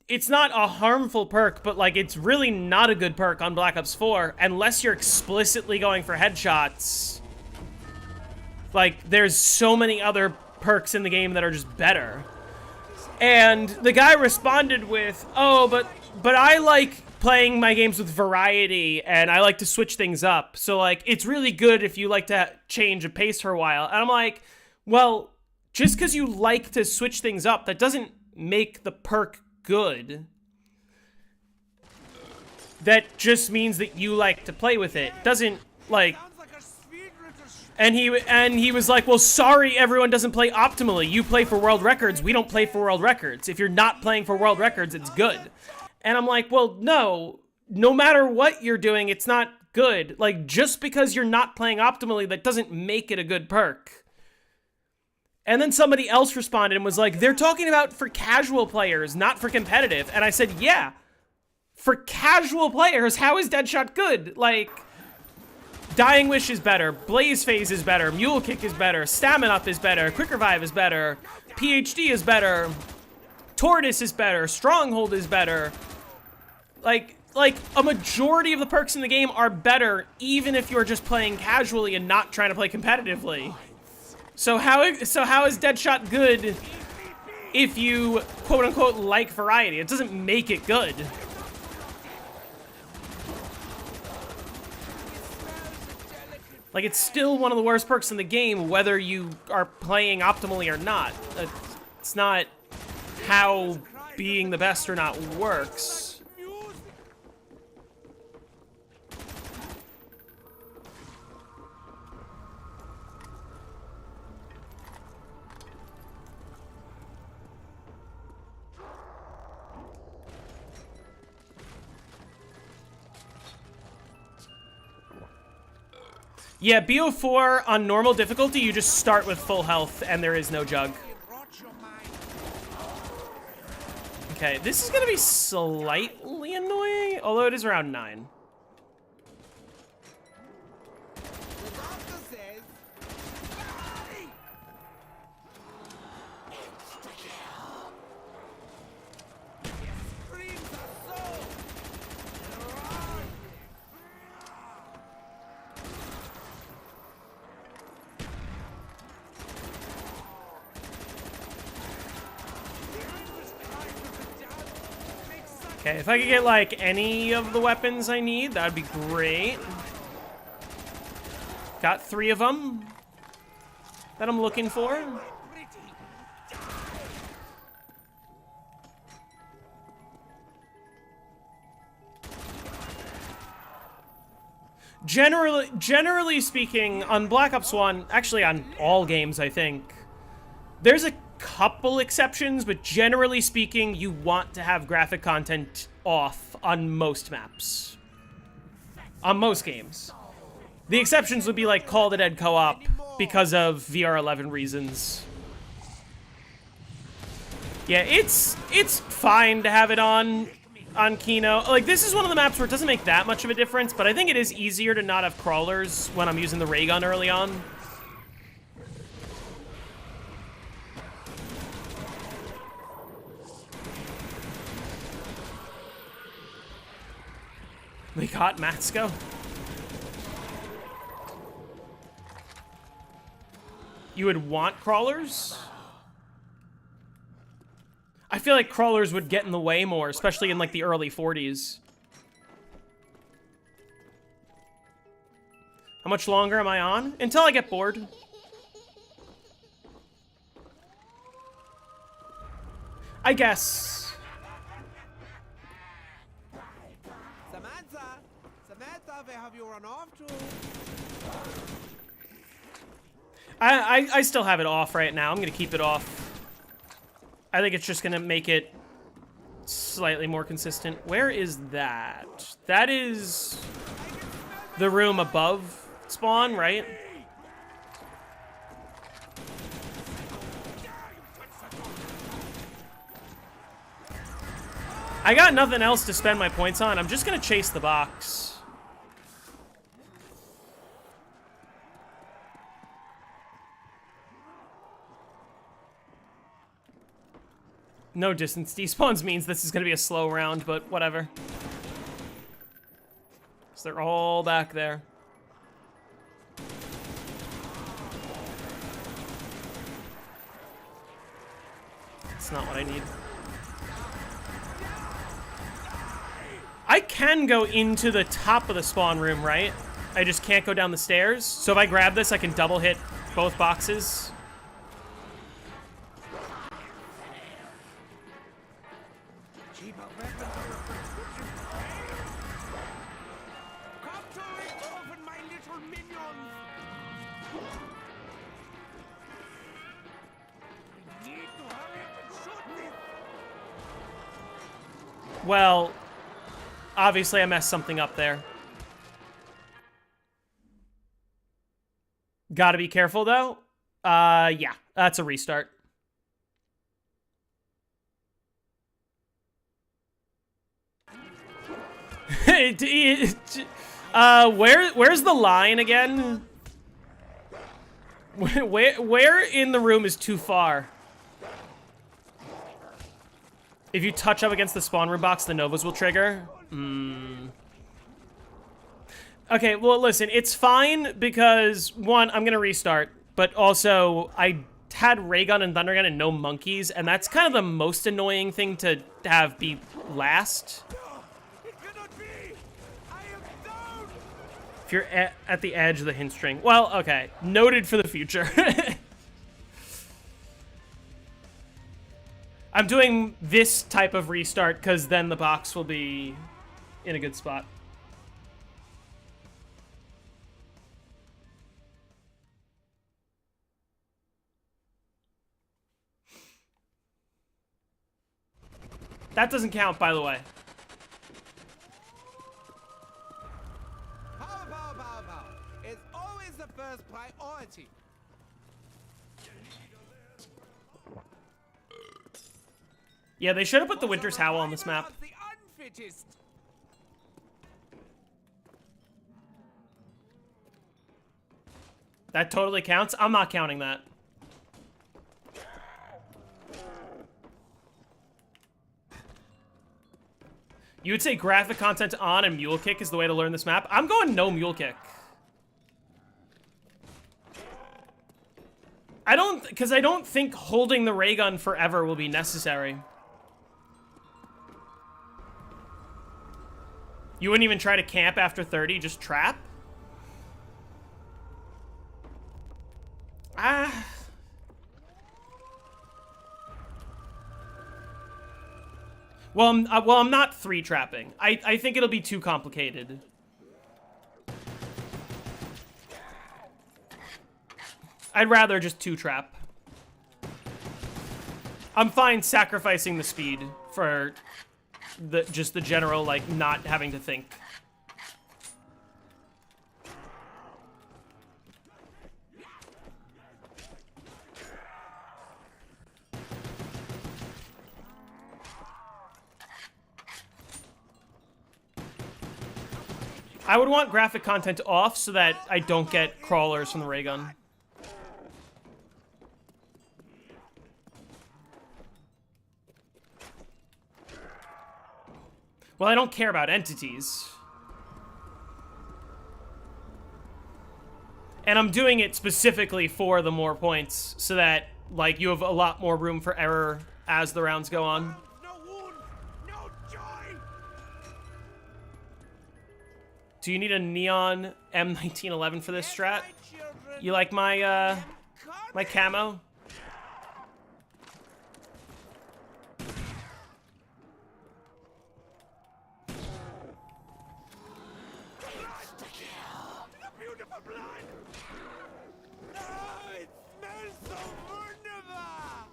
Speaker 1: it's not a harmful perk, but, like, it's really not a good perk on Black Ops 4 unless you're explicitly going for headshots. Like, there's so many other perks in the game that are just better. And the guy responded with, oh, but I like playing my games with variety, and I like to switch things up. So, like, it's really good if you like to change a pace for a while. And I'm like, well, just because you like to switch things up, that doesn't make the perk good. That just means that you like to play with it. Doesn't, like... And he was like, well, sorry everyone doesn't play optimally. You play for world records. We don't play for world records. If you're not playing for world records, it's good. And I'm like, well, no matter what you're doing, it's not good. Like, just because you're not playing optimally, that doesn't make it a good perk. And then somebody else responded and was like, they're talking about for casual players, not for competitive. And I said, yeah, for casual players, how is Deadshot good? Like, Dying Wish is better, Blaze Phase is better, Mule Kick is better, Stamina Up is better, Quick Revive is better, PhD is better, Tortoise is better, Stronghold is better. Like a majority of the perks in the game are better, even if you're just playing casually and not trying to play competitively. So how is Deadshot good if you, quote-unquote, like variety? It doesn't make it good. Like, it's still one of the worst perks in the game, whether you are playing optimally or not. It's not how being the best or not works. Yeah, BO4 on normal difficulty, you just start with full health and there is no jug. Okay, this is gonna be slightly annoying, although it is around 9. Okay, if I could get, like, any of the weapons I need, that would be great. Got 3 of them that I'm looking for. Generally speaking, on Black Ops 1, actually on all games, I think, there's a couple exceptions, but generally speaking, you want to have graphic content off on most maps. On most games. The exceptions would be like Call of the Dead co-op because of VR11 reasons. Yeah, it's fine to have it on Kino. Like, this is one of the maps where it doesn't make that much of a difference, but I think it is easier to not have crawlers when I'm using the ray gun early on. We got Matsko. You would want crawlers? I feel like crawlers would get in the way more, especially in, like, the early 40s. How much longer am I on? Until I get bored. I guess.
Speaker 4: Samantha! Samantha, where have you run off to?
Speaker 1: I still have it off right now. I'm gonna keep it off. I think it's just gonna make it slightly more consistent. Where is that? That is the room above spawn, right? I got nothing else to spend my points on. I'm just gonna chase the box. No distance despawns means this is gonna be a slow round, but whatever. So they're all back there. That's not what I need. I can go into the top of the spawn room, right? I just can't go down the stairs. So if I grab this, I can double hit both boxes.
Speaker 4: Come to Richthofen, my little minions! I need to hurry up and shoot this!
Speaker 1: Well, obviously I messed something up there. Gotta be careful though. Yeah, that's a restart. Where's the line again? Where in the room is too far? If you touch up against the spawn room box, the Novas will trigger. Okay, well, listen, it's fine because, one, I'm gonna restart, but also, I had Ray Gun and Thunder Gun and no monkeys, and that's kind of the most annoying thing to have be last.
Speaker 4: It cannot be! I am down!
Speaker 1: If you're at the edge of the hint string. Well, okay, noted for the future. I'm doing this type of restart because then the box will be in a good spot. That doesn't count, by the way.
Speaker 4: Power, power, power, power. It's always the first priority.
Speaker 1: Yeah, they should have put the Winter's Howl on this map.
Speaker 4: The unfittest.
Speaker 1: That totally counts. I'm not counting that. You would say graphic content on and mule kick is the way to learn this map. I'm going no mule kick. Because I don't think holding the ray gun forever will be necessary. You wouldn't even try to camp after 30, just trap? Well, I'm not 3-trapping. I think it'll be too complicated. I'd rather just 2-trap. I'm fine sacrificing the speed for just the general, like, not having to think. I would want graphic content off so that I don't get crawlers from the ray gun. Well, I don't care about entities. And I'm doing it specifically for the more points so that, like, you have a lot more room for error as the rounds go on.
Speaker 4: No wound, no joy.
Speaker 1: Do you need a neon M1911 for this strat?
Speaker 4: My children,
Speaker 1: You like my,
Speaker 4: am
Speaker 1: my
Speaker 4: coming.
Speaker 1: camo?
Speaker 4: The beautiful blood! Oh, it smells so wunderbar!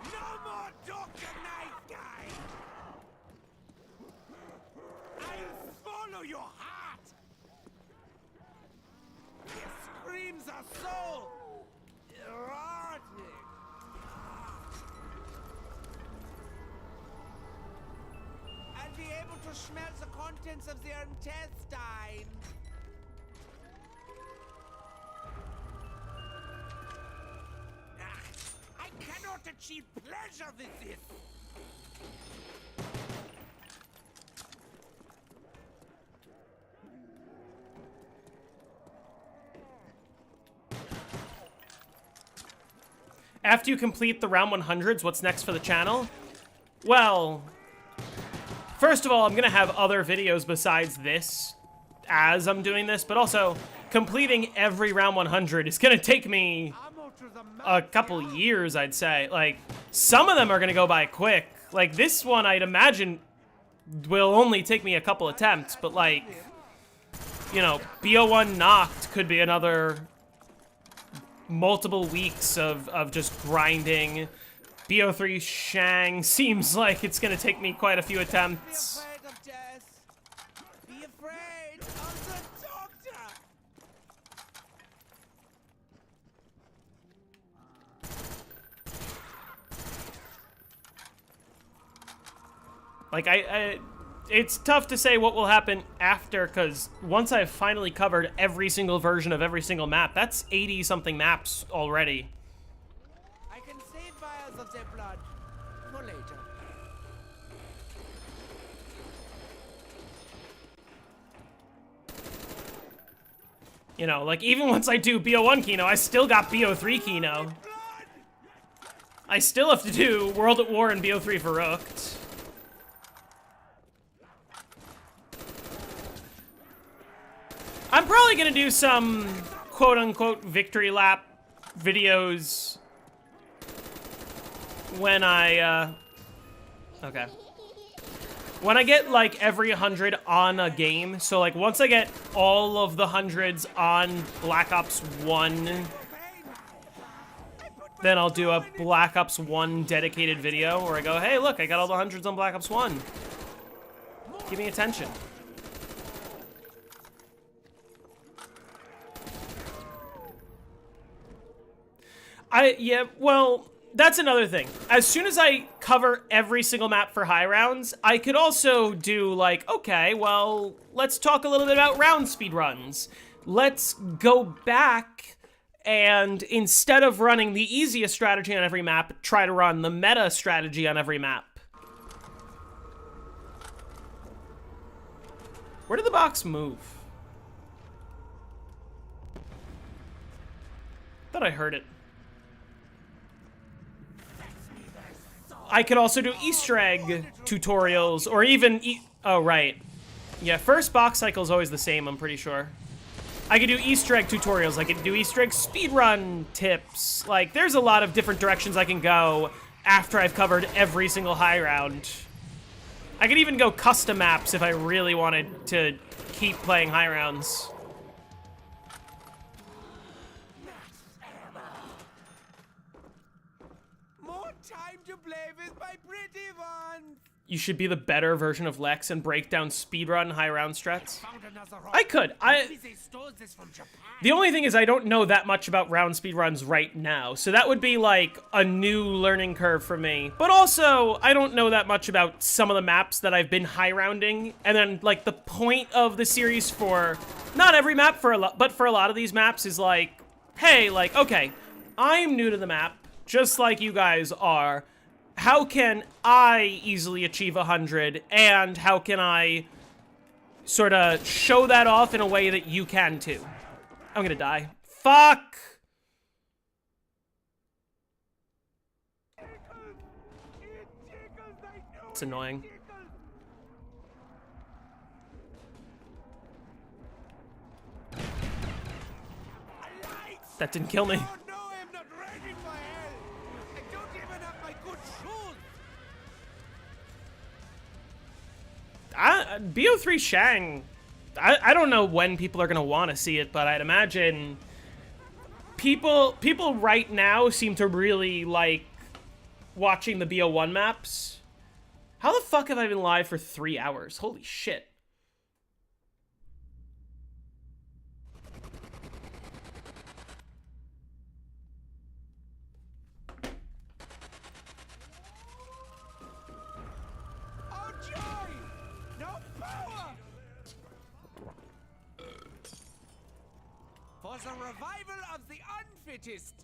Speaker 4: No more Dr. Nice Guy! I'll swallow your heart! Your screams are so erotic! I'll be able to smell the contents of their intestine. I cannot achieve pleasure with this.
Speaker 1: After you complete the round 100s, what's next for the channel? Well, first of all, I'm gonna have other videos besides this as I'm doing this, but also completing every round 100 is gonna take me
Speaker 4: Ammo to the
Speaker 1: a couple years, I'd say. Like, some of them are gonna go by quick. Like, this one, I'd imagine, will only take me a couple attempts, but like, you know, BO1 Knocked could be another multiple weeks of just grinding. BO3 Shang seems like it's gonna take me quite a few
Speaker 4: Be
Speaker 1: attempts.
Speaker 4: afraid of death. Be afraid of the doctor.
Speaker 1: Like, it's tough to say what will happen after, because once I've finally covered every single version of every single map, that's 80-something maps already.
Speaker 4: I can save vials of their blood for later.
Speaker 1: You know, like, even once I do BO1 Kino, I still got BO3 Kino. I still have to do World at War and BO3 for Rooked. I'm probably gonna do some quote-unquote victory lap videos when I, okay. When I get, like, every 100 on a game, so, like, once I get all of the 100s on Black Ops 1, then I'll do a Black Ops 1 dedicated video where I go, hey, look, I got all the 100s on Black Ops 1. Give me attention. Yeah, well, that's another thing. As soon as I cover every single map for high rounds, I could also do, like, okay, well, let's talk a little bit about round speed runs. Let's go back and instead of running the easiest strategy on every map, try to run the meta strategy on every map. Where did the box move? Thought I heard it. I could also do Easter egg tutorials, or even oh, right. Yeah, first box cycle is always the same, I'm pretty sure. I could do Easter egg tutorials, I could do Easter egg speedrun tips. Like, there's a lot of different directions I can go after I've covered every single high round. I could even go custom maps if I really wanted to keep playing high rounds.
Speaker 4: More time to play with my pretty ones.
Speaker 1: You should be the better version of Lex and break down speedrun high round strats.
Speaker 4: Found another rock.
Speaker 1: I could.
Speaker 4: Maybe they stole this from Japan.
Speaker 1: The only thing is I don't know that much about round speedruns right now, so that would be like a new learning curve for me. But also, I don't know that much about some of the maps that I've been high rounding, and then like the point of the series for, not every map, for a lot, but for a lot of these maps is like, hey, like, okay, I'm new to the map, just like you guys are. How can I easily achieve 100, and how can I sort of show that off in a way that you can too? I'm gonna die. Fuck! It's annoying. That didn't kill me.
Speaker 4: Oh no, I'm not ready for hell. I don't even have my good shoes.
Speaker 1: BO3 Shang, I don't know when people are going to want to see it, but I'd imagine people right now seem to really like watching the BO1 maps. How the fuck have I been live for 3 hours? Holy shit.
Speaker 4: Oh joy! No power! For the revival of the unfittest.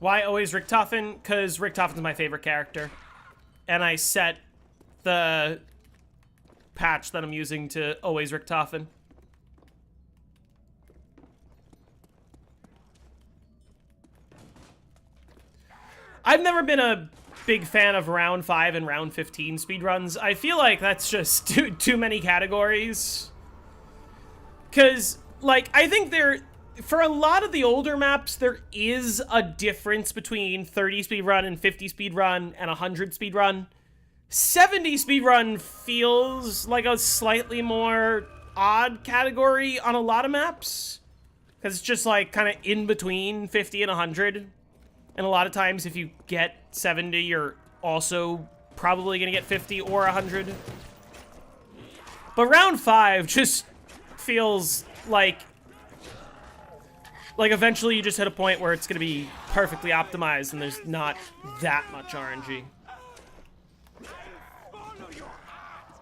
Speaker 1: Why always Richtofen? Because Richtofen's my favorite character. And I set the patch that I'm using to always Richtofen. I've never been a big fan of round 5 and round 15 speedruns. I feel like that's just too many categories. Because, like, I think for a lot of the older maps, there is a difference between 30 speedrun and 50 speedrun and 100 speedrun. 70 speedrun feels like a slightly more odd category on a lot of maps. Because it's just like kind of in between 50 and 100. And a lot of times if you get 70, you're also probably going to get 50 or 100. But round 5 just feels like eventually you just hit a point where it's going to be perfectly optimized and there's not that much RNG.
Speaker 4: Follow your heart.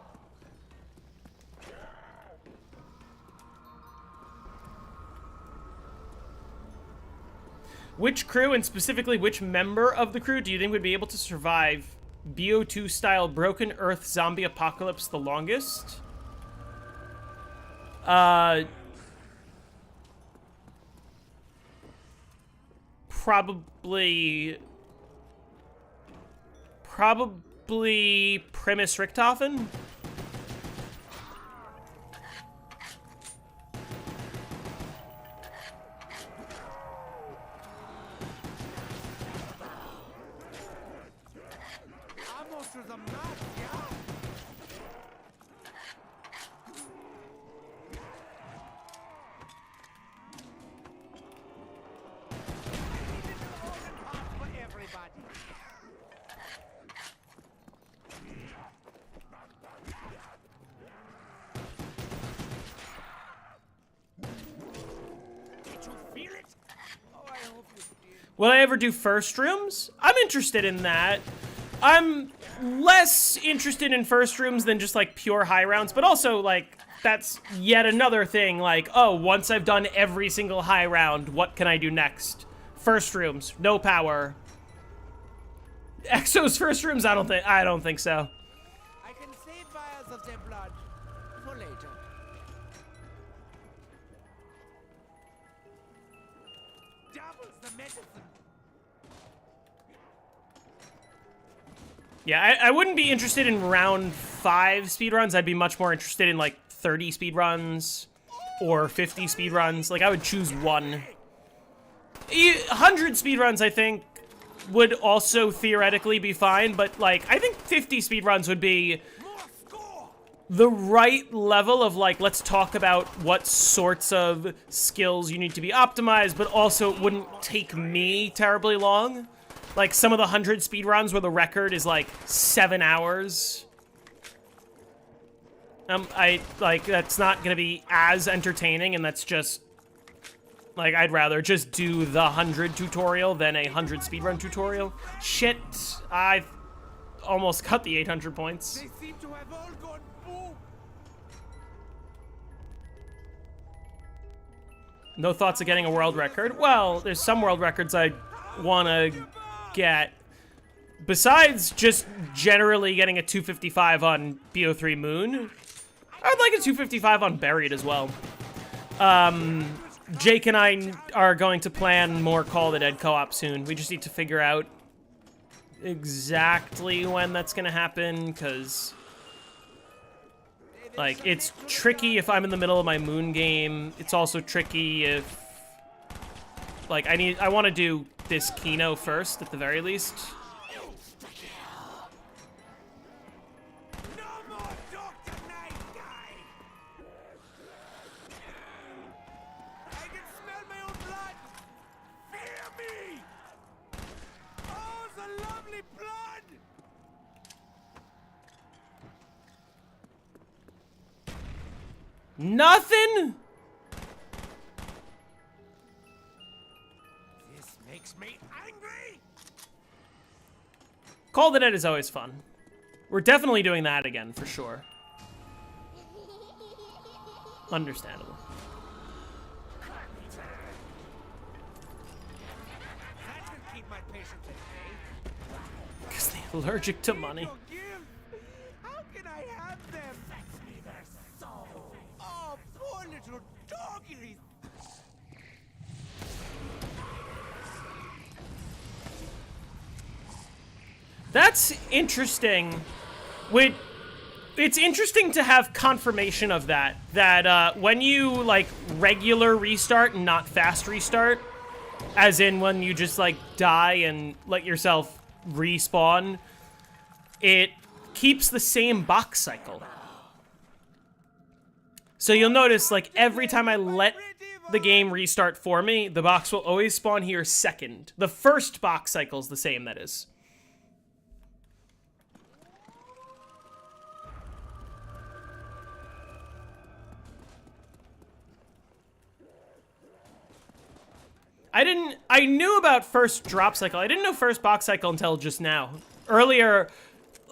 Speaker 1: Which crew, and specifically which member of the crew, do you think would be able to survive BO2 style Broken Earth zombie apocalypse the longest? Probably Primus Richtofen.
Speaker 4: Almost to the mouth, yeah? For everybody. Did you feel it? Oh, I hope you did.
Speaker 1: Will I ever do first rooms? I'm interested in that. I'm less interested in first rooms than just like pure high rounds, but also like that's yet another thing. Like, oh, once I've done every single high round, what can I do next? First rooms, no power. Exo's first rooms, I don't think so.
Speaker 4: I can save vials of their blood for later. Doubles the medicine.
Speaker 1: Yeah, I wouldn't be interested in round 5 speedruns. I'd be much more interested in like 30 speedruns or 50 speedruns. Like I would choose one. 100 speedruns, I think, would also theoretically be fine, but like I think 50 speedruns would be the right level of like, let's talk about what sorts of skills you need to be optimized, but also it wouldn't take me terribly long. Like some of the 100 speedruns where the record is like 7 hours. That's not gonna be as entertaining, and that's just like, I'd rather just do the 100 tutorial than a 100 speedrun tutorial. Shit, I've almost cut the 800 points.
Speaker 4: They seem to have all gone boom.
Speaker 1: No thoughts of getting a world record? Well, there's some world records I want to get. besides just generally getting a 255 on BO3 Moon, I'd like a 255 on Buried as well. Jake and I are going to plan more Call of the Dead co-op soon. We just need to figure out exactly when that's gonna happen, because like it's tricky if I'm in the middle of my Moon game. It's also tricky if like I want to do this Kino first at the very least.
Speaker 4: No more Dr. Night Guy! I can smell my own blood! Fear me! Oh, the lovely blood!
Speaker 1: Nothing?
Speaker 4: This makes me angry!
Speaker 1: Call of the Dead is always fun. We're definitely doing that again, for sure. Understandable.
Speaker 4: That will keep my patients at bay.
Speaker 1: Because they're allergic to money.
Speaker 4: Forgive! How can I have them? Fetch me their soul! Oh, poor little doggies!
Speaker 1: That's interesting. It's interesting to have confirmation of that. That when you like regular restart and not fast restart, as in when you just like die and let yourself respawn, it keeps the same box cycle. So you'll notice like every time I let the game restart for me, the box will always spawn here second. The first box cycle is the same, that is. I knew about first drop cycle. I didn't know first box cycle until just now. Earlier,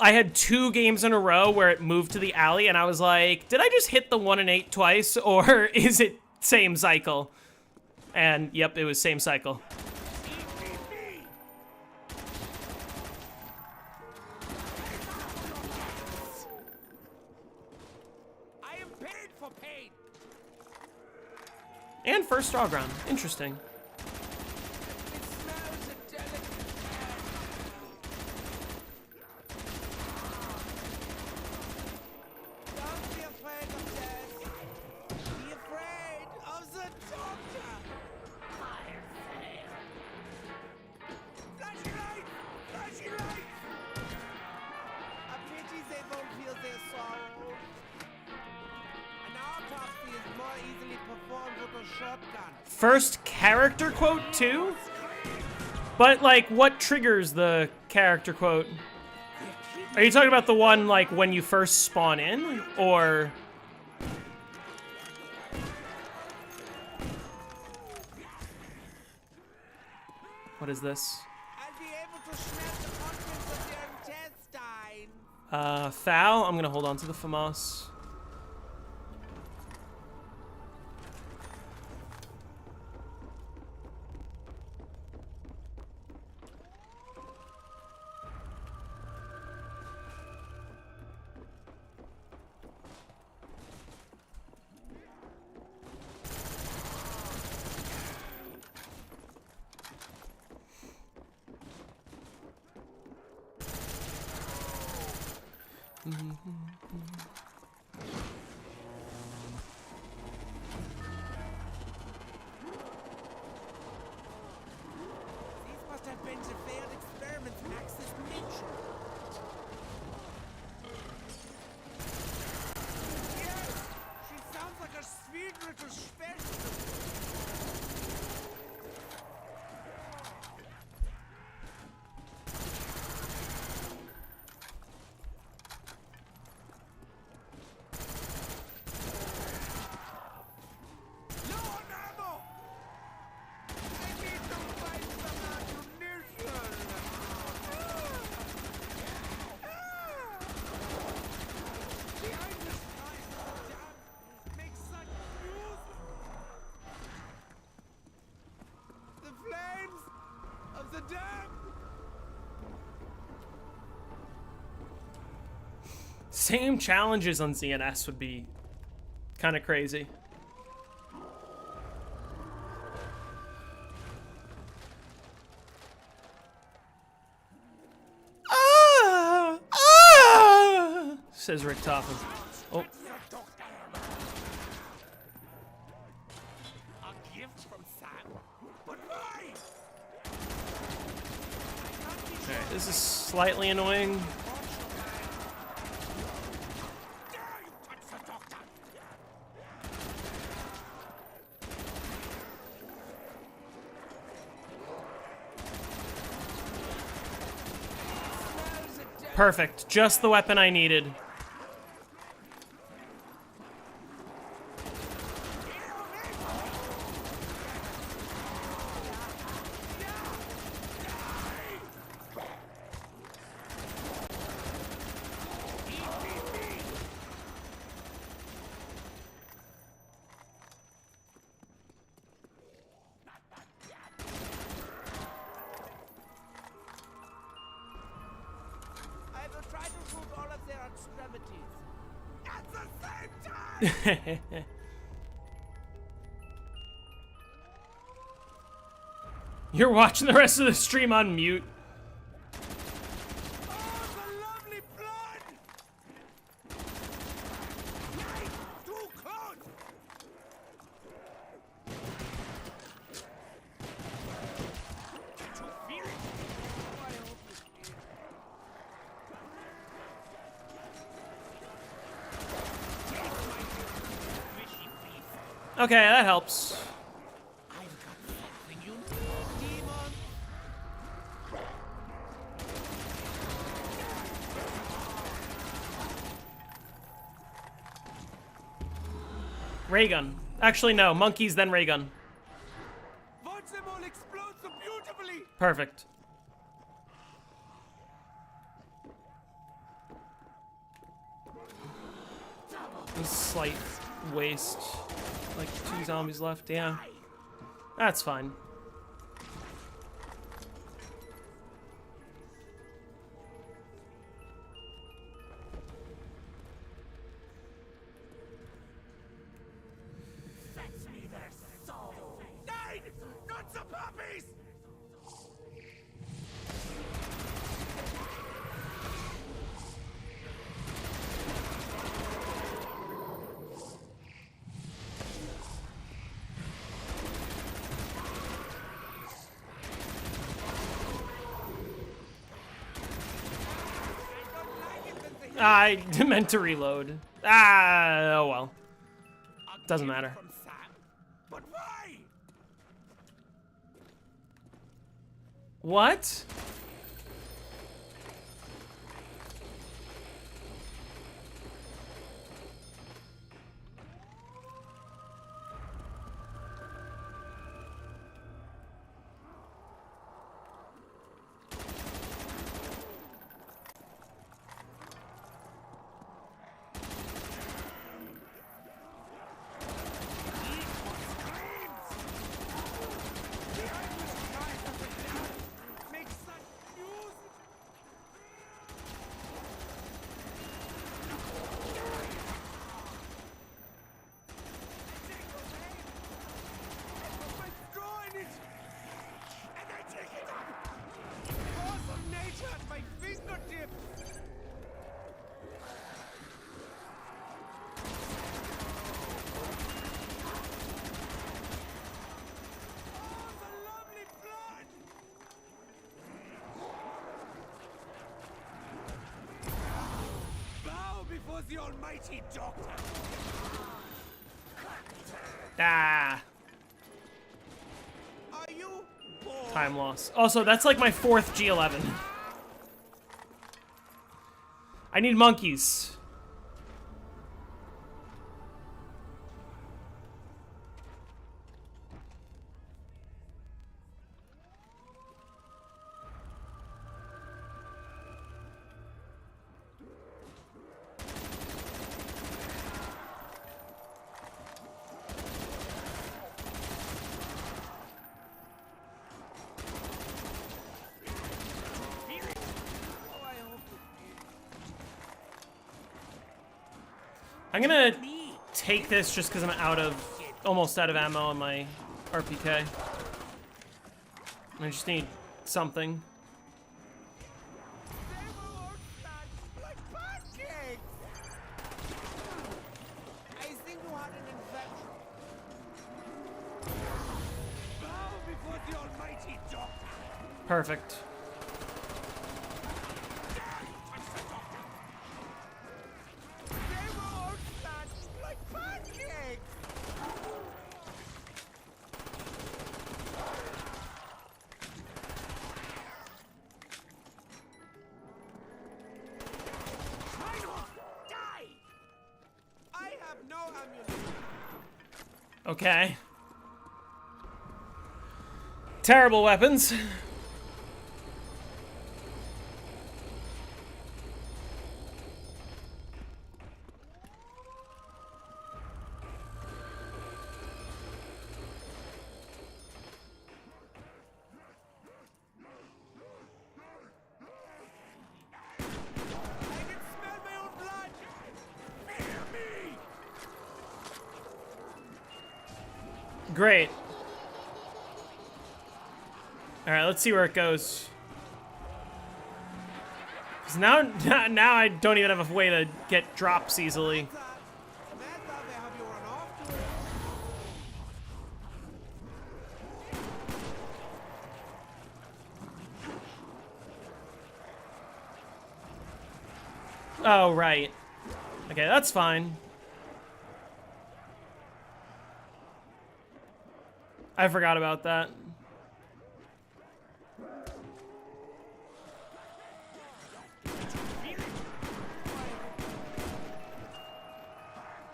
Speaker 1: I had 2 games in a row where it moved to the alley, and I was like, did I just hit the 1 and 8 twice, or is it same cycle? And, yep, it was same cycle.
Speaker 4: I am paid for pain!
Speaker 1: And first draw ground. Interesting.
Speaker 4: It smells a delicate Don't be afraid of death. Be afraid of the doctor. Flashy lights! Flashy lights! A pity they won't feel their sorrow. An autopsy is more easily performed with a shotgun.
Speaker 1: First character quote, too? But, like, what triggers the character quote? Are you talking about the one, like, when you first spawn in? Or... what is this?
Speaker 4: I'll be able to smell the contents of your intestine.
Speaker 1: Foul? I'm gonna hold on to the FAMAS.
Speaker 4: These must have been the failed experiments Maxis mentioned. Yes! She sounds like a sweet little specialist. No ammo! I need to find some ammunition! Behind this kind of jam makes such music!
Speaker 1: Same challenges on ZNS would be kind of crazy. Says Rick Toppin. Oh.
Speaker 4: A gift from Sam. But why?
Speaker 1: Alright, this is slightly annoying.
Speaker 4: Dare you touch the doctor?
Speaker 1: Perfect. Just the weapon I needed.
Speaker 4: I will try to remove all of their extremities. At the same time!
Speaker 1: You're watching the rest of the stream on mute.
Speaker 4: Oh, the lovely blood! Nice! Too close! Did you feel it? Oh, I hope you did. Taste my fishy beef.
Speaker 1: Okay, that helps.
Speaker 4: I've got something you need, demon.
Speaker 1: Ray gun. Actually, no. Monkeys, then ray gun.
Speaker 4: Watch them all explode so beautifully.
Speaker 1: Perfect. A slight waste. Like 2 zombies left. Yeah. That's fine.
Speaker 4: Nine! Not the puppies!
Speaker 1: I meant to reload. Ah, oh well. Doesn't matter.
Speaker 4: From Sam. But why?
Speaker 1: What? The almighty doctor. Ah.
Speaker 4: Are you bored?
Speaker 1: Time loss. Also, that's like my 4th G11. I need monkeys. I'm gonna take this just because I'm almost out of ammo on my RPK. I just need something.
Speaker 4: They were all flat like pancakes. I think you had an infection. Bow before the almighty doctor.
Speaker 1: Perfect.
Speaker 4: They were all flat like pancakes. Reinhold, die! I have no ammunition.
Speaker 1: Okay. Terrible weapons.
Speaker 4: I can smell my own blood. Fear me!
Speaker 1: Great. Alright, let's see where it goes. 'Cause now I don't even have a way to get drops easily.
Speaker 4: Samantha, where have you run off to?
Speaker 1: Oh, right. Okay, that's fine. I forgot about that.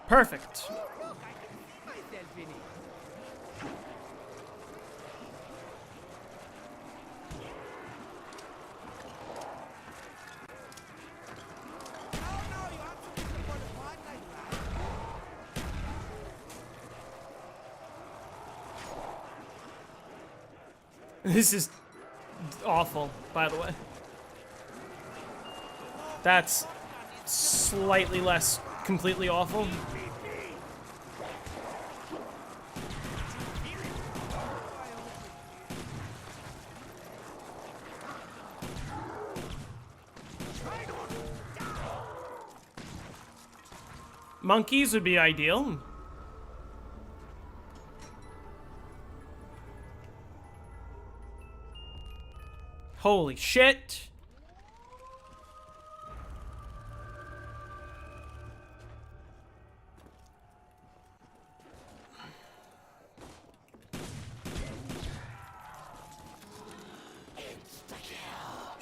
Speaker 1: Perfect.
Speaker 4: Look, I can see myself in it. Oh no, you have to be for the part like that.
Speaker 1: This is awful, by the way. That's slightly less completely awful. Monkeys would be ideal. Holy shit.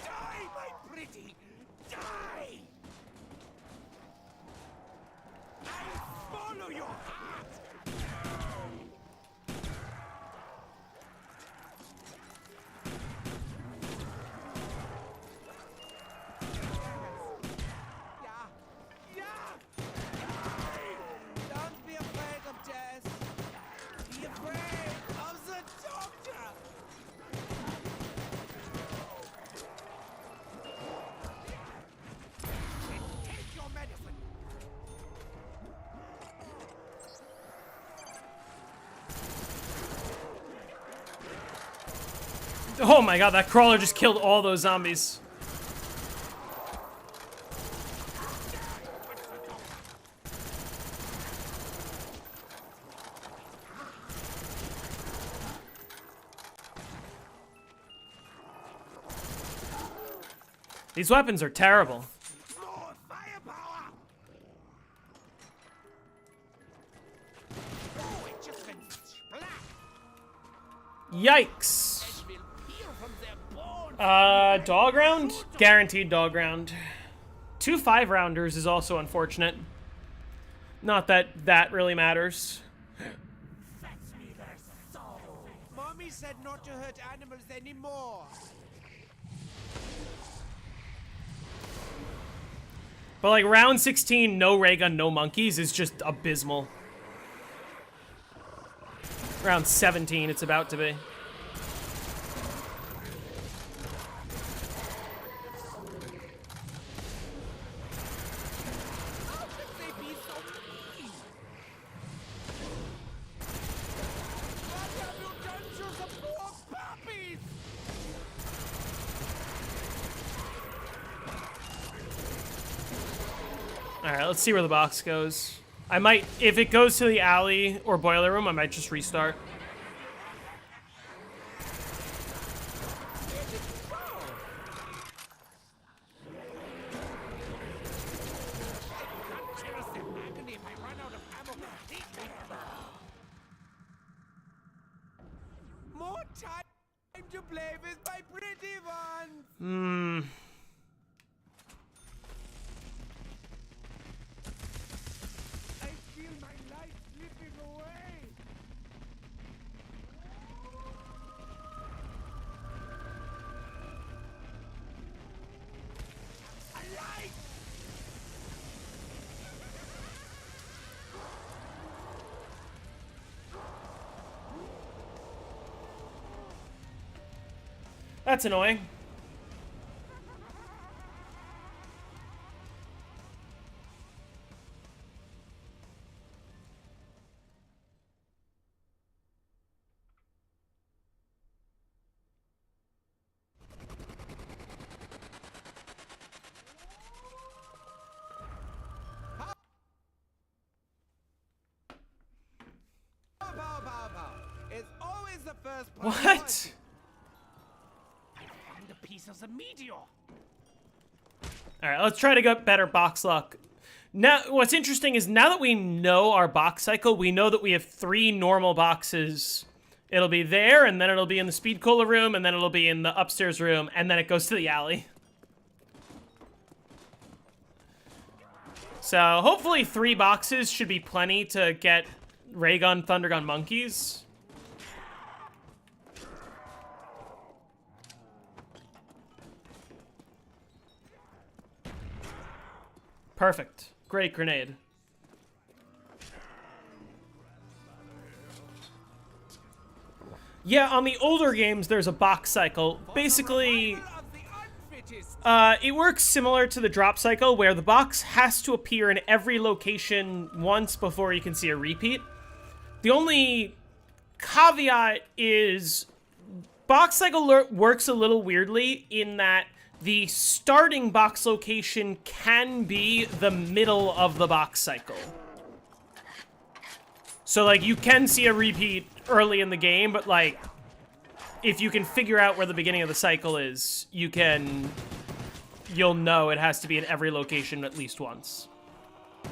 Speaker 4: Die, my pretty! Die! I'll follow your heart! Yeah! Yeah! Die! Don't be afraid of death! Be afraid of the doctor! Take your medicine!
Speaker 1: Oh my god, that crawler just killed all those zombies. These weapons are terrible.
Speaker 4: More firepower! Oh, it just went splat!
Speaker 1: Yikes.
Speaker 4: It will peel from their bones!
Speaker 1: Dog round? Guaranteed dog round. 2 5-rounders is also unfortunate. Not that that really matters.
Speaker 4: Fetch me their soul! Mommy said not to hurt animals anymore!
Speaker 1: But like round 16, no ray gun, no monkeys is just abysmal. Round 17, it's about to be.
Speaker 4: How could they be so
Speaker 1: Alright, let's see where the box goes. I might, if it goes to the alley or boiler room, I might just restart.
Speaker 4: More time to play with my pretty ones. I feel my life slipping away. A light!
Speaker 1: That's annoying.
Speaker 4: Pow. It's always the first part.
Speaker 1: What?
Speaker 4: I found a piece of the meteor.
Speaker 1: Alright, let's try to get better box luck. Now, what's interesting is now that we know our box cycle, we know that we have 3 normal boxes. It'll be there, and then it'll be in the speed cola room, and then it'll be in the upstairs room, and then it goes to the alley. So, hopefully 3 boxes should be plenty to get ray gun, thunder gun monkeys. Perfect. Great grenade. Yeah, on the older games, there's a box cycle. Basically, it works similar to the drop cycle, where the box has to appear in every location once before you can see a repeat. The only caveat is box cycle works a little weirdly in that the starting box location can be the middle of the box cycle. So, like, you can see a repeat early in the game, but, like, if you can figure out where the beginning of the cycle is, you'll know it has to be in every location at least once.
Speaker 4: I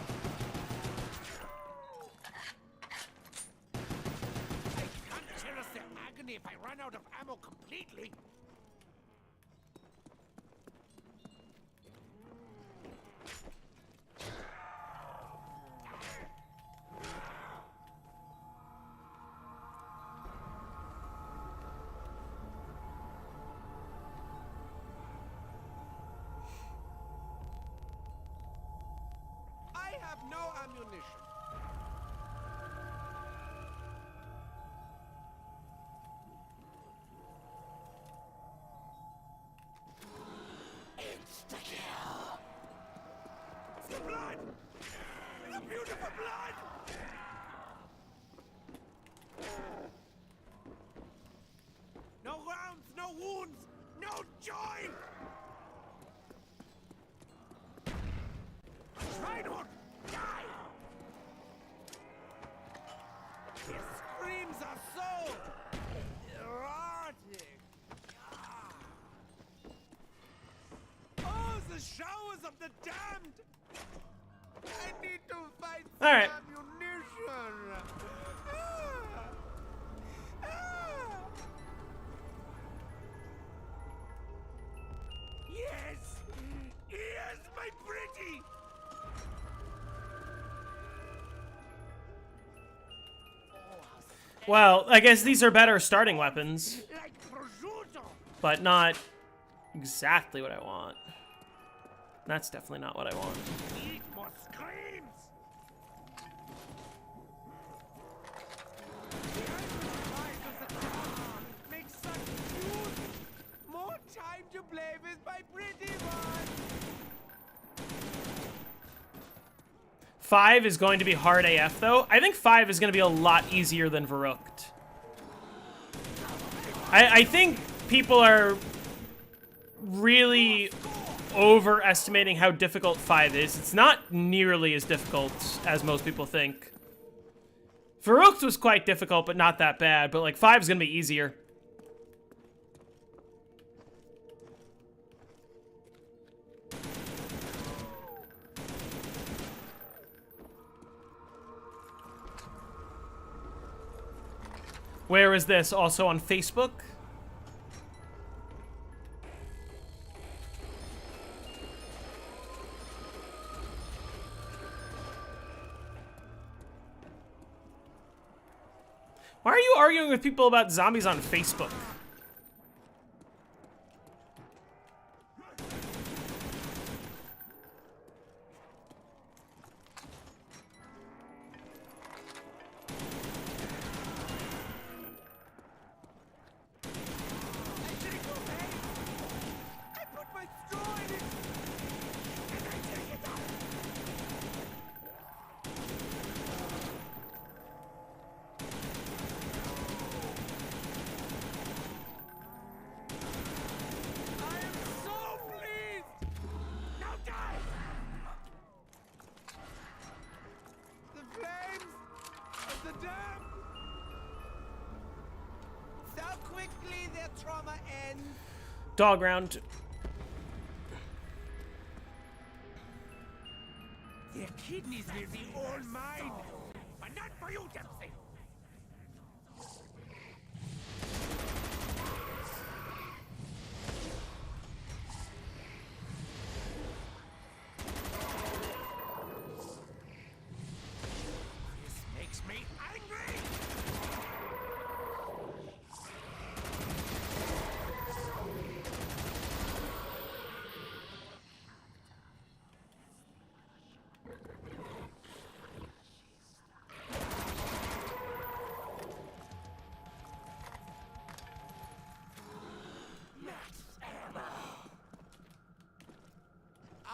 Speaker 4: can't tell us their agony if I run out of ammo completely. I have no ammunition. Insta-kill. The blood! The beautiful blood! No rounds, no wounds, no joy! Schweinhund, die! His screams are so erotic. Ah. Oh, the showers of the damned! I need to find some
Speaker 1: All right.
Speaker 4: ammunition. Ah. Ah. Yes! Yes, my pretty!
Speaker 1: Well, I guess these are better starting weapons,
Speaker 4: Like prosciutto!
Speaker 1: but not exactly what I want. That's definitely not what I want.
Speaker 4: Need more screams! The eyes of the car make such use! More time to play with my pretty one!
Speaker 1: 5 is going to be hard AF, though. I think 5 is going to be a lot easier than Verrückt. I think people are really overestimating how difficult 5 is. It's not nearly as difficult as most people think. Farouk's was quite difficult, but not that bad. But like 5 is gonna be easier. Where is this? Also on Facebook? Why are you arguing with people about zombies on Facebook?
Speaker 4: I put my straw in it, and I take it out. I am so pleased. Now die. The flames of the dam. So quickly their trauma ends.
Speaker 1: Dog round.
Speaker 4: Their kidneys will be all mine, but not for you, Dempsey. This makes me angry.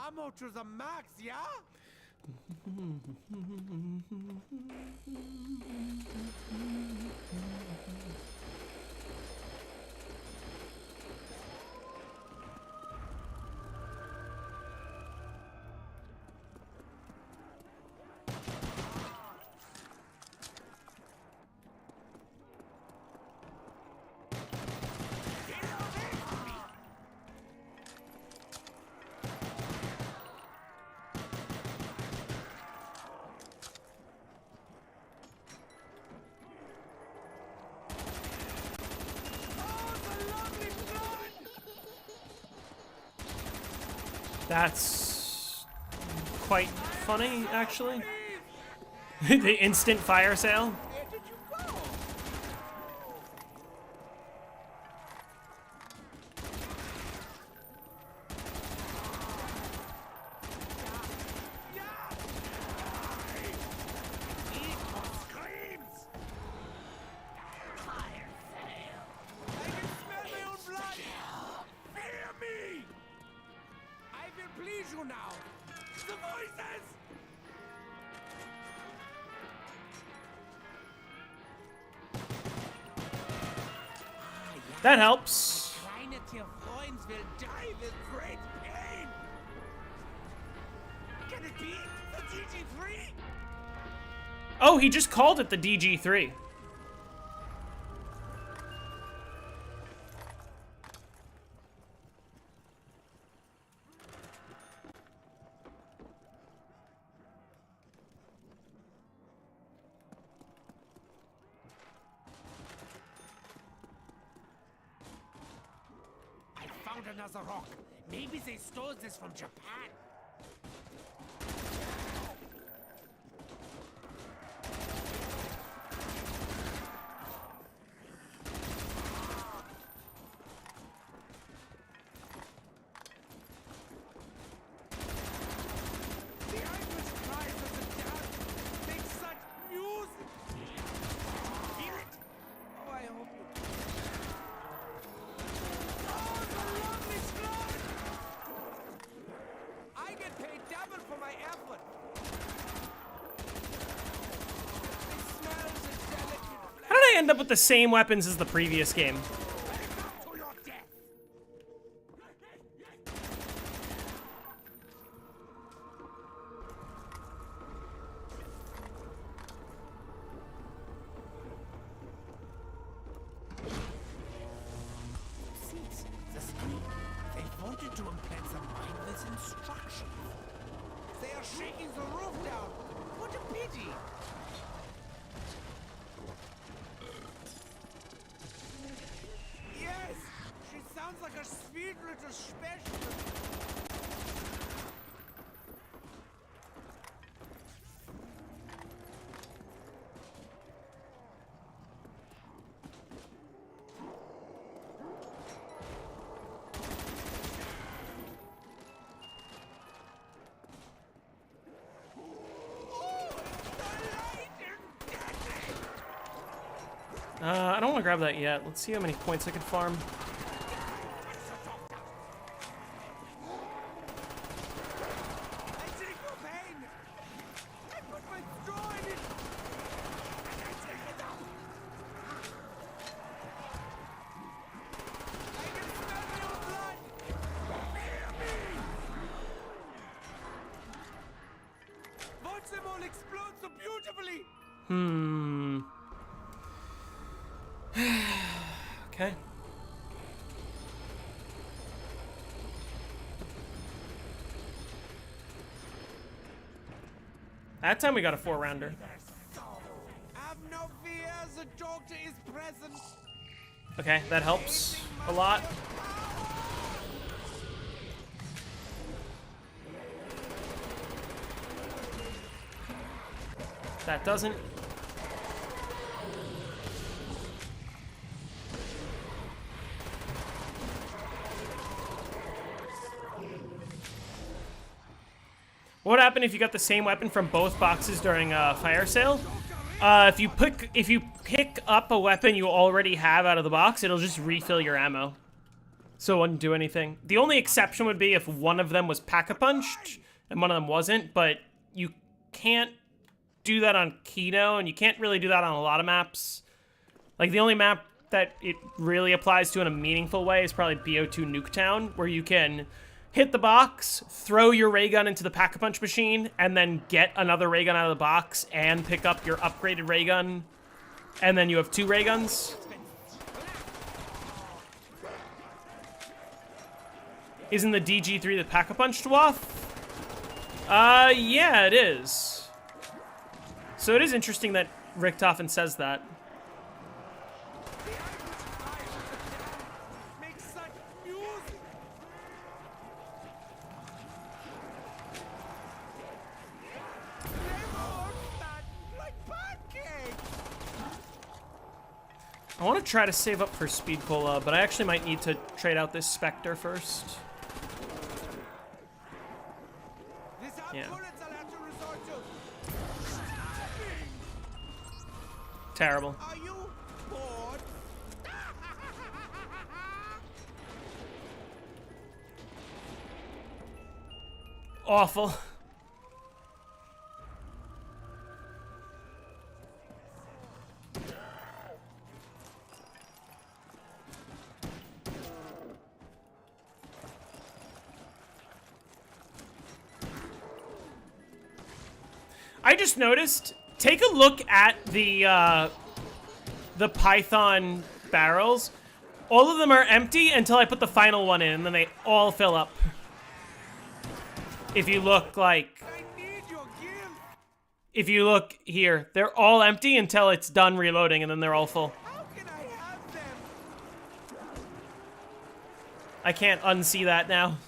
Speaker 4: Ammo to the max, yeah?
Speaker 1: That's quite funny, actually. The instant fire sale.
Speaker 4: Where did you go? Screams! Fire sale! I can smell my own blood! Fear me! I will please you now! The voices!
Speaker 1: That helps.
Speaker 4: Kleine Tierfreunds will die with great pain! Can it be the DG3?
Speaker 1: Oh, he just called it the DG3.
Speaker 4: I found another rock. Maybe they stole this from Japan. The Irish cries of the dead make such music. Hear it? Oh, I hope you do. Oh, the lovely slug! I get paid double for my effort. It smells a delicate
Speaker 1: How did I end up with the same weapons as the previous game?
Speaker 4: Wake up to your death! Yes, she sounds like a sweet little special.
Speaker 1: I don't want to grab that yet. Let's see how many points I can farm.
Speaker 4: I take no pain. I put my straw in it. And I take it out. I can smell your blood. Fear me. Watch them all explode so beautifully.
Speaker 1: Okay. That time we got a 4-rounder.
Speaker 4: Have no fear, the doctor is present.
Speaker 1: Okay, that helps a lot. That doesn't. What would happen if you got the same weapon from both boxes during a fire sale? If you pick up a weapon you already have out of the box, it'll just refill your ammo. So it wouldn't do anything. The only exception would be if one of them was pack-a-punched and one of them wasn't, but you can't do that on Kino, and you can't really do that on a lot of maps. Like, the only map that it really applies to in a meaningful way is probably BO2 Nuketown, where you can hit the box, throw your ray gun into the pack-a-punch machine, and then get another ray gun out of the box and pick up your upgraded ray gun, and then you have 2 ray guns. Isn't the DG3 the pack-a-punch dwarf? Yeah, it is. So it is interesting that Richtofen says that.
Speaker 4: Makes such music. They all stand like pancakes.
Speaker 1: I want to try to save up for Speed Cola, but I actually might need to trade out this Spectre first.
Speaker 4: These are
Speaker 1: Yeah.
Speaker 4: bullets I'll have to resort to.
Speaker 1: Terrible.
Speaker 4: Are you bored?
Speaker 1: Awful. I just noticed, take a look at the Python barrels. All of them are empty until I put the final one in, and then they all fill up. If you look like,
Speaker 4: I need your gift.
Speaker 1: if you look here, they're all empty until it's done reloading, and then they're all full.
Speaker 4: How can I have them?
Speaker 1: I can't unsee that now.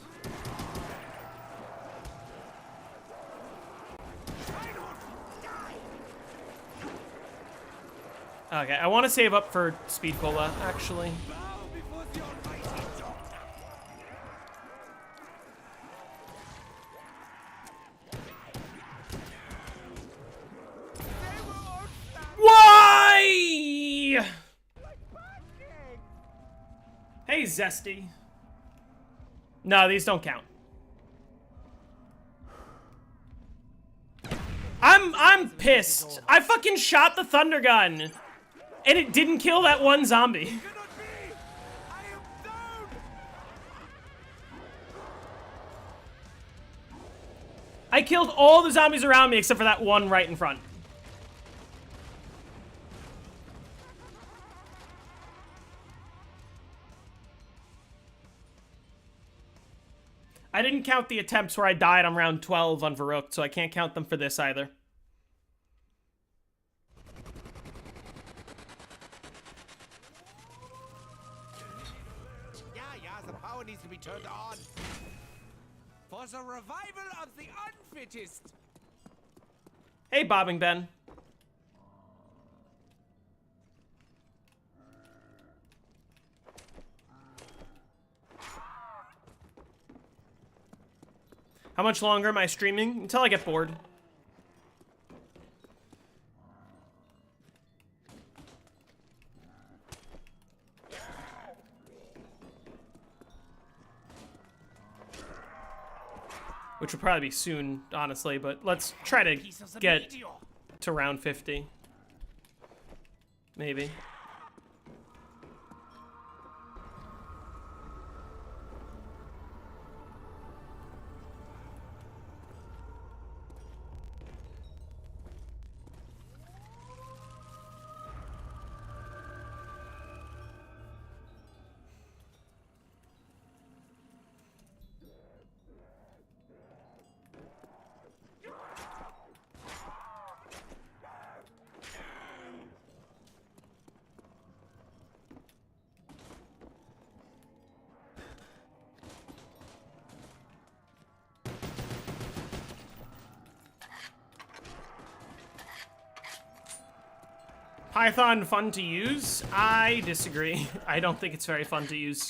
Speaker 1: Okay, I want to save up for Speed Cola, actually.
Speaker 4: Bow before the almighty doctor. They were all flat
Speaker 1: Why?
Speaker 4: like pancakes.
Speaker 1: Hey, Zesty. No, these don't count. I'm pissed. I fucking shot the thunder gun, and it didn't kill that one zombie.
Speaker 4: Cannot be. I am down.
Speaker 1: I killed all the zombies around me except for that one right in front. I didn't count the attempts where I died on round 12 on Varrook, so I can't count them for this either.
Speaker 4: power needs to be turned on. For the revival of the unfittest.
Speaker 1: Hey, Bobbing Ben. How much longer am I streaming? Until I get bored. Which will probably be soon, honestly, but let's try to get to round 50. Maybe. Python fun to use? I disagree. I don't think it's very fun to use.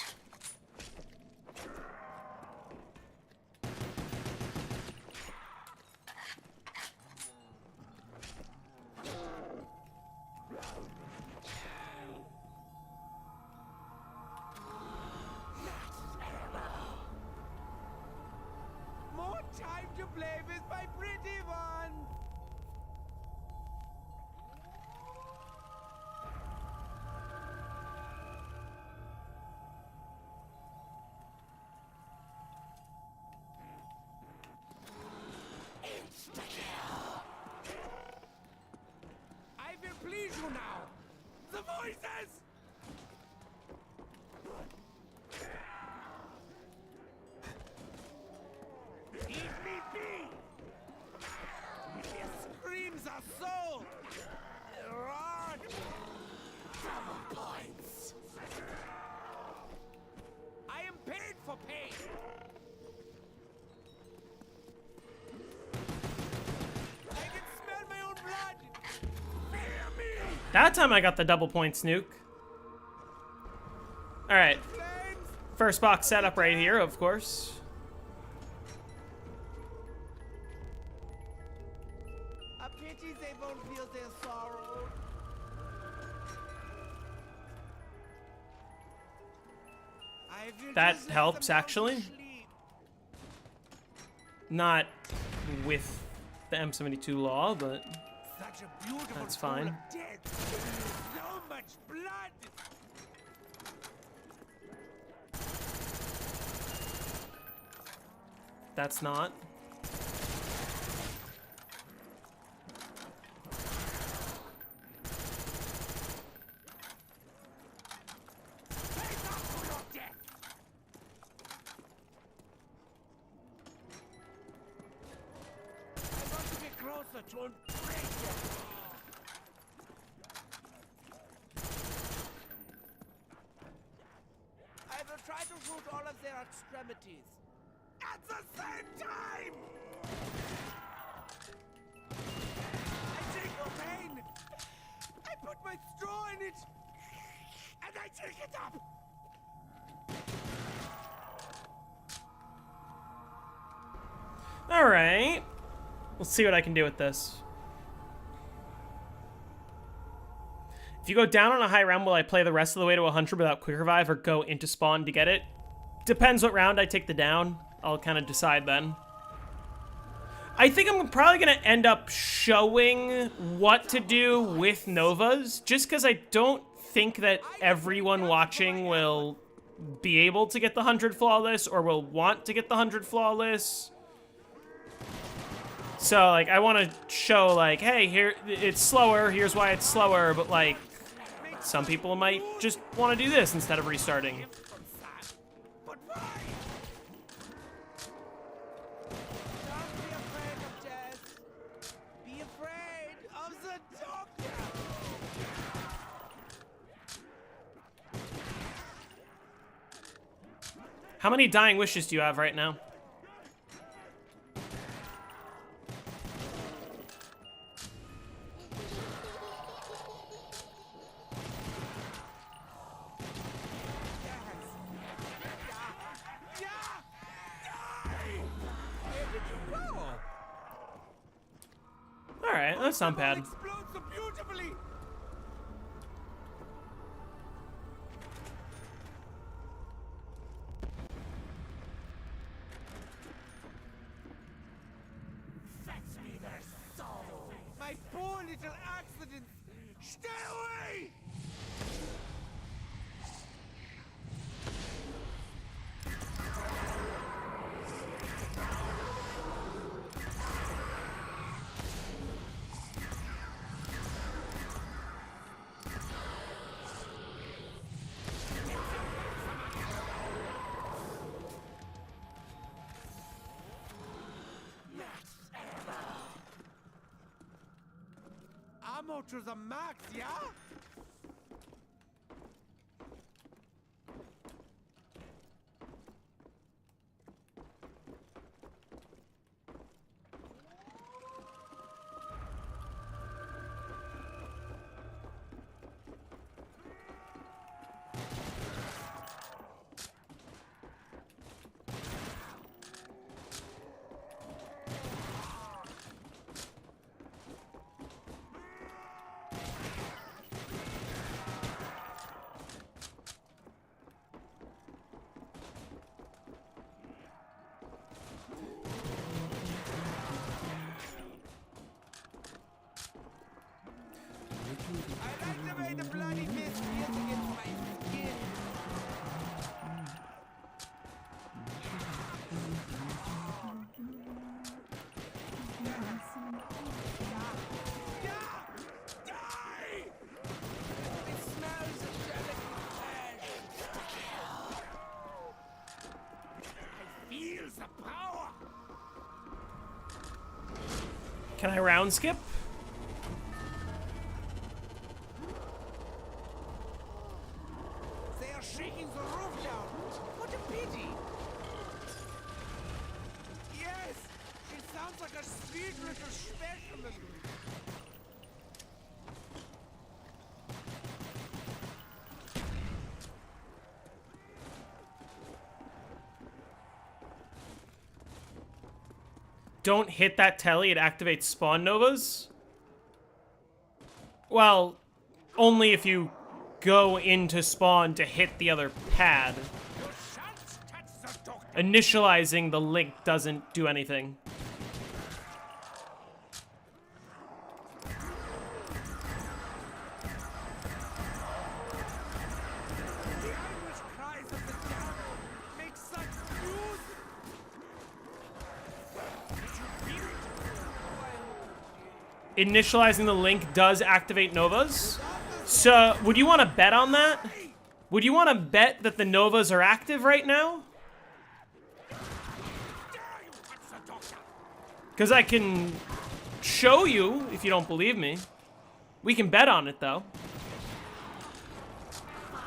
Speaker 4: More time to play with my pretty one. I will please you now. The voices. Leave me be. Your screams are so wrong. Double points. I am paid for pain. I can smell my own blood. Fear me.
Speaker 1: That time I got the double points nuke. Alright.
Speaker 4: Flames.
Speaker 1: First box setup right here, of course.
Speaker 4: A pity they won't feel their sorrow. I will
Speaker 1: That
Speaker 4: just let
Speaker 1: helps,
Speaker 4: them down to
Speaker 1: actually.
Speaker 4: sleep.
Speaker 1: Not with the M72 law, but
Speaker 4: Such a beautiful
Speaker 1: That's
Speaker 4: pool
Speaker 1: fine.
Speaker 4: of death. So much blood.
Speaker 1: that's not.
Speaker 4: Face up to your death. I want to get closer to embrace you. I will try to root all of their extremities. At the same time! I take your pain. I put my straw in it. And I take it up.
Speaker 1: Alright. We'll see what I can do with this. If you go down on a high round, will I play the rest of the way to 100 without quick revive or go into spawn to get it? Depends what round I take the down. I'll kind of decide then. I think I'm probably going to end up showing what to do with Novas, just because I don't think that everyone watching will be able to get the 100 flawless or will want to get the 100 flawless. So, like, I want to show, like, hey, here, it's slower, here's why it's slower, but, like, some people might just want to do this instead of restarting.
Speaker 4: But why? Don't be afraid of death. Be afraid of the doctor.
Speaker 1: How many dying wishes do you have right now? Alright, that's not bad.
Speaker 4: Explodes so beautifully. My poor little accident. Stay away! Ammo to the max, yeah? I like the way the bloody mist feels against my skin. Die! It smells of gelatin flesh. I feel the power.
Speaker 1: Can I round skip?
Speaker 4: They are shaking the roof down. What a pity. Yes, she sounds like a sweet little specimen.
Speaker 1: Don't hit that telly, it activates spawn novas? Well, only if you go into spawn to hit the other pad.
Speaker 4: You shan't touch the doctor.
Speaker 1: Initializing the link doesn't do anything.
Speaker 4: The anguish cries of the damned make such music. Did you feel it?
Speaker 1: Initializing the link does activate novas. So, would you want to bet on that? Would you want to bet that the novas are active right now?
Speaker 4: Dare you touch the doctor?
Speaker 1: Because I can show you if you don't believe me. We can bet on it, though.
Speaker 4: Now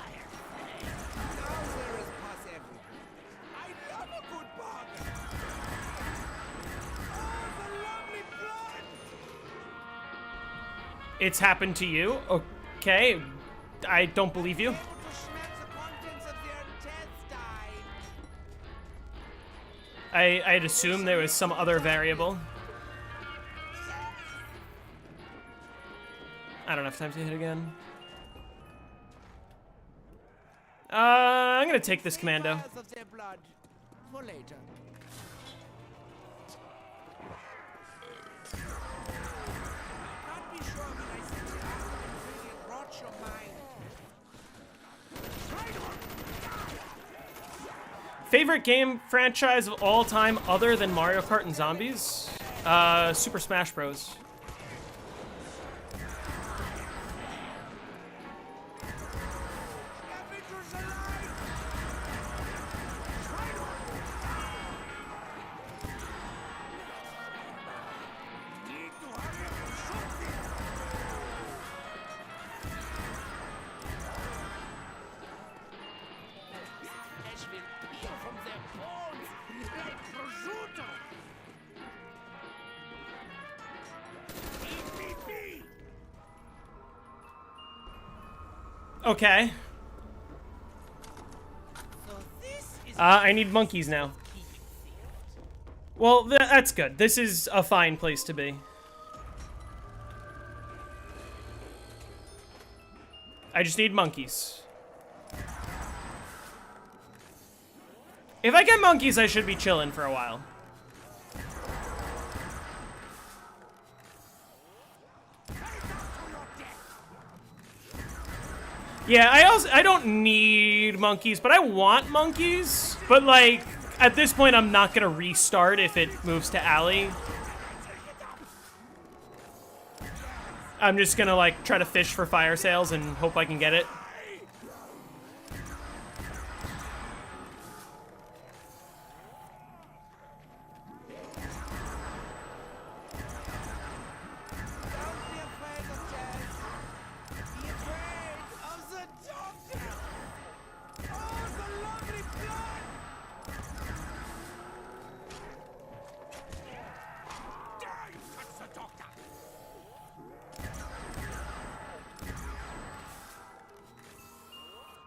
Speaker 4: there is pus everywhere. I love a good bargain. Oh, the lovely blood!
Speaker 1: It's happened to you? Okay. I don't believe you.
Speaker 4: Able to smell the contents of their intestine.
Speaker 1: I'd assume there was some other variable. I don't have time to hit again. I'm gonna take this commando.
Speaker 4: Vials of their blood for later. Can't be sure when I see the acid ingredient rots your mind.
Speaker 1: Favorite game franchise of all time other than Mario Kart and Zombies? Super Smash Bros.
Speaker 4: Adventure's alive! Need to hurry up and shoot this! Ash will peel from their
Speaker 1: Okay.
Speaker 4: So this is
Speaker 1: I need monkeys now.
Speaker 4: keep it sealed.
Speaker 1: Well, that's good. This is a fine place to be. I just need monkeys. If I get monkeys, I should be chilling for a while. Yeah, I don't need monkeys, but I want monkeys. But like, at this point, I'm not gonna restart if it moves to alley. I'm just gonna like try to fish for fire sales and hope I can get it.
Speaker 4: Don't be afraid of death. Be afraid of the doctor. Oh, the lovely blood. Die, touch the doctor.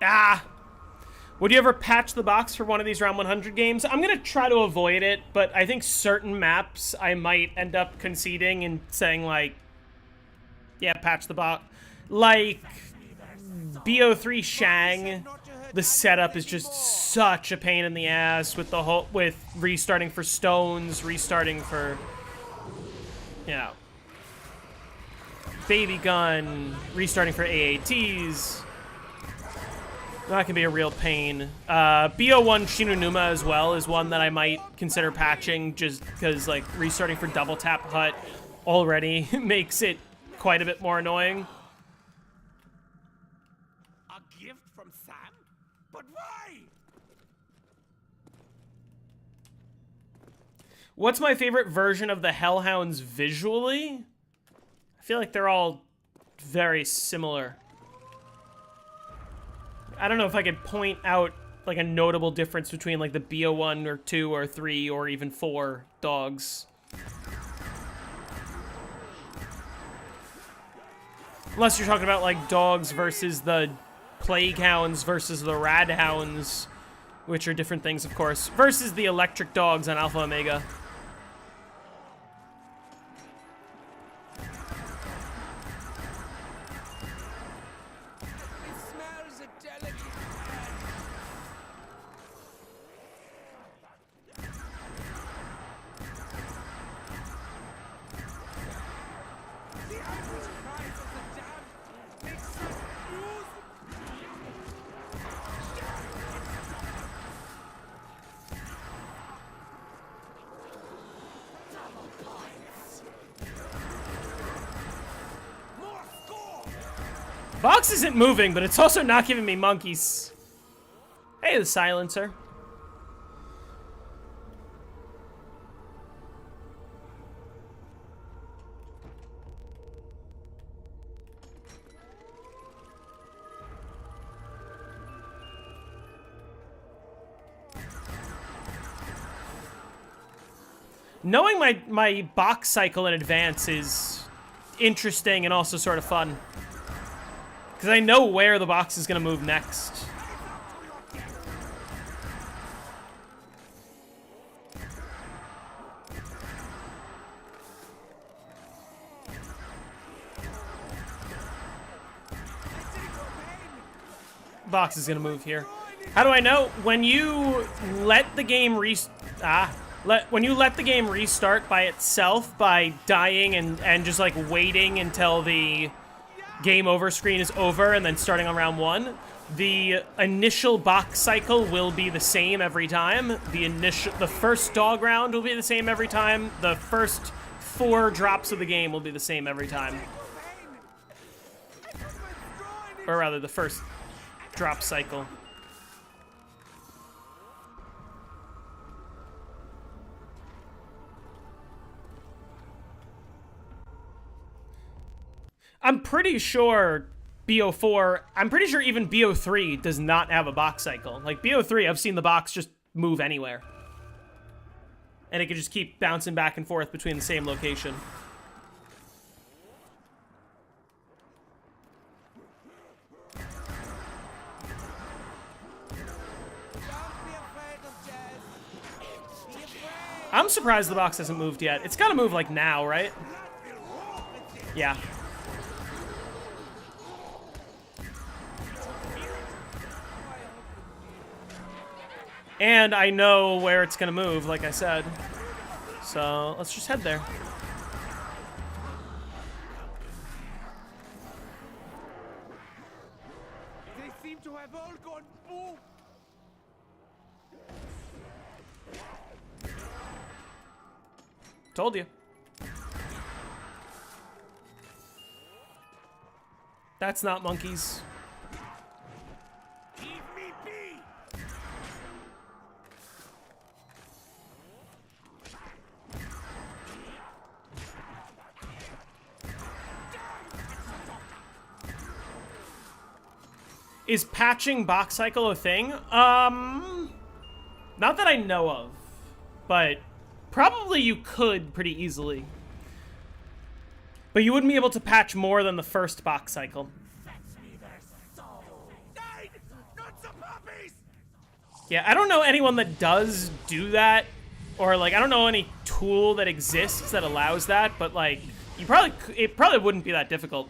Speaker 1: Ah! Would you ever patch the box for one of these round 100 games? I'm gonna try to avoid it, but I think certain maps I might end up conceding and saying like, yeah, patch the box. Like, BO3 Shang, the setup is just such a pain in the ass with the whole, with restarting for stones, restarting for, you know, baby gun, restarting for AATs. That can be a real pain. BO1 Shinonuma as well is one that I might consider patching, just because like restarting for double tap hut already makes it quite a bit more annoying.
Speaker 4: A gift from Sam? But why?
Speaker 1: What's my favorite version of the Hellhounds visually? I feel like they're all very similar. I don't know if I could point out like a notable difference between like the BO1 or 2 or 3 or even 4 dogs. Unless you're talking about like dogs versus the Plague Hounds versus the Rad Hounds, which are different things, of course, versus the electric dogs on Alpha Omega.
Speaker 4: It smells a delicate. The anguish cries of the damned makes such news. More score!
Speaker 1: Box isn't moving, but it's also not giving me monkeys. Hey, the silencer. Knowing my box cycle in advance is interesting and also sort of fun. Because I know where the box is going to move next. Box is going to move here. How do I know? When you let the game when you let the game restart by itself by dying and just like waiting until the game over screen is over and then starting on round 1, the initial box cycle will be the same every time. The first dog round will be the same every time. The first 4 drops of the game will be the same every time. Or rather, the first drop cycle. I'm pretty sure BO4, I'm pretty sure even BO3 does not have a box cycle. Like BO3, I've seen the box just move anywhere. And it can just keep bouncing back and forth between the same location. I'm surprised the box hasn't moved yet. It's gotta move like now, right? Yeah. And I know where it's gonna move, like I said. So let's just head there.
Speaker 4: They seem to have all gone boom.
Speaker 1: Told you. That's not monkeys.
Speaker 4: Leave me be.
Speaker 1: Is patching box cycle a thing? Not that I know of, but probably you could pretty easily. But you wouldn't be able to patch more than the first box cycle.
Speaker 4: Died! Not the puppies!
Speaker 1: Yeah, I don't know anyone that does do that, or like I don't know any tool that exists that allows that. But like, it probably wouldn't be that difficult.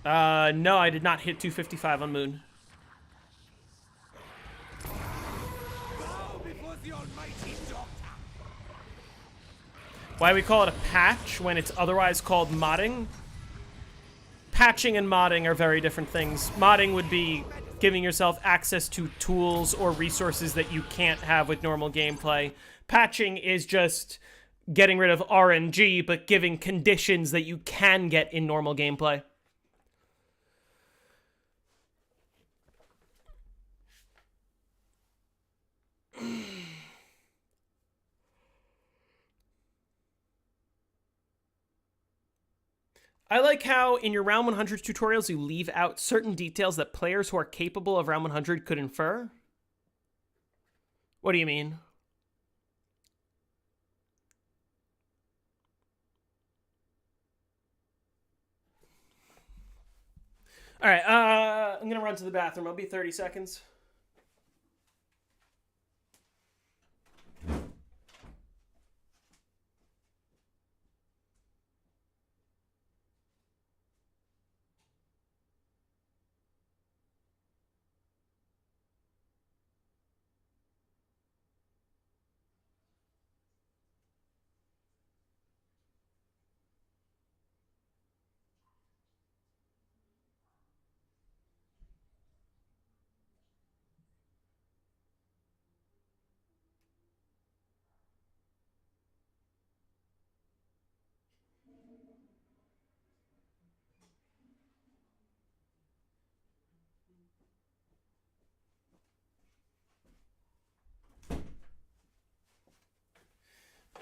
Speaker 1: No, I did not hit 255 on Moon.
Speaker 4: Bow before the almighty doctor.
Speaker 1: Why we call it a patch when it's otherwise called modding? Patching and modding are very different things. Modding would be giving yourself access to tools or resources that you can't have with normal gameplay. Patching is just getting rid of RNG, but giving conditions that you can get in normal gameplay. I like how in your Round 100 tutorials you leave out certain details that players who are capable of Round 100 could infer. What do you mean? All right, I'm gonna run to the bathroom. I'll be 30 seconds.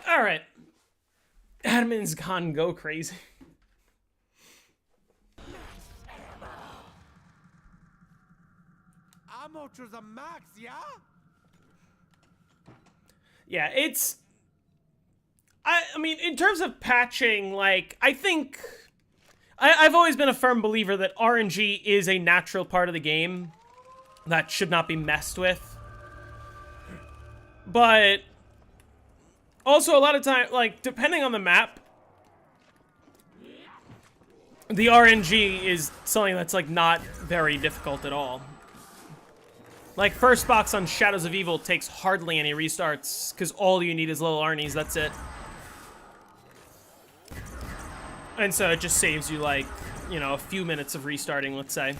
Speaker 1: All right. Admin's gone go crazy.
Speaker 4: Ammo to the max, yeah?
Speaker 1: Yeah, it's... I mean, in terms of patching, like, I think... I've always been a firm believer that RNG is a natural part of the game that should not be messed with. But... also, a lot of time, like, depending on the map, the RNG is something that's, like, not very difficult at all. Like, first box on Shadows of Evil takes hardly any restarts, because all you need is little Arnie's, that's it. And so it just saves you, like, you know, a few minutes of restarting, let's say.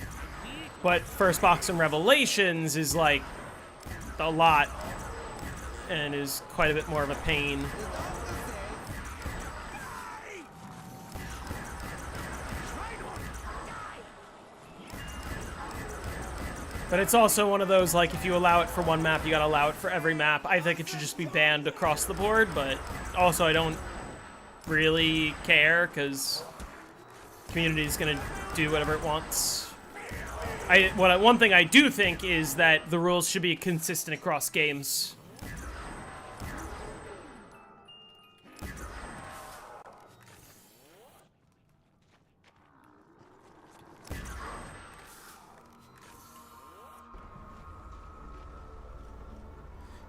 Speaker 1: But first box in Revelations is, like, a lot, and is quite a bit more of a pain. But it's also one of those, like, if you allow it for one map, you gotta allow it for every map. I think it should just be banned across the board, but also I don't really care, because the community is gonna do whatever it wants. One thing I do think is that the rules should be consistent across games.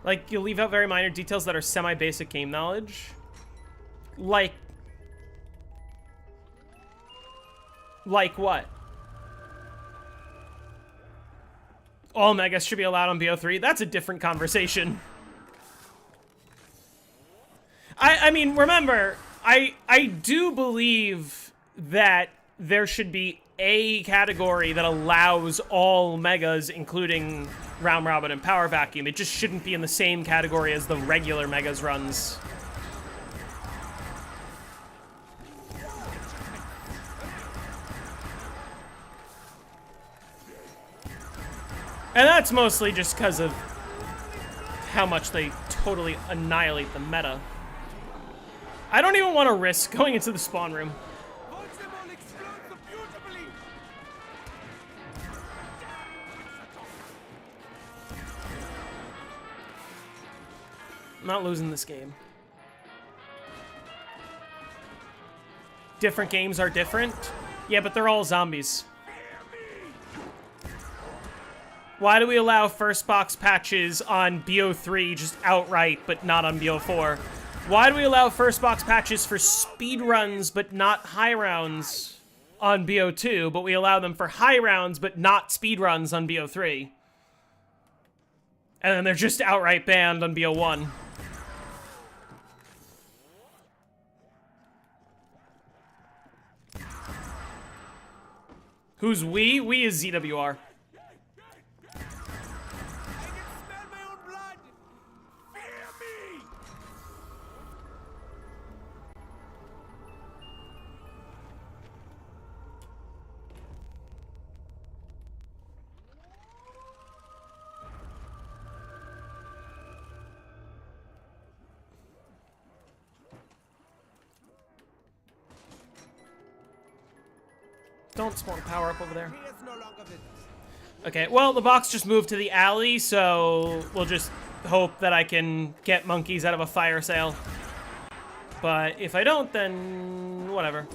Speaker 1: Like, you leave out very minor details that are semi-basic game knowledge. Like what? All megas should be allowed on BO3. That's a different conversation. I mean, remember, I do believe that there should be a category that allows all megas, including Round Robin and Power Vacuum. It just shouldn't be in the same category as the regular megas runs. And that's mostly just because of how much they totally annihilate the meta. I don't even want to risk going into the spawn room. I'm not losing this game. Different games are different. Yeah, but they're all zombies. Why do we allow first box patches on BO3 just outright, but not on BO4? Why do we allow first box patches for speed runs, but not high rounds on BO2, but we allow them for high rounds, but not speed runs on BO3? And then they're just outright banned on BO1. Who's we? We is ZWR. Don't spawn power up over there. Okay, well, the box just moved to the alley, so we'll just hope that I can get monkeys out of a fire sale. But if I don't, then whatever.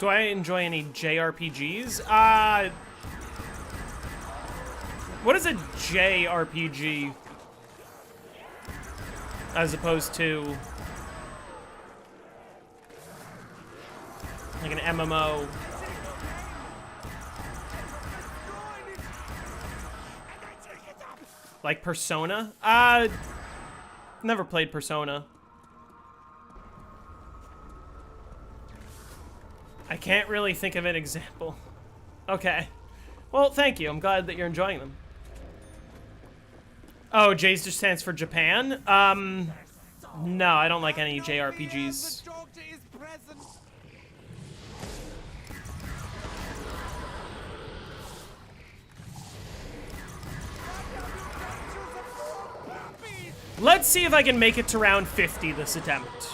Speaker 1: Do I enjoy any JRPGs? What is a JRPG? As opposed to like an MMO. Like Persona? Never played Persona. I can't really think of an example. Okay. Well, thank you. I'm glad that you're enjoying them. Oh, J's just stands for Japan? No, I don't like any JRPGs. Let's see if I can make it to round 50 this attempt.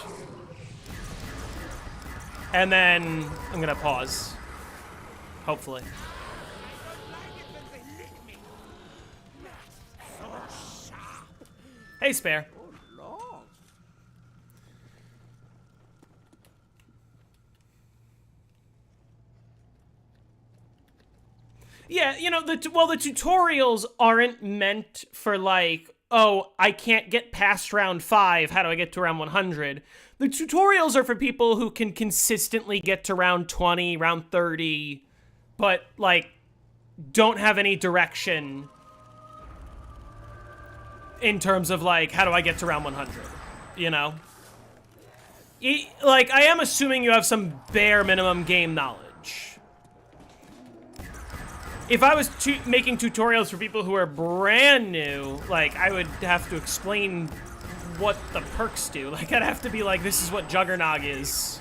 Speaker 1: And then I'm gonna pause. Hopefully. Hey, Spare. Yeah, you know, the tutorials aren't meant for like, oh, I can't get past round 5, how do I get to round 100? The tutorials are for people who can consistently get to round 20, round 30, but, like, don't have any direction in terms of, like, how do I get to round 100, you know? Like, I am assuming you have some bare minimum game knowledge. If I was making tutorials for people who are brand new, like, I would have to explain what the perks do. Like, I'd have to be like, this is what Juggernog is.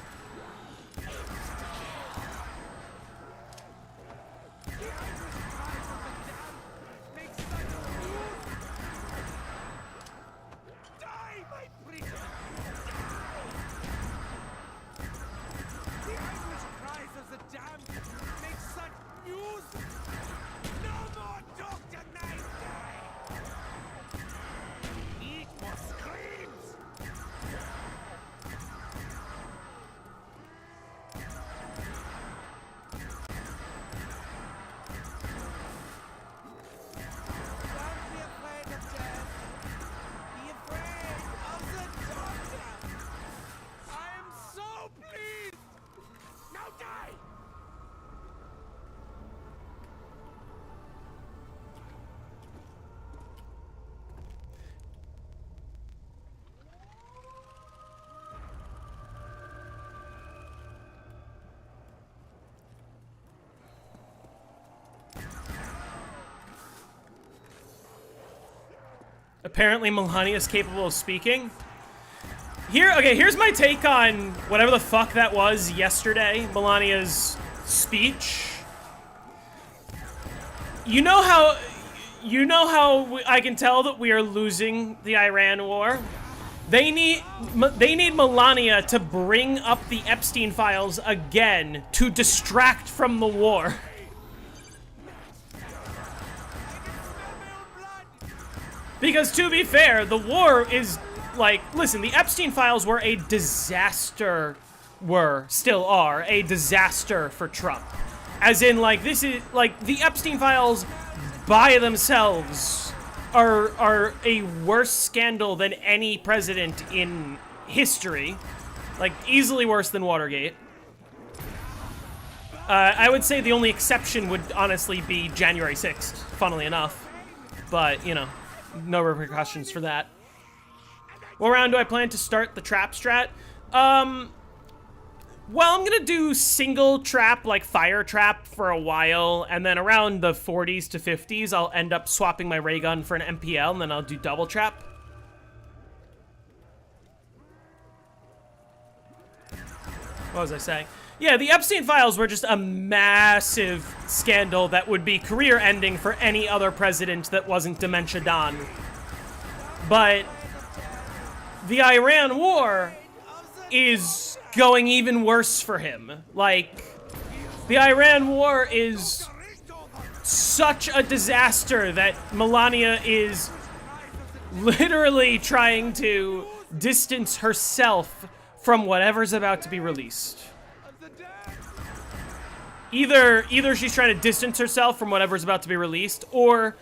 Speaker 1: Apparently Melania is capable of speaking. Here's my take on whatever the fuck that was yesterday, Melania's speech. You know how I can tell that we are losing the Iran war? They need Melania to bring up the Epstein files again to distract from the war. Because to be fair, the war is like, listen, the Epstein files were a disaster, still are a disaster for Trump. As in, like, this is, like, the Epstein files by themselves are a worse scandal than any president in history. Like, easily worse than Watergate. I would say the only exception would honestly be January 6th, funnily enough. But, you know, no repercussions for that. What round do I plan to start the trap strat? Well, I'm gonna do single trap, like fire trap, for a while, and then around the 40s to 50s, I'll end up swapping my ray gun for an MPL, and then I'll do double trap. What was I saying? Yeah, the Epstein files were just a massive scandal that would be career-ending for any other president that wasn't Dementia Don. But the Iran war is going even worse for him. Like, the Iran war is such a disaster that Melania is literally trying to distance herself from whatever's about to be released. Either she's trying to distance herself from whatever's about to be released, or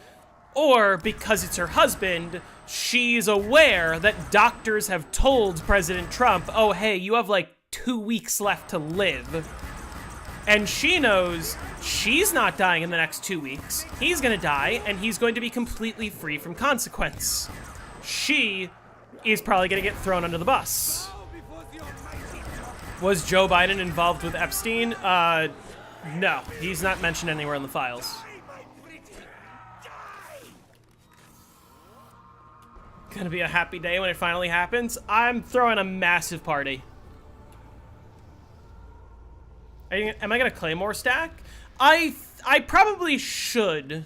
Speaker 1: because it's her husband, she's aware that doctors have told President Trump, oh, hey, you have like 2 weeks left to live. And she knows she's not dying in the next 2 weeks. He's gonna die, and he's going to be completely free from consequence. She is probably gonna get thrown under the bus. Was Joe Biden involved with Epstein? No, he's not mentioned anywhere in the files. Gonna be a happy day when it finally happens. I'm throwing a massive party. Am I gonna Claymore stack? I probably should.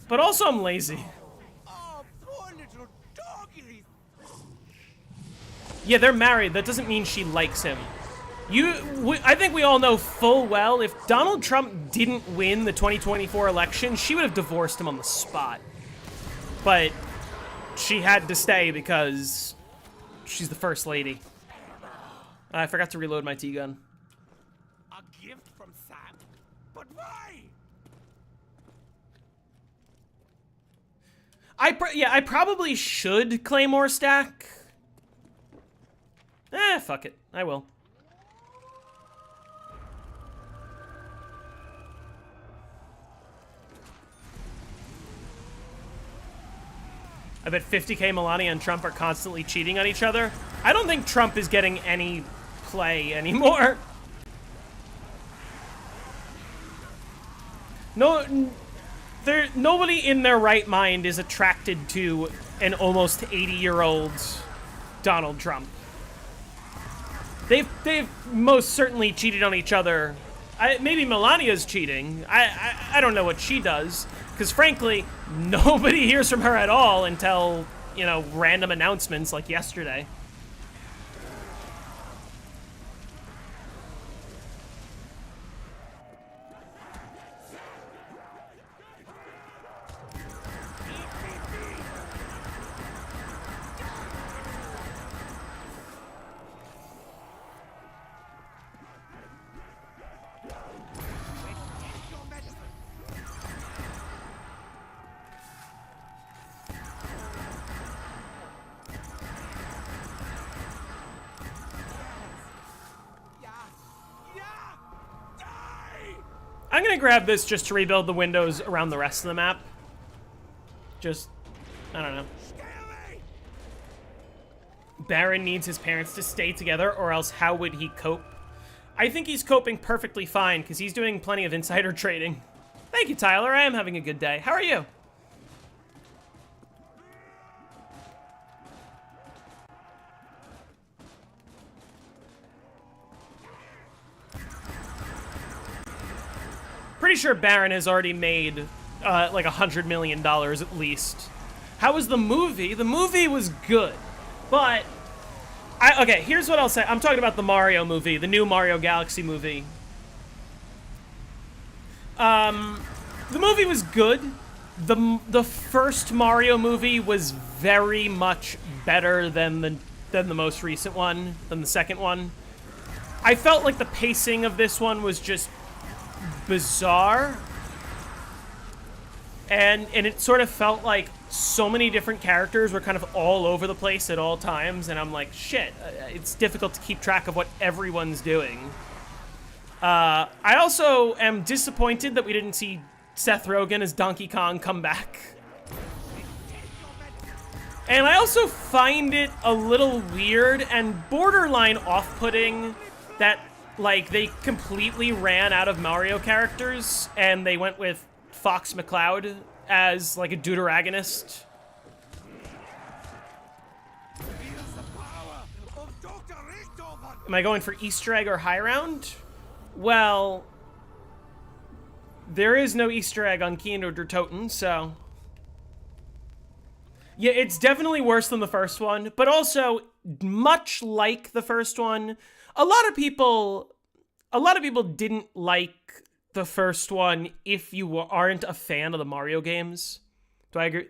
Speaker 1: But also I'm lazy.
Speaker 4: Oh, poor little doggy.
Speaker 1: Yeah, they're married. That doesn't mean she likes him. I think we all know full well if Donald Trump didn't win the 2024 election, she would have divorced him on the spot. But she had to stay because she's the first lady. I forgot to reload my T-gun.
Speaker 4: A gift from Sam? But why?
Speaker 1: I probably should Claymore stack. Fuck it. I will. I bet 50k Melania and Trump are constantly cheating on each other. I don't think Trump is getting any play anymore. Nobody in their right mind is attracted to an almost 80-year-old Donald Trump. They've most certainly cheated on each other. Maybe Melania's cheating. I don't know what she does. Because frankly, nobody hears from her at all until, you know, random announcements like yesterday. I'm gonna grab this just to rebuild the windows around the rest of the map. Just, I don't know. Baron needs his parents to stay together, or else how would he cope? I think he's coping perfectly fine, because he's doing plenty of insider trading. Thank you, Tyler. I am having a good day. How are you? Pretty sure Baron has already made like $100 million at least. How was the movie? The movie was good, but okay, here's what I'll say. I'm talking about the Mario movie, the new Mario Galaxy movie. The movie was good. The first Mario movie was very much better than the most recent one, than the second one. I felt like the pacing of this one was just bizarre. And it sort of felt like so many different characters were kind of all over the place at all times, and I'm like, shit, it's difficult to keep track of what everyone's doing. I also am disappointed that we didn't see Seth Rogen as Donkey Kong come back. And I also find it a little weird and borderline off-putting that, like, they completely ran out of Mario characters and they went with Fox McCloud as, like, a deuteragonist. Am I going for Easter egg or high round? Well, there is no Easter egg on Kino der Toten, so... Yeah, it's definitely worse than the first one, but also, much like the first one, a lot of people didn't like the first one if you aren't a fan of the Mario games. Do I agree?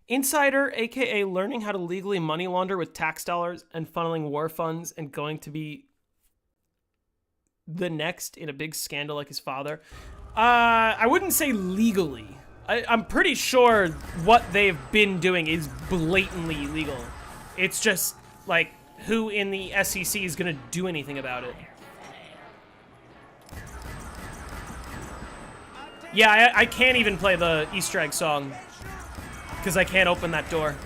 Speaker 1: Insider, aka learning how to legally money launder with tax dollars and funneling war funds and going to be the next in a big scandal like his father. I wouldn't say legally. I'm pretty sure what they've been doing is blatantly illegal. It's just, like, who in the SEC is gonna do anything about it? Yeah, I can't even play the Easter egg song because I can't open that door.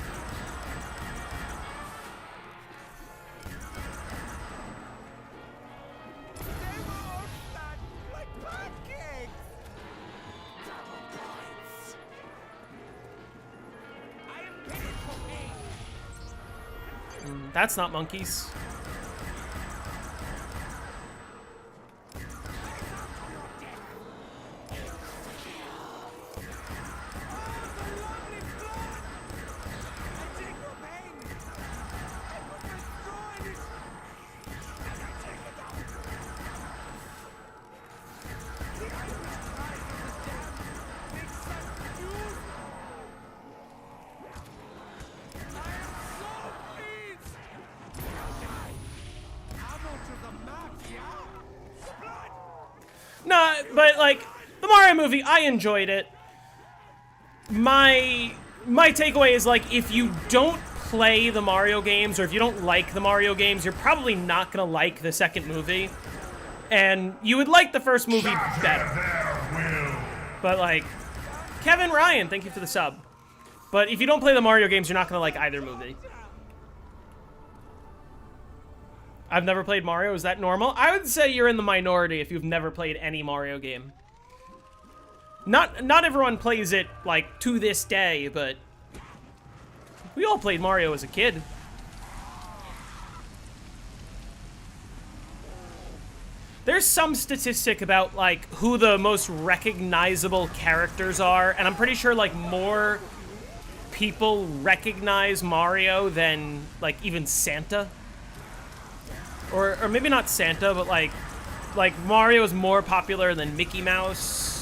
Speaker 1: That's not monkeys. No, but, like, the Mario movie, I enjoyed it. My takeaway is, like, if you don't play the Mario games, or if you don't like the Mario games, you're probably not gonna like the second movie. And you would like the first movie better. But, like, Kevin Ryan, thank you for the sub. But if you don't play the Mario games, you're not gonna like either movie. I've never played Mario. Is that normal? I would say you're in the minority if you've never played any Mario game. Not everyone plays it, like, to this day, but we all played Mario as a kid. There's some statistic about, like, who the most recognizable characters are, and I'm pretty sure, like, more people recognize Mario than, like, even Santa. Or maybe not Santa, but like Mario is more popular than Mickey Mouse.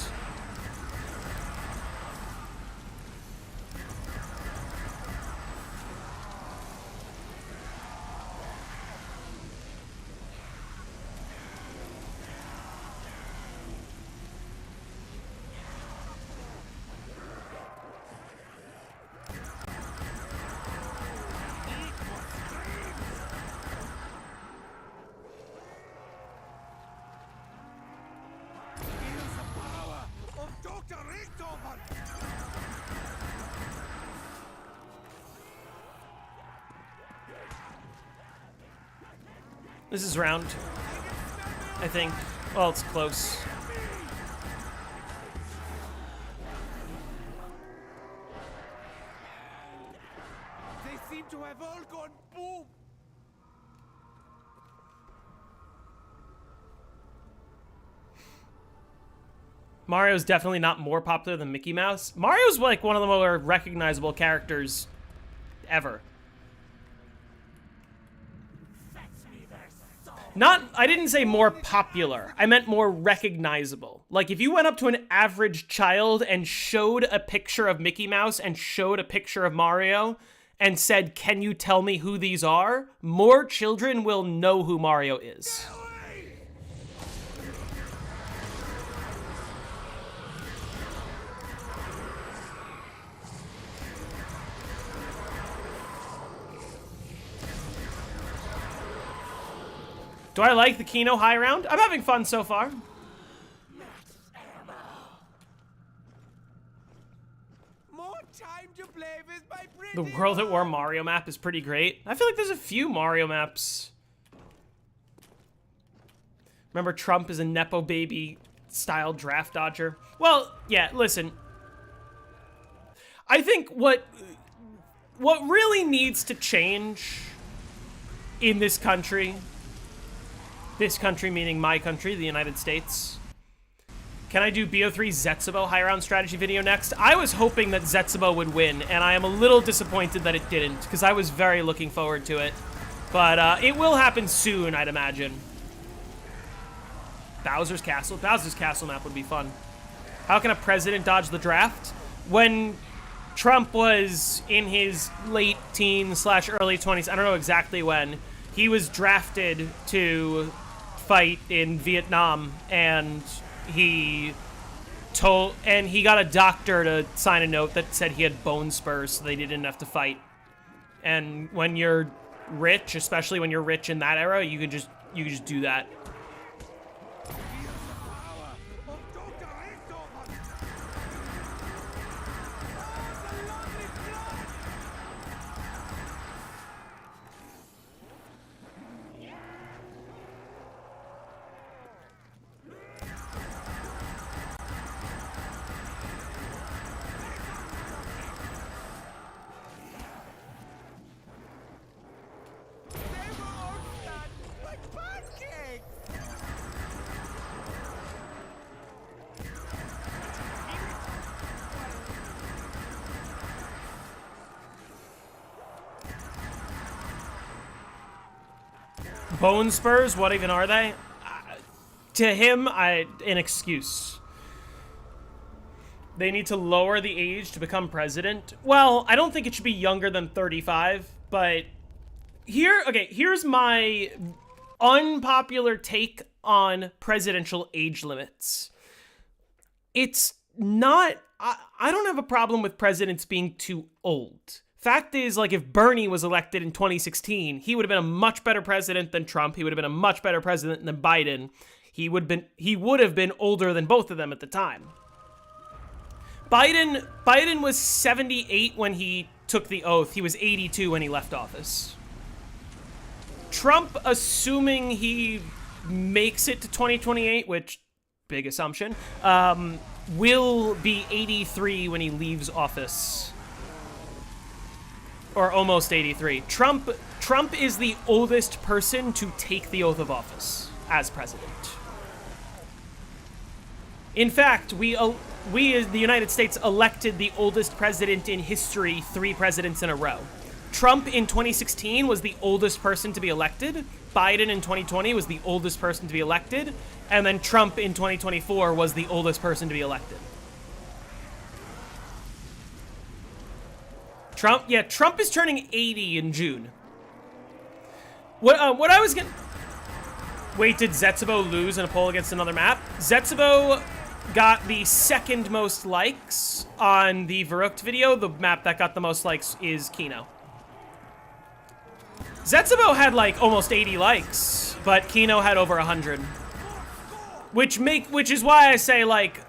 Speaker 1: This is round, I think. Well, it's close.
Speaker 4: They seem to have all gone boom.
Speaker 1: Mario's definitely not more popular than Mickey Mouse. Mario's like one of the more recognizable characters ever. I didn't say more popular. I meant more recognizable. Like, if you went up to an average child and showed a picture of Mickey Mouse and showed a picture of Mario and said, "Can you tell me who these are?" more children will know who Mario is. Do I like the Kino high round? I'm having fun so far.
Speaker 4: More time to play with my
Speaker 1: The
Speaker 4: pretty
Speaker 1: World at War Mario map is pretty great. I feel like there's a few Mario maps. Remember, Trump is a Nepo baby style draft dodger. Well, yeah, listen. I think what really needs to change in this country meaning my country, the United States. Can I do BO3 Zetsubo high round strategy video next? I was hoping that Zetsubo would win, and I am a little disappointed that it didn't, because I was very looking forward to it. But it will happen soon, I'd imagine. Bowser's Castle? Bowser's Castle map would be fun. How can a president dodge the draft? When Trump was in his late teens / early 20s, I don't know exactly when, he was drafted to fight in Vietnam, and he got a doctor to sign a note that said he had bone spurs so they didn't have to fight. And when you're rich, especially when you're rich in that era, you can just do that. Bone spurs? What even are they? To him, an excuse. They need to lower the age to become president. Well, I don't think it should be younger than 35, but here's my unpopular take on presidential age limits. It's not, I don't have a problem with presidents being too old. Fact is, like, if Bernie was elected in 2016, he would have been a much better president than Trump. He would have been a much better president than Biden. He would have been older than both of them at the time. Biden was 78 when he took the oath. He was 82 when he left office. Trump, assuming he makes it to 2028, which, big assumption, will be 83 when he leaves office. Or almost 83. Trump is the oldest person to take the oath of office as president. In fact, we as the United States elected the oldest president in history 3 presidents in a row. Trump in 2016 was the oldest person to be elected. Biden in 2020 was the oldest person to be elected. And then Trump in 2024 was the oldest person to be elected. Trump is turning 80 in June. What I was gonna... Wait, did Zetsubo lose in a poll against another map? Zetsubo got the second most likes on the Verrucht video. The map that got the most likes is Kino. Zetsubo had like almost 80 likes, but Kino had over 100. Which is why I say, like,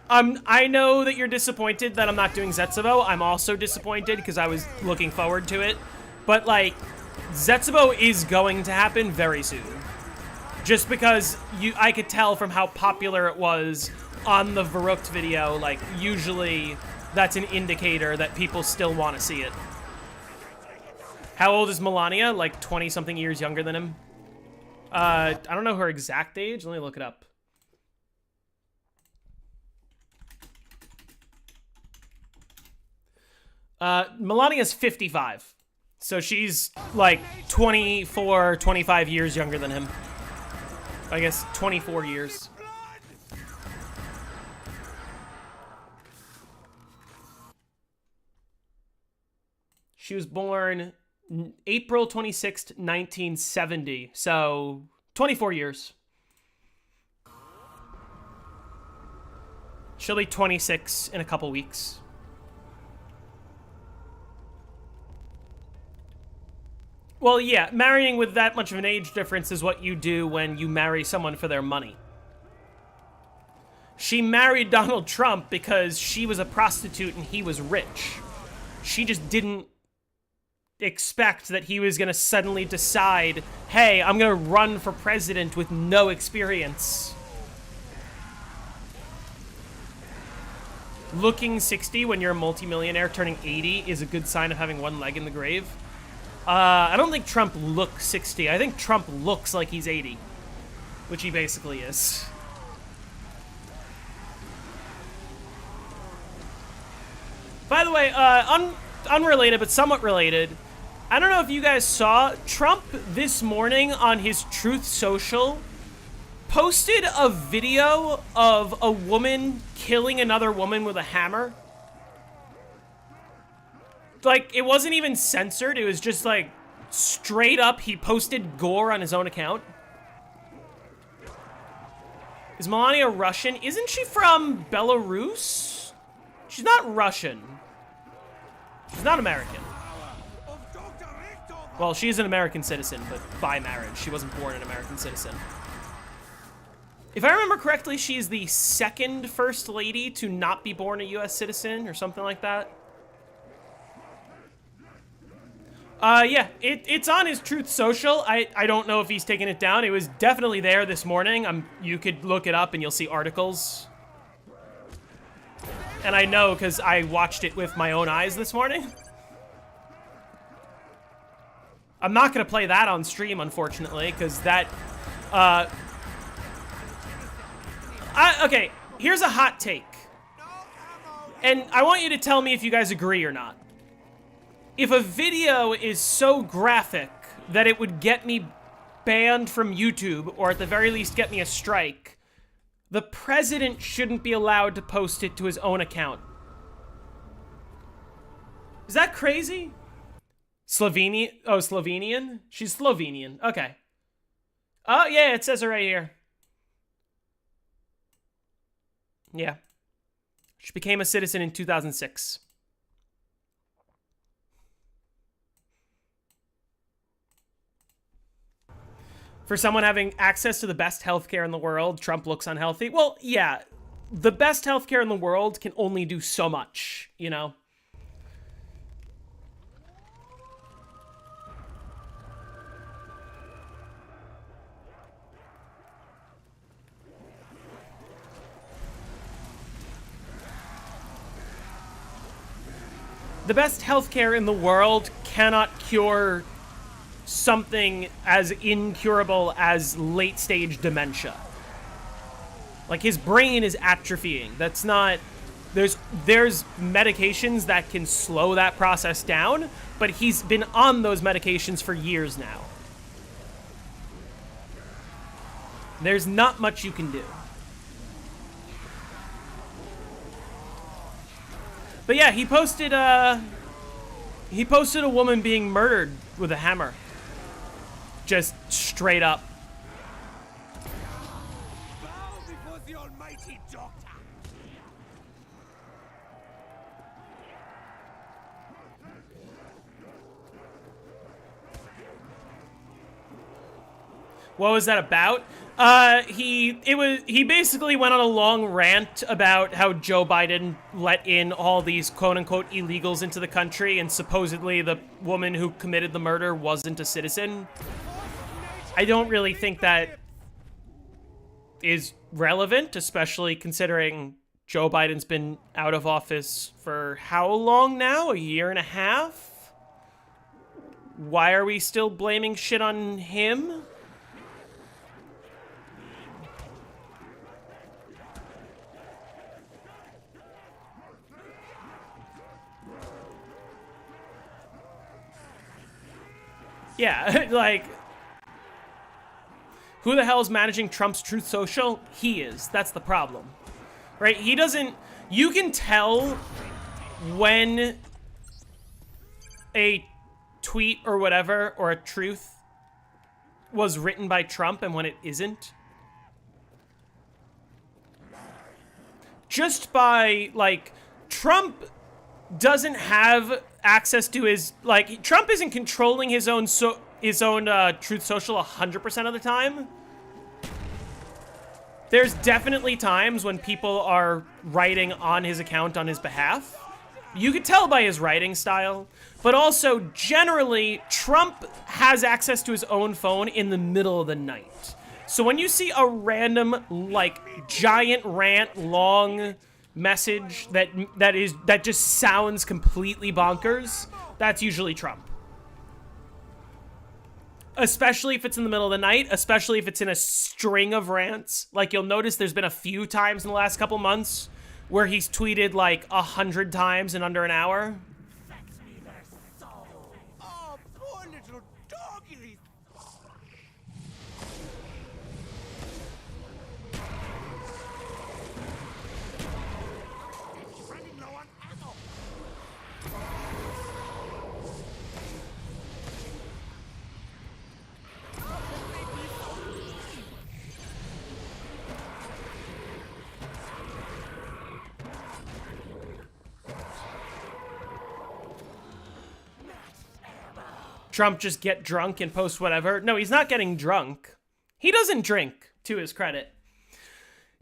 Speaker 1: I know that you're disappointed that I'm not doing Zetsubo. I'm also disappointed because I was looking forward to it. But, like, Zetsubo is going to happen very soon. Just because I could tell from how popular it was on the Verrucht video, like, usually that's an indicator that people still want to see it. How old is Melania? Like 20-something years younger than him. I don't know her exact age. Let me look it up. Melania's 55. So she's like 24, 25 years younger than him. I guess 24 years. She was born April 26th, 1970. So 24 years. She'll be 26 in a couple weeks. Well, yeah, marrying with that much of an age difference is what you do when you marry someone for their money. She married Donald Trump because she was a prostitute and he was rich. She just didn't expect that he was going to suddenly decide, hey, I'm going to run for president with no experience. Looking 60 when you're a multimillionaire turning 80 is a good sign of having one leg in the grave. I don't think Trump looks 60. I think Trump looks like he's 80, which he basically is. By the way, unrelated but somewhat related, I don't know if you guys saw, Trump this morning on his Truth Social posted a video of a woman killing another woman with a hammer. Like, it wasn't even censored. It was just, like, straight up, he posted gore on his own account. Is Melania Russian? Isn't she from Belarus? She's not Russian. She's not American. Well, she is an American citizen, but by marriage. She wasn't born an American citizen. If I remember correctly, she's the second first lady to not be born a U.S. citizen or something like that. Yeah, it's on his Truth Social. I don't know if he's taken it down. It was definitely there this morning. You could look it up and you'll see articles. And I know because I watched it with my own eyes this morning. I'm not going to play that on stream, unfortunately, because that... okay, here's a hot take. And I want you to tell me if you guys agree or not. If a video is so graphic that it would get me banned from YouTube, or at the very least get me a strike, the president shouldn't be allowed to post it to his own account. Is that crazy? Slovenian? Oh, Slovenian? She's Slovenian. Okay. Oh, yeah, it says it right here. Yeah. She became a citizen in 2006. For someone having access to the best healthcare in the world, Trump looks unhealthy. Well, yeah, the best healthcare in the world can only do so much, you know? The best healthcare in the world cannot cure something as incurable as late-stage dementia. Like, his brain is atrophying. That's not... There's medications that can slow that process down, but he's been on those medications for years now. There's not much you can do. But yeah, he posted a woman being murdered with a hammer. Just straight up.
Speaker 4: Bow before the almighty doctor.
Speaker 1: What was that about? He basically went on a long rant about how Joe Biden let in all these quote-unquote illegals into the country, and supposedly the woman who committed the murder wasn't a citizen. I don't really think that is relevant, especially considering Joe Biden's been out of office for how long now? A year and a half? Why are we still blaming shit on him? Yeah, like, who the hell is managing Trump's Truth Social? He is. That's the problem. Right? He doesn't... You can tell when a tweet or whatever, or a truth, was written by Trump and when it isn't. Just by, like, Trump doesn't have access to his, like, Trump isn't controlling his own Truth Social 100% of the time. There's definitely times when people are writing on his account on his behalf. You could tell by his writing style, but also generally Trump has access to his own phone in the middle of the night. So when you see a random, like, giant rant, long message that just sounds completely bonkers, that's usually Trump. Especially if it's in the middle of the night, especially if it's in a string of rants. Like, you'll notice there's been a few times in the last couple months where he's tweeted like 100 times in under an hour.
Speaker 4: Oh, poor little doggy. Running low on ammo.
Speaker 1: Trump just get drunk and post whatever. No, he's not getting drunk. He doesn't drink, to his credit.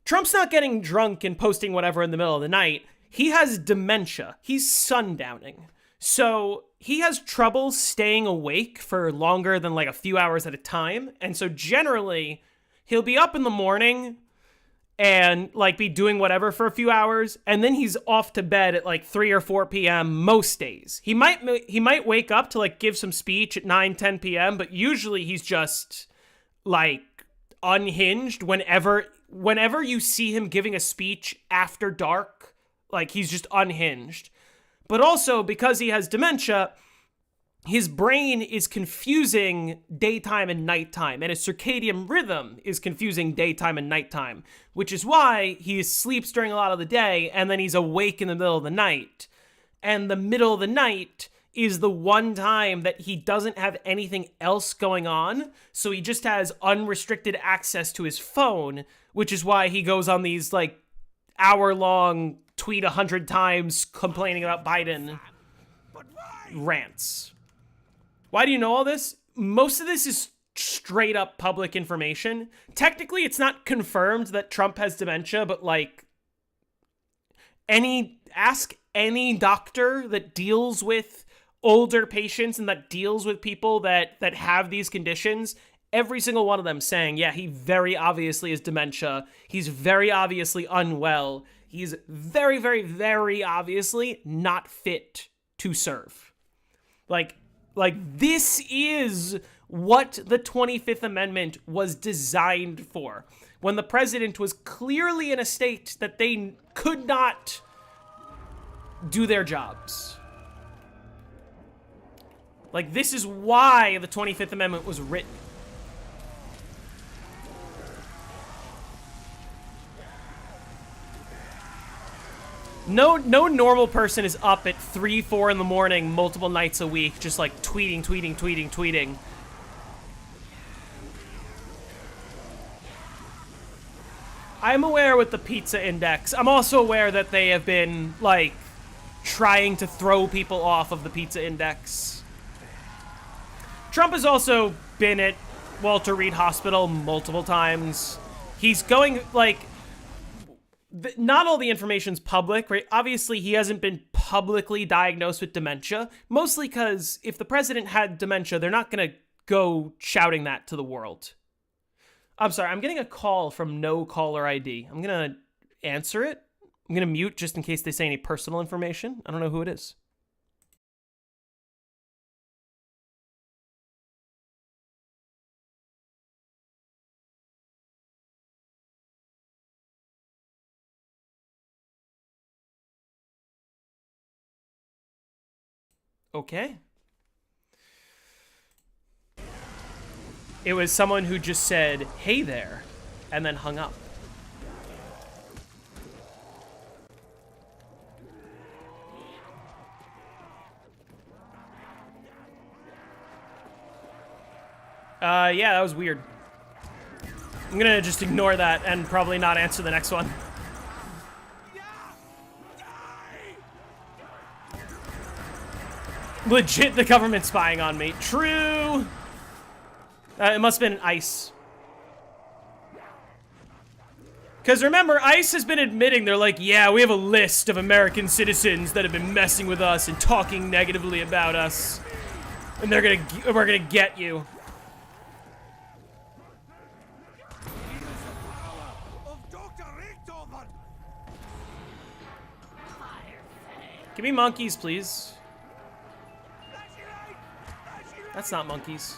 Speaker 1: Trump's not getting drunk and posting whatever in the middle of the night. He has dementia. He's sundowning. So he has trouble staying awake for longer than like a few hours at a time. And so generally, he'll be up in the morning and like be doing whatever for a few hours, and then he's off to bed at like 3 or 4 p.m. most days. He might wake up to like give some speech at 9, 10 p.m., but usually he's just like unhinged whenever you see him giving a speech after dark, like he's just unhinged. But also because he has dementia, his brain is confusing daytime and nighttime, and his circadian rhythm is confusing daytime and nighttime, which is why he sleeps during a lot of the day and then he's awake in the middle of the night. And the middle of the night is the one time that he doesn't have anything else going on, so he just has unrestricted access to his phone, which is why he goes on these like hour-long tweet 100 times complaining about Biden rants. Why do you know all this? Most of this is straight up public information. Technically, it's not confirmed that Trump has dementia, but like ask any doctor that deals with older patients and that deals with people that have these conditions, every single one of them saying, yeah, he very obviously has dementia. He's very obviously unwell. He's very, very, very obviously not fit to serve. Like, this is what the 25th Amendment was designed for. When the president was clearly in a state that they could not do their jobs. Like, this is why the 25th Amendment was written. No normal person is up at 3, 4 in the morning multiple nights a week just like tweeting. I'm aware with the pizza index. I'm also aware that they have been like trying to throw people off of the pizza index. Trump has also been at Walter Reed Hospital multiple times. He's going like... Not all the information's public, right? Obviously, he hasn't been publicly diagnosed with dementia, mostly because if the president had dementia, they're not going to go shouting that to the world. I'm sorry, I'm getting a call from no caller ID. I'm going to answer it. I'm going to mute just in case they say any personal information. I don't know who it is. Okay. It was someone who just said, "Hey there," and then hung up. Yeah, that was weird. I'm gonna just ignore that and probably not answer the next one. Legit, the government spying on me. True. It must have been ICE. Because remember, ICE has been admitting, they're like, yeah, we have a list of American citizens that have been messing with us and talking negatively about us. And we're gonna get you. Give me monkeys, please. That's not monkeys.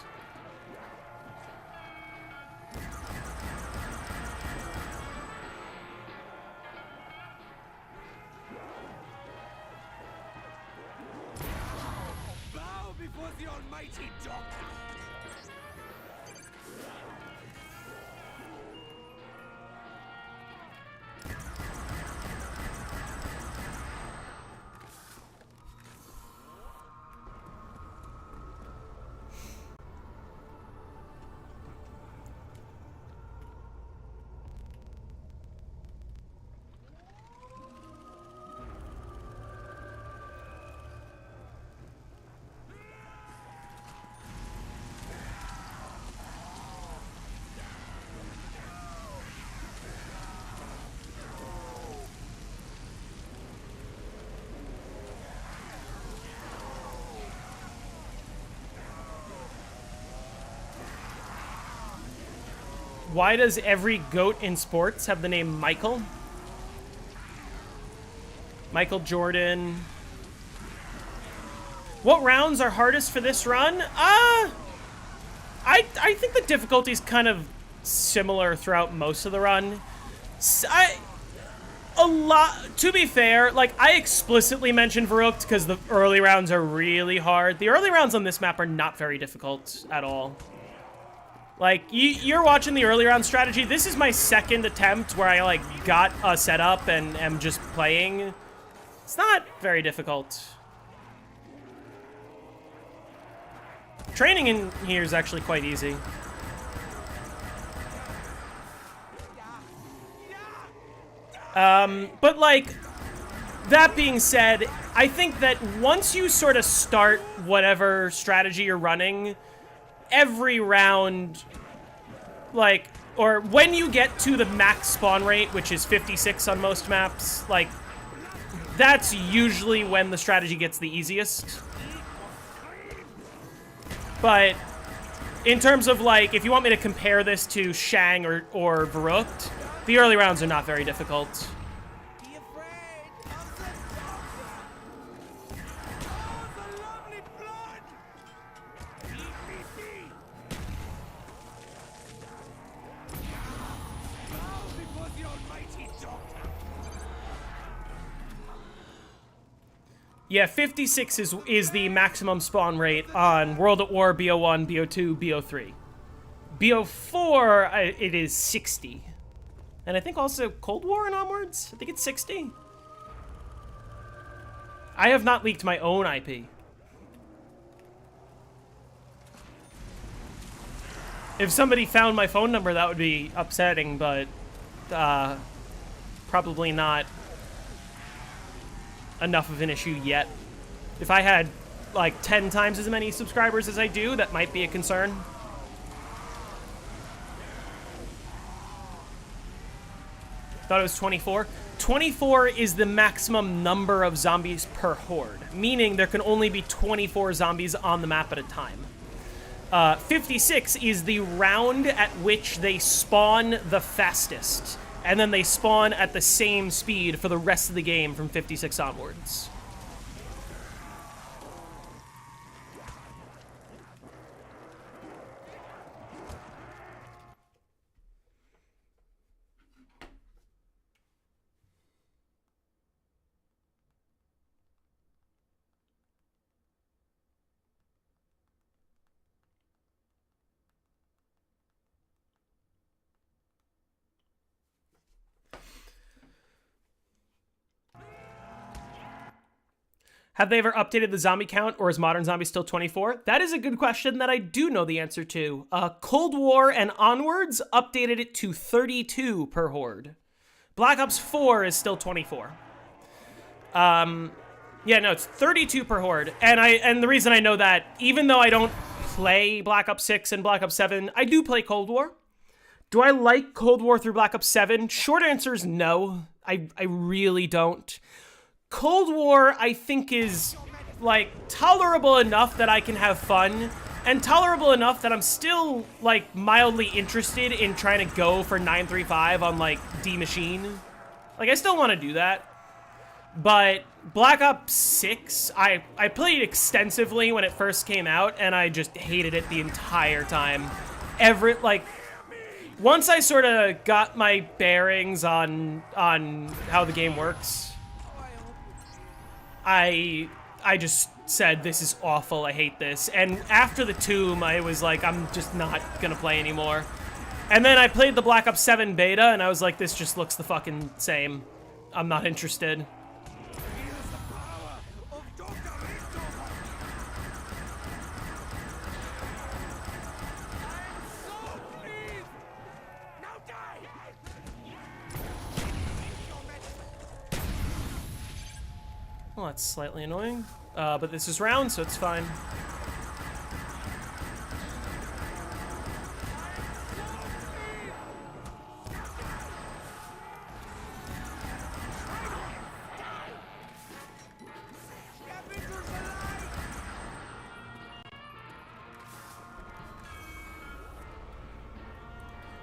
Speaker 4: Bow before the almighty doctor.
Speaker 1: Why does every goat in sports have the name Michael? Michael Jordan. What rounds are hardest for this run? I think the difficulty's kind of similar throughout most of the run. To be fair, like, I explicitly mentioned Varrooked because the early rounds are really hard. The early rounds on this map are not very difficult at all. Like, you're watching the early round strategy. This is my second attempt where I, like, got a setup and am just playing. It's not very difficult. Training in here is actually quite easy. But, like, that being said, I think that once you sort of start whatever strategy you're running, every round, like, or when you get to the max spawn rate, which is 56 on most maps, like, that's usually when the strategy gets the easiest. But in terms of, like, if you want me to compare this to Shang or Varrooked, the early rounds are not very difficult.
Speaker 4: Be afraid of the doctor. Oh, the lovely blood. Bow before the almighty doctor.
Speaker 1: Yeah, 56 is the maximum spawn rate on World at War, BO1, BO2, BO3. BO4, it is 60. And I think also Cold War and onwards? I think it's 60. I have not leaked my own IP. If somebody found my phone number, that would be upsetting, but probably not enough of an issue yet. If I had like 10 times as many subscribers as I do, that might be a concern. Thought it was 24. 24 is the maximum number of zombies per horde, meaning there can only be 24 zombies on the map at a time. 56 is the round at which they spawn the fastest, and then they spawn at the same speed for the rest of the game from 56 onwards. Have they ever updated the zombie count, or is Modern Zombie still 24? That is a good question that I do know the answer to. Cold War and onwards updated it to 32 per horde. Black Ops 4 is still 24. Yeah, no, it's 32 per horde. And the reason I know that, even though I don't play Black Ops 6 and Black Ops 7, I do play Cold War. Do I like Cold War through Black Ops 7? Short answer is no. I really don't. Cold War, I think, is, like, tolerable enough that I can have fun, and tolerable enough that I'm still, like, mildly interested in trying to go for 935 on, like, D-Machine. Like, I still want to do that. But Black Ops 6, I played extensively when it first came out, and I just hated it the entire time. Once I sort of got my bearings on how the game works, I just said, this is awful, I hate this. And after the Tomb, I was like, I'm just not gonna play anymore. And then I played the Black Ops 7 beta, and I was like, this just looks the fucking same. I'm not interested. Well, that's slightly annoying, but this is round, so it's fine.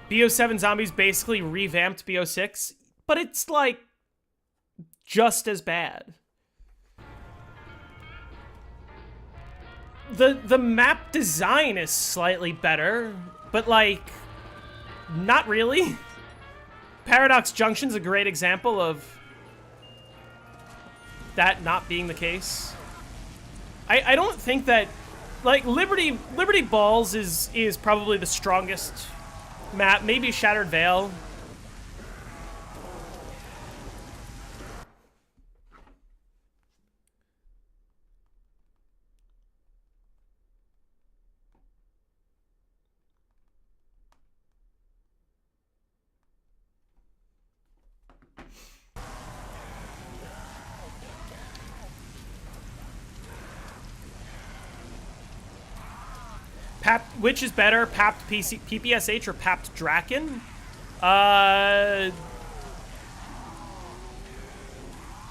Speaker 1: BO7 Zombies basically revamped BO6, but it's like just as bad. The map design is slightly better, but like, not really. Paradox Junction's a great example of that not being the case. I don't think that, like, Liberty Balls is probably the strongest map, maybe Shattered Veil. Which is better, Papped PPSH or Papped Draken?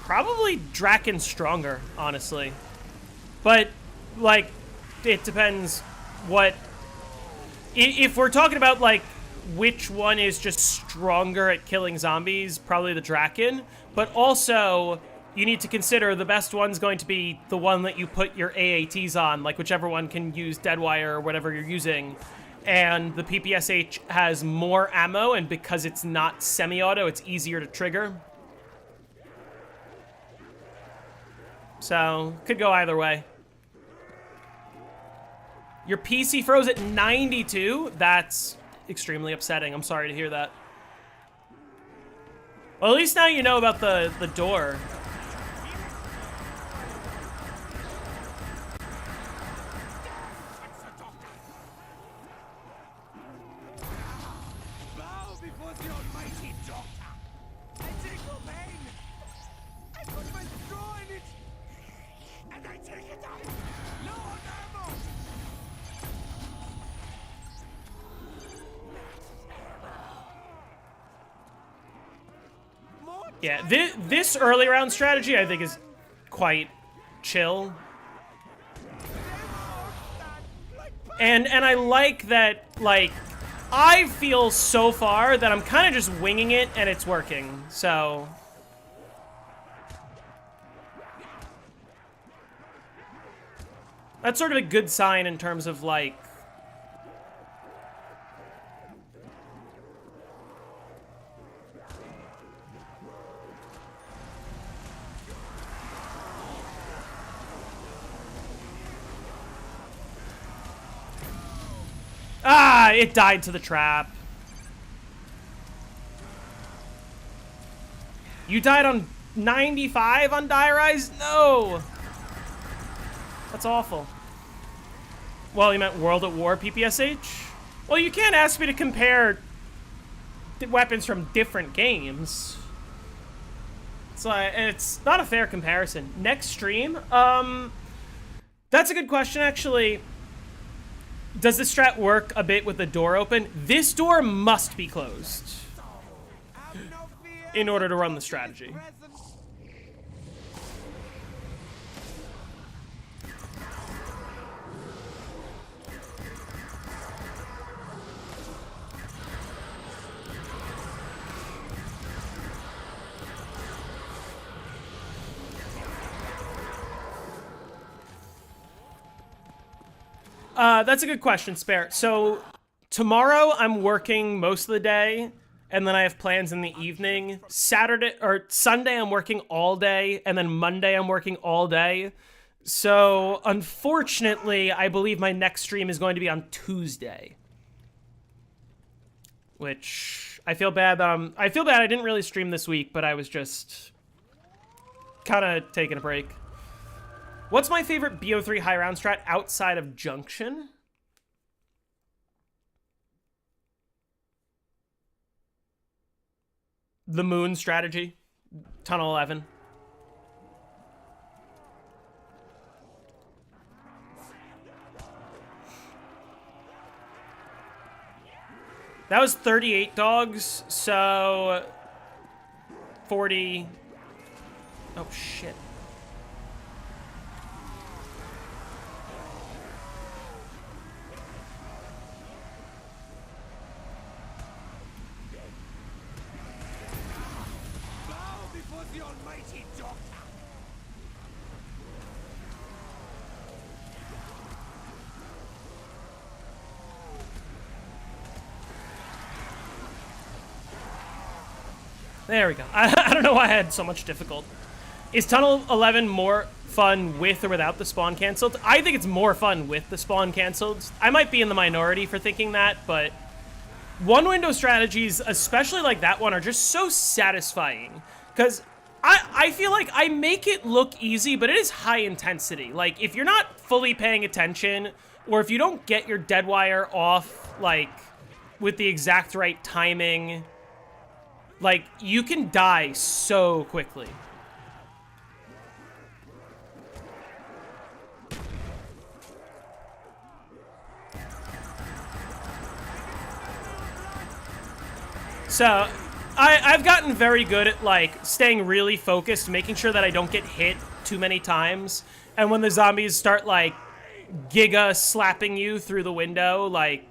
Speaker 1: Probably Draken's stronger, honestly. But, like, it depends what... If we're talking about, like, which one is just stronger at killing zombies, probably the Draken. But also, you need to consider the best one's going to be the one that you put your AATs on, like whichever one can use Deadwire or whatever you're using. And the PPSH has more ammo, and because it's not semi-auto, it's easier to trigger. So, could go either way. Your PC froze at 92? That's extremely upsetting. I'm sorry to hear that. Well, at least now you know about the door. Yeah, this early round strategy I think is quite chill. And I like that, like, I feel so far that I'm kind of just winging it and it's working, so... That's sort of a good sign in terms of, like... Ah, it died to the trap. You died on 95 on Die Rise? No! That's awful. Well, you meant World at War PPSH? Well, you can't ask me to compare weapons from different games. So it's not a fair comparison. Next stream? That's a good question, actually. Does the strat work a bit with the door open? This door must be closed in order to run the strategy. That's a good question, Spare. So, tomorrow I'm working most of the day, and then I have plans in the evening. Sunday I'm working all day, and then Monday I'm working all day. So, unfortunately, I believe my next stream is going to be on Tuesday. Which, I feel bad that I didn't really stream this week, but I was just kind of taking a break. What's my favorite BO3 high round strat outside of Junction? The Moon strategy. Tunnel 11. That was 38 dogs, so 40. Oh, shit. There we go. I don't know why I had so much difficulty. Is Tunnel 11 more fun with or without the spawn canceled? I think it's more fun with the spawn canceled. I might be in the minority for thinking that, but one window strategies, especially like that one, are just so satisfying. Because I feel like I make it look easy, but it is high intensity. Like, if you're not fully paying attention, or if you don't get your dead wire off, like, with the exact right timing, like, you can die so quickly. So, I've gotten very good at, like, staying really focused, making sure that I don't get hit too many times. And when the zombies start, like, giga slapping you through the window, like,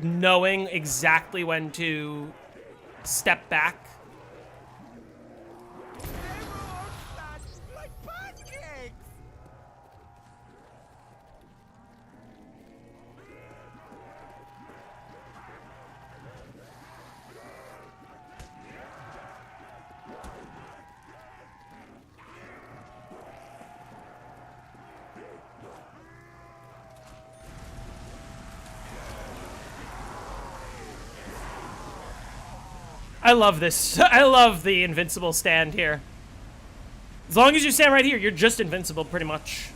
Speaker 1: knowing exactly when to step back. I love this. I love the invincible stand here. As long as you stand right here, you're just invincible, pretty much.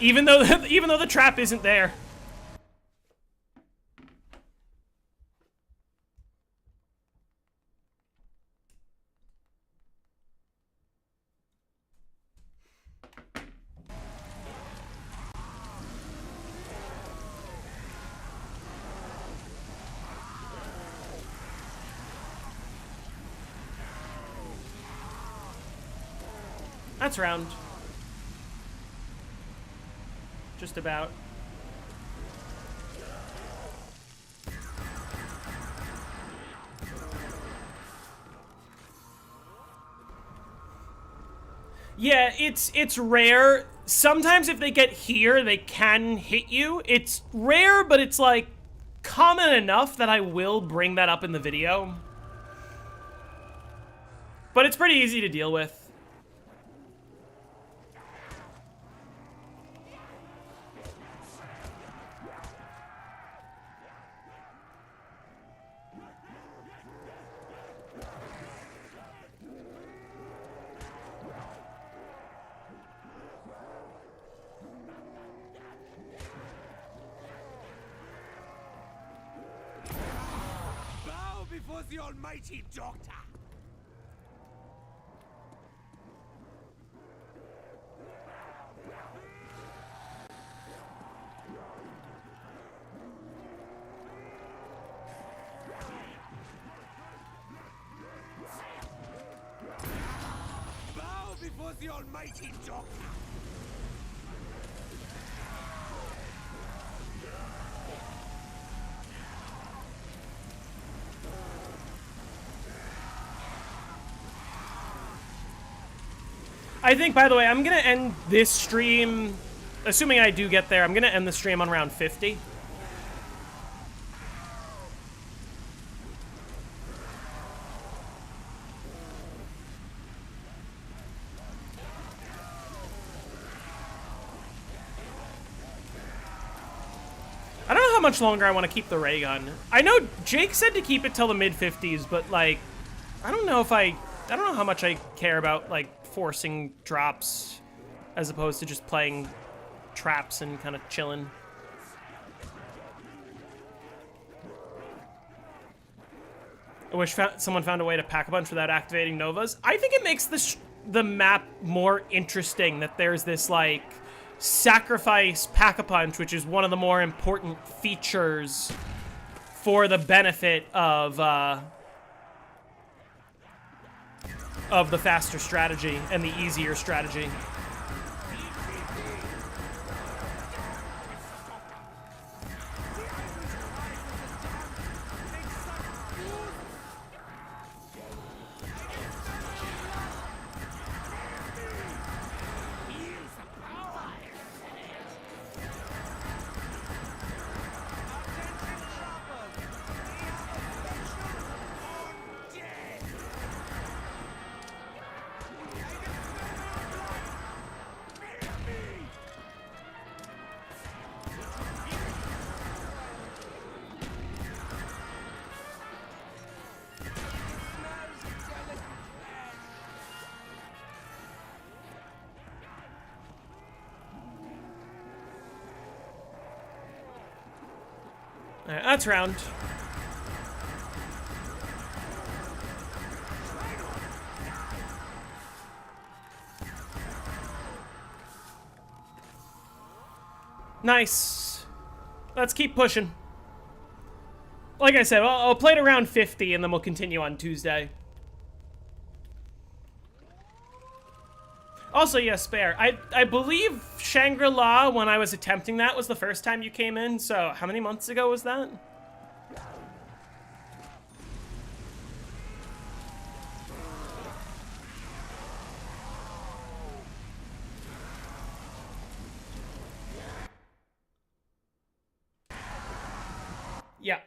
Speaker 1: Even though the trap isn't there. That's round. Just about. Yeah, it's rare. Sometimes if they get here, they can hit you. It's rare, but it's like common enough that I will bring that up in the video. But it's pretty easy to deal with.
Speaker 4: before the almighty doctor. Bow before the almighty doctor.
Speaker 1: I think, by the way, I'm going to end this stream, assuming I do get there, I'm going to end the stream on round 50. I don't know how much longer I want to keep the ray gun. I know Jake said to keep it till the mid-50s, but, like, I don't know how much I care about, like, forcing drops as opposed to just playing traps and kind of chilling. I wish someone found a way to pack a punch without activating Novas. I think it makes the map more interesting that there's this, like, sacrifice pack-a-punch, which is one of the more important features for the benefit of the faster strategy and the easier strategy. All right, that's round. Nice. Let's keep pushing. Like I said, I'll play it around 50 and then we'll continue on Tuesday. Also, yeah, Spare. I believe Shangri-La, when I was attempting that, was the first time you came in. So how many months ago was that? Yeah.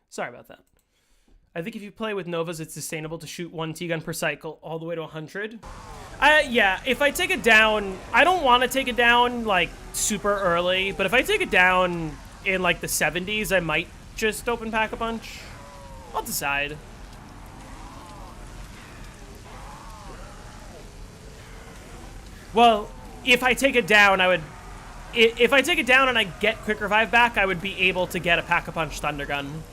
Speaker 1: Sorry about that. I think if you play with Novas, it's sustainable to shoot 1 T-gun per cycle all the way to 100. Yeah, if I take it down, I don't want to take it down, like, super early, but if I take it down in, like, the 70s, I might just open Pack-a-Punch. I'll decide. Well, if I take it down, if I take it down and I get Quick Revive back, I would be able to get a Pack-a-Punch Thunder Gun.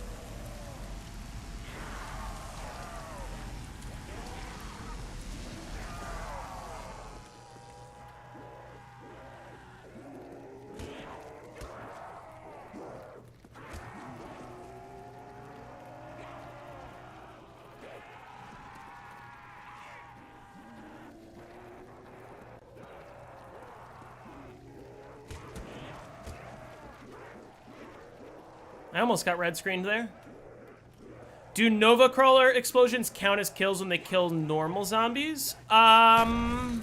Speaker 1: I almost got red screened there. Do Nova Crawler explosions count as kills when they kill normal zombies? As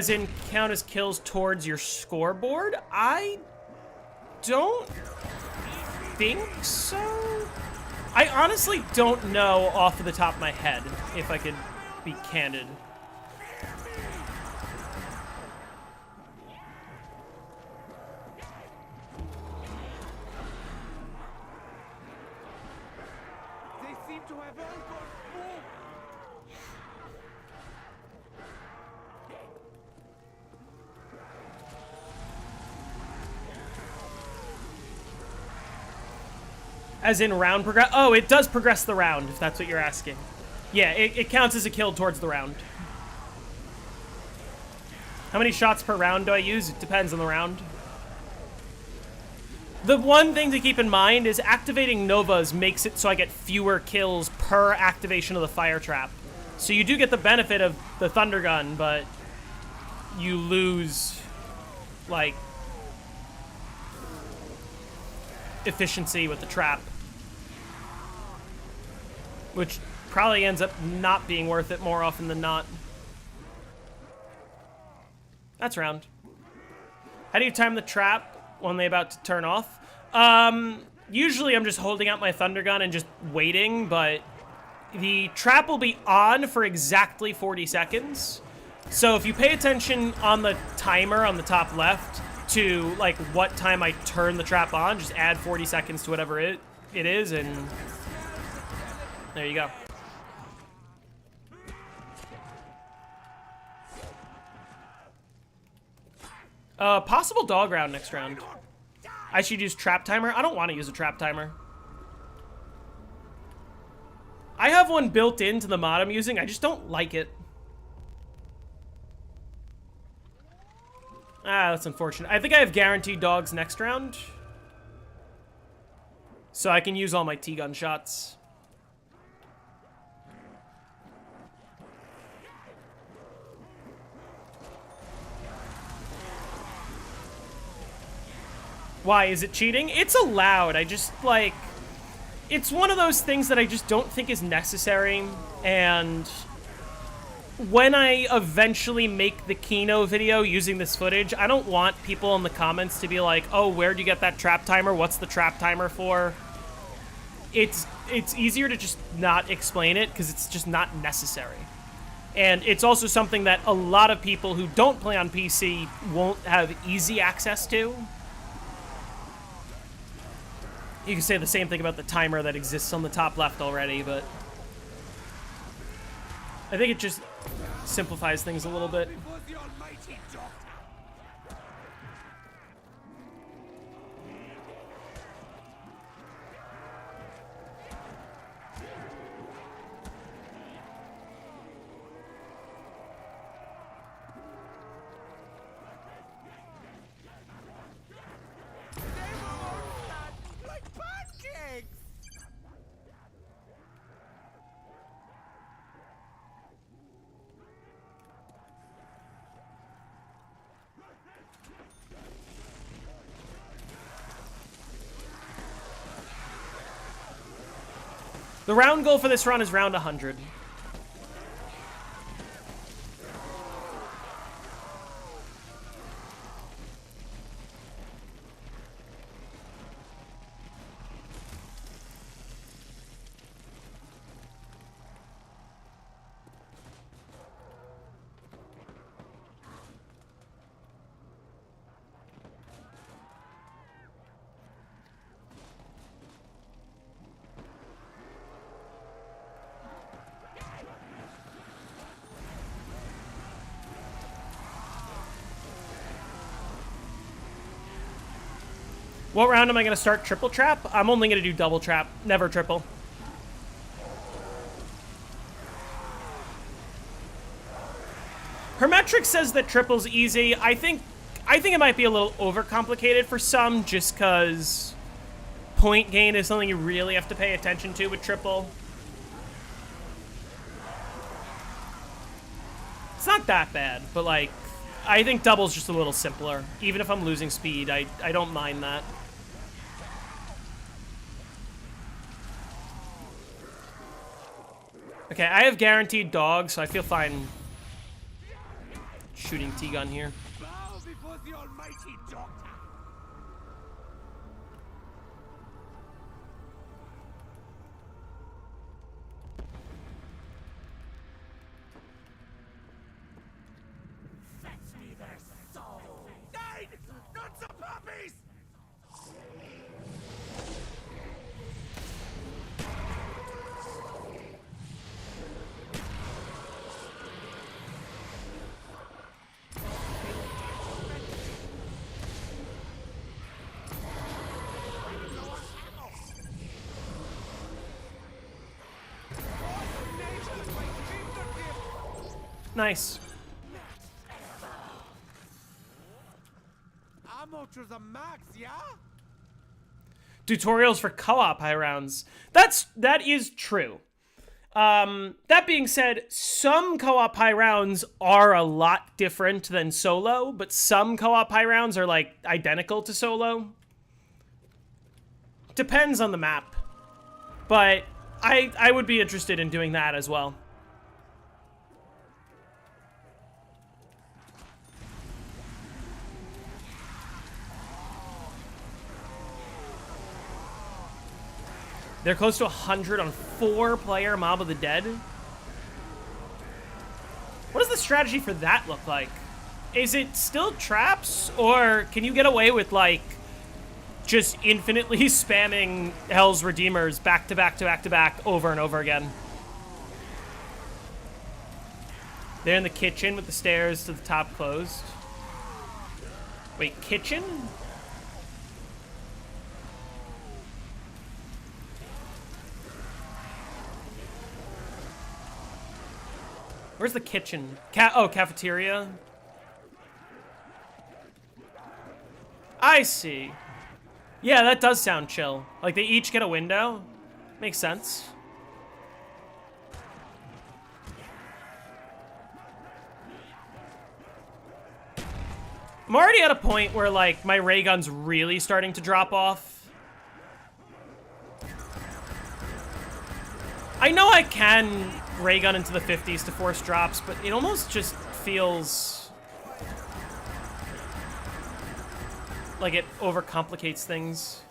Speaker 1: in count as kills towards your scoreboard? I don't think so. I honestly don't know off of the top of my head, if I could be candid.
Speaker 4: They seem to have all gone full.
Speaker 1: As in round progress? Oh, it does progress the round, if that's what you're asking. Yeah, it counts as a kill towards the round. How many shots per round do I use? It depends on the round. The one thing to keep in mind is activating Novas makes it so I get fewer kills per activation of the fire trap. So you do get the benefit of the Thunder Gun, but you lose, like, efficiency with the trap. Which probably ends up not being worth it more often than not. That's round. How do you time the trap when they're about to turn off? Usually I'm just holding out my Thunder Gun and just waiting, but the trap will be on for exactly 40 seconds. So if you pay attention on the timer on the top left to like what time I turn the trap on, just add 40 seconds to whatever it is, and there you go. Possible dog round next round. I should use trap timer. I don't want to use a trap timer. I have one built into the mod I'm using. I just don't like it. Ah, that's unfortunate. I think I have guaranteed dogs next round. So I can use all my T-gun shots. Why, is it cheating? It's allowed. I just, like... It's one of those things that I just don't think is necessary, and... When I eventually make the Kino video using this footage, I don't want people in the comments to be like, oh, where'd you get that trap timer? What's the trap timer for? It's easier to just not explain it, because it's just not necessary. And it's also something that a lot of people who don't play on PC won't have easy access to. You can say the same thing about the timer that exists on the top left already, but I think it just simplifies things a little bit.
Speaker 4: Before the almighty doctor. They were all flat like pancakes.
Speaker 1: The round goal for this run is round 100. What round am I going to start triple trap? I'm only going to do double trap, never triple. Hermetric says that triple's easy. I think it might be a little overcomplicated for some, just because point gain is something you really have to pay attention to with triple. It's not that bad, but like, I think double's just a little simpler. Even if I'm losing speed, I don't mind that. Okay, I have guaranteed dog, so I feel fine shooting T-gun here.
Speaker 4: Bow before the almighty doctor. Fetch me their soul. Nine! Not the puppies!
Speaker 1: Nice.
Speaker 4: Ammo to the max, yeah?
Speaker 1: Tutorials for co-op high rounds. That is true. That being said, some co-op high rounds are a lot different than solo, but some co-op high rounds are like identical to solo. Depends on the map. But I would be interested in doing that as well. They're close to 100 on 4-player Mob of the Dead. What does the strategy for that look like? Is it still traps, or can you get away with, like, just infinitely spamming Hell's Redeemers back to back to back to back over and over again? They're in the kitchen with the stairs to the top closed. Wait, kitchen? Where's the kitchen? Oh, cafeteria. I see. Yeah, that does sound chill. Like, they each get a window. Makes sense. I'm already at a point where, like, my ray gun's really starting to drop off. I know I can ray gun into the 50s to force drops, but it almost just feels like it overcomplicates things.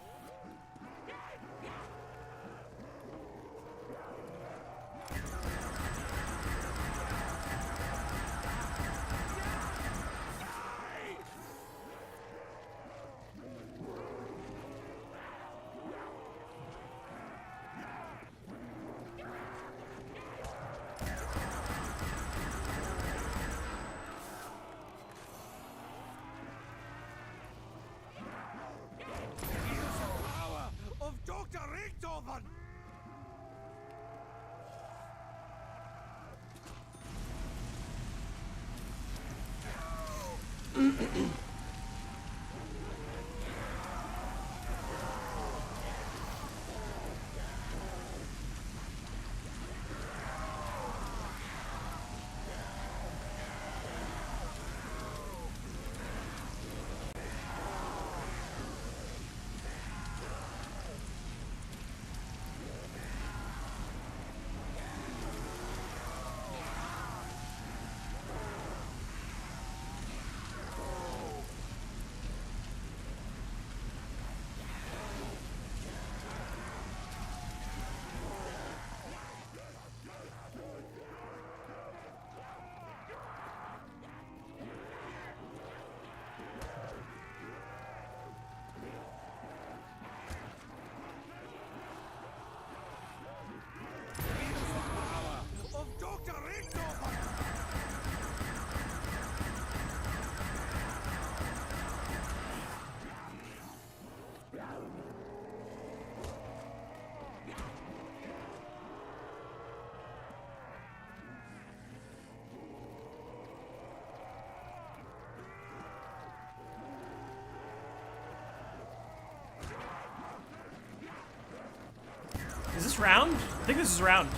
Speaker 1: Is this round? I think this is round.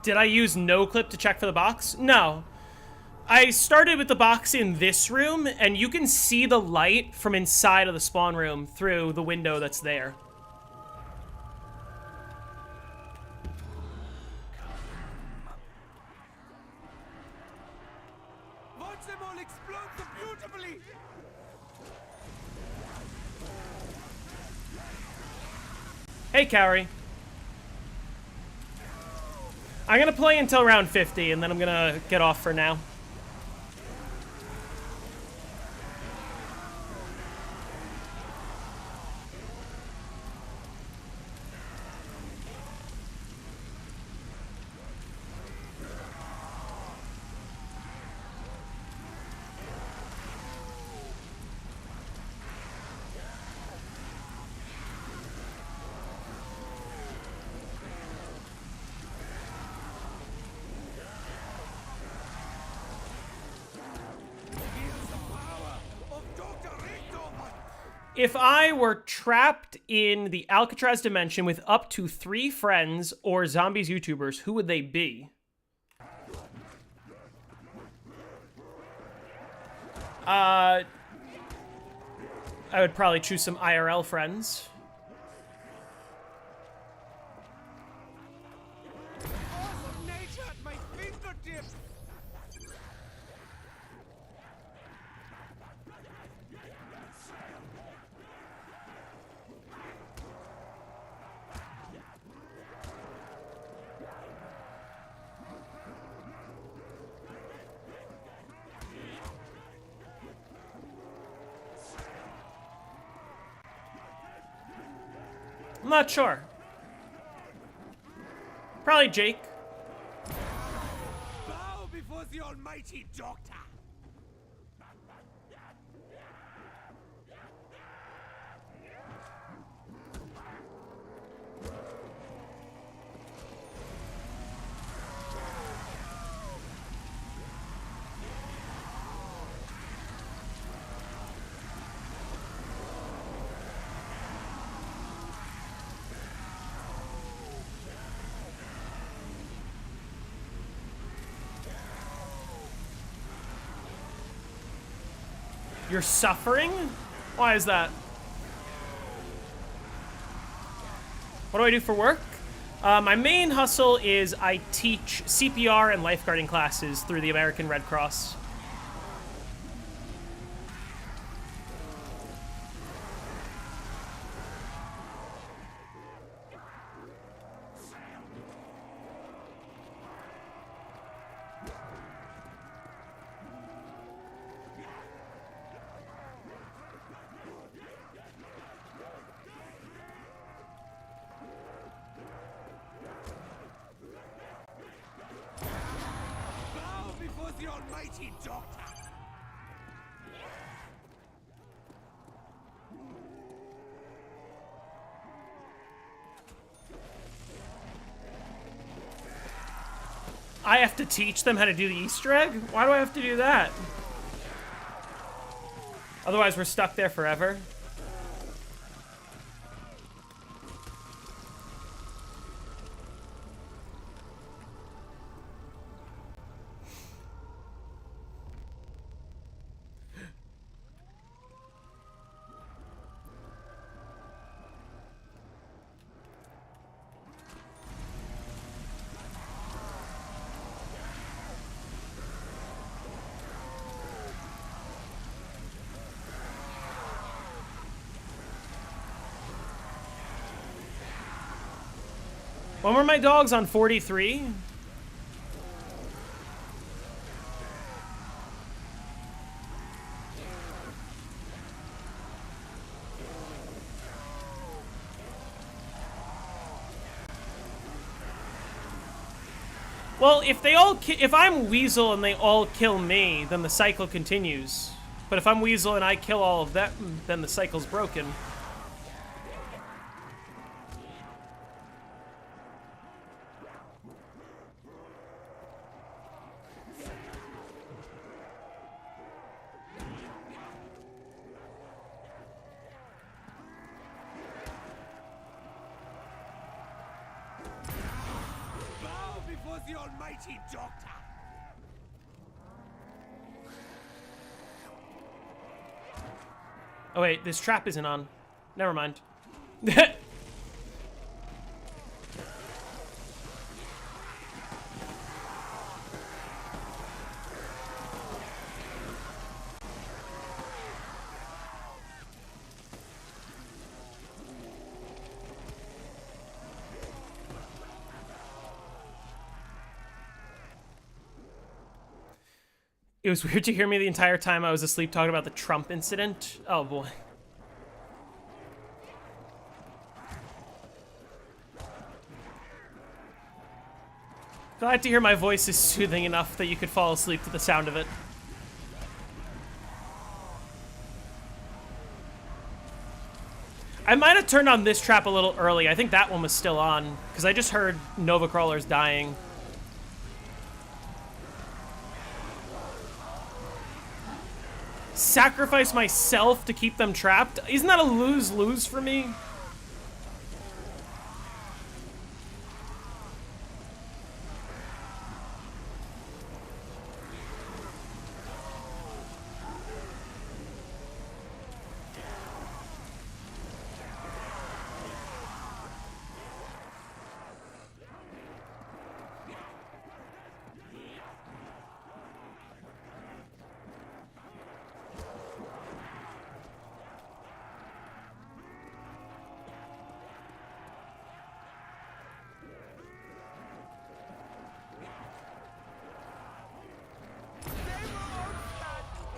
Speaker 1: Did I use no clip to check for the box? No. I started with the box in this room, and you can see the light from inside of the spawn room through the window that's there.
Speaker 4: Watch them all explode so beautifully!
Speaker 1: Hey, Cowrie. I'm gonna play until round 50, and then I'm gonna get off for now. If I were trapped in the Alcatraz dimension with up to 3 friends or zombies YouTubers, who would they be? I would probably choose some IRL friends.
Speaker 4: Awesome nature at my fingertips!
Speaker 1: I'm not sure. Probably Jake.
Speaker 4: Bow before the almighty doctor!
Speaker 1: You're suffering? Why is that? What do I do for work? My main hustle is I teach CPR and lifeguarding classes through the American Red Cross.
Speaker 4: Bow before the almighty doctor!
Speaker 1: I have to teach them how to do the Easter egg? Why do I have to do that? Otherwise, we're stuck there forever. When were my dogs on 43? Well, if they all if I'm Weasel and they all kill me, then the cycle continues. But if I'm Weasel and I kill all of them, then the cycle's broken.
Speaker 4: for the almighty doctor.
Speaker 1: Oh wait, this trap isn't on. Never mind. It was weird to hear me the entire time I was asleep talking about the Trump incident. Oh boy. Glad to hear my voice is soothing enough that you could fall asleep to the sound of it. I might have turned on this trap a little early. I think that one was still on, because I just heard Nova Crawlers dying. Sacrifice myself to keep them trapped? Isn't that a lose-lose for me?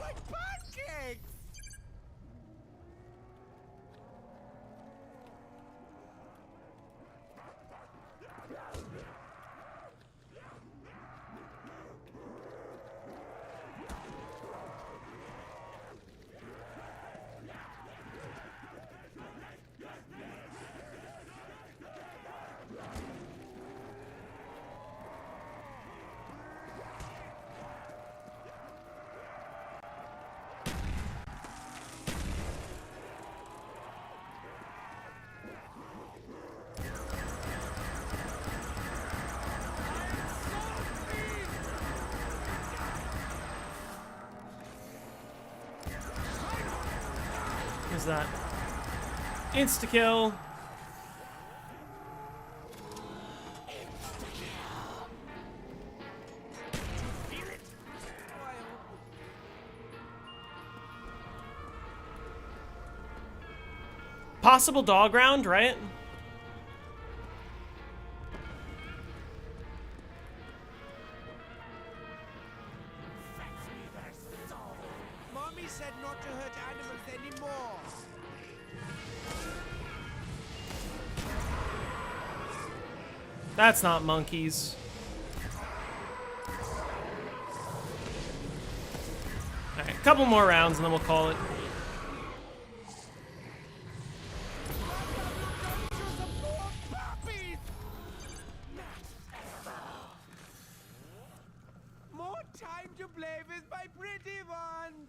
Speaker 4: Like pancakes!
Speaker 1: Is that insta-kill? Possible dog round, right?
Speaker 4: Mommy said not to hurt animals anymore.
Speaker 1: That's not monkeys. Alright, a couple more rounds and then we'll call it.
Speaker 4: More time to play with my pretty ones.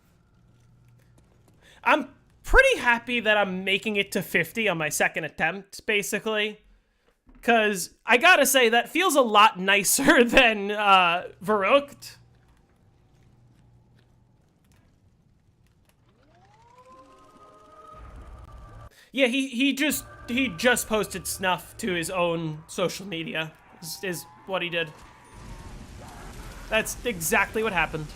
Speaker 1: I'm pretty happy that I'm making it to 50 on my second attempt, basically. Because I gotta say, that feels a lot nicer than Verrückt. Yeah, he just posted snuff to his own social media, is what he did. That's exactly what happened.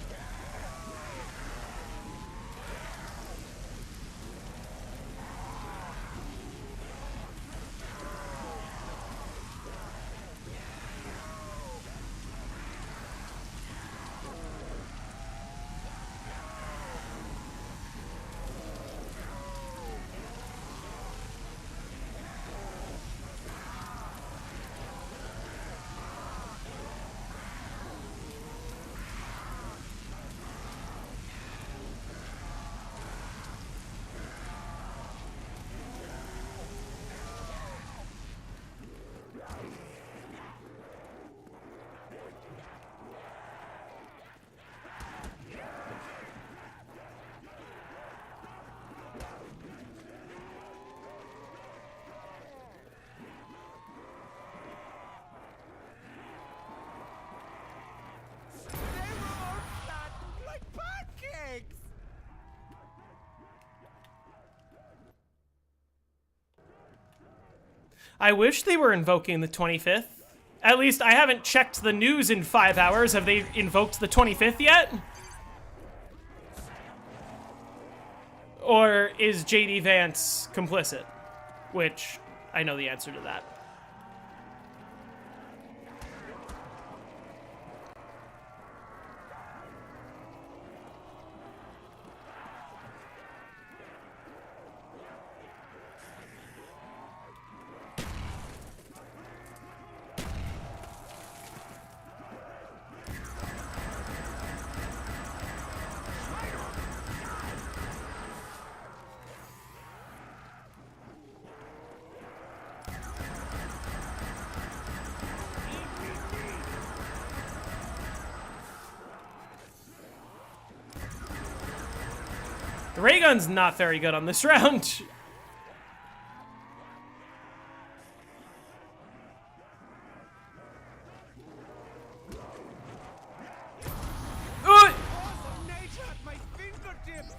Speaker 1: I wish they were invoking the 25th. At least I haven't checked the news in 5 hours. Have they invoked the 25th yet? Or is JD Vance complicit? Which, I know the answer to that. The ray gun's not very good on this round.
Speaker 4: Awesome nature at my fingertips.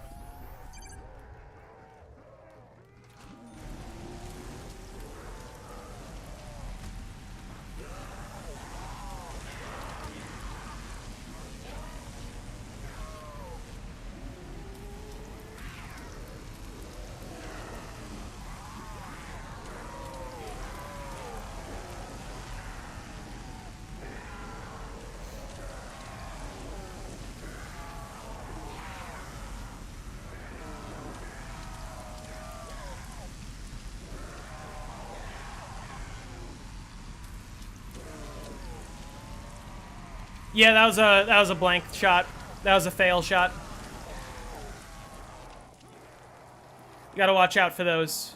Speaker 1: Yeah, that was a blank shot. That was a fail shot. You gotta watch out for those.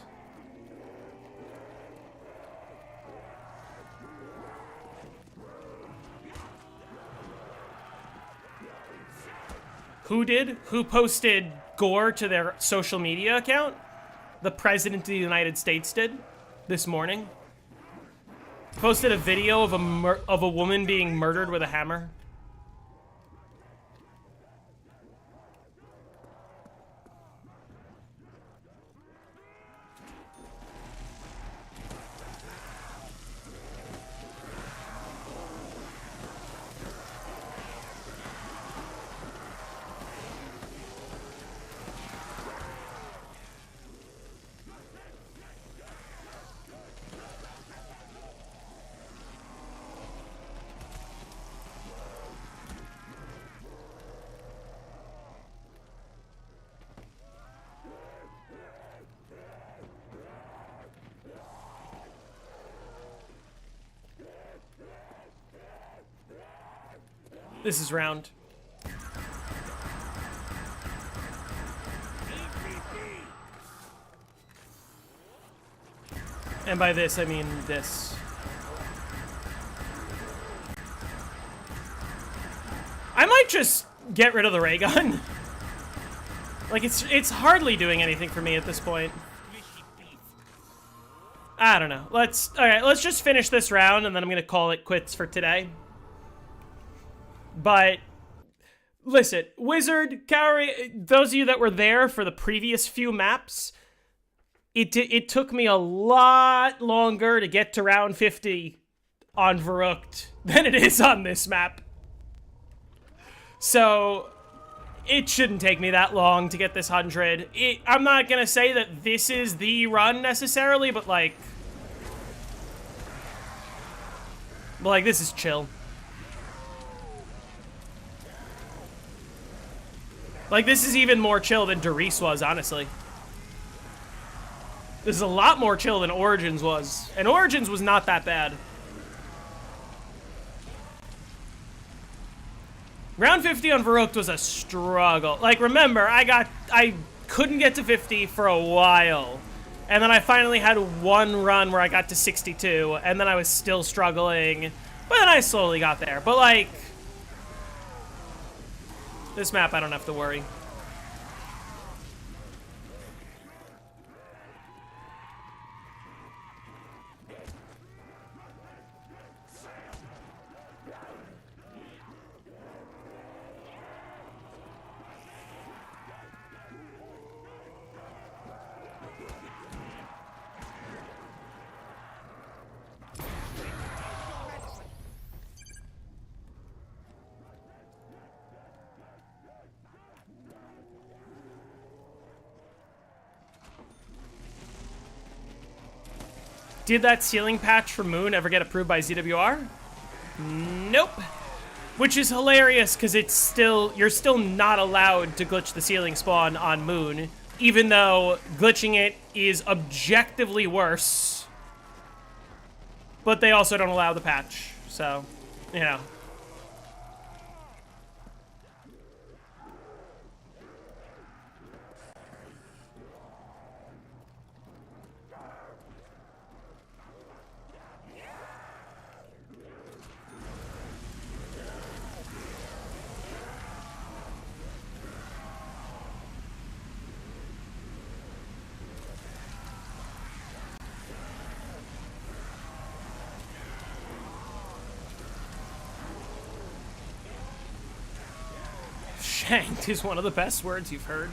Speaker 1: Who did? Who posted gore to their social media account? The President of the United States did this morning. Posted a video of a woman being murdered with a hammer. This is round. And by this, I mean this. I might just get rid of the ray gun. Like, it's hardly doing anything for me at this point. I don't know. Alright, let's just finish this round, and then I'm gonna call it quits for today. But, listen, Wizard, Cowrie, those of you that were there for the previous few maps, it took me a lot longer to get to round 50 on Verrückt than it is on this map. So, it shouldn't take me that long to get this 100. I'm not gonna say that this is the run necessarily, but like, this is chill. Like, this is even more chill than Doris was, honestly. This is a lot more chill than Origins was. And Origins was not that bad. Round 50 on Verrückt was a struggle. Like, remember, I couldn't get to 50 for a while. And then I finally had one run where I got to 62, and then I was still struggling. But then I slowly got there. But, like, this map, I don't have to worry. Did that ceiling patch for Moon ever get approved by ZWR? Nope. Which is hilarious because you're still not allowed to glitch the ceiling spawn on Moon, even though glitching it is objectively worse. But they also don't allow the patch, so, you know. Shanked is one of the best words you've heard.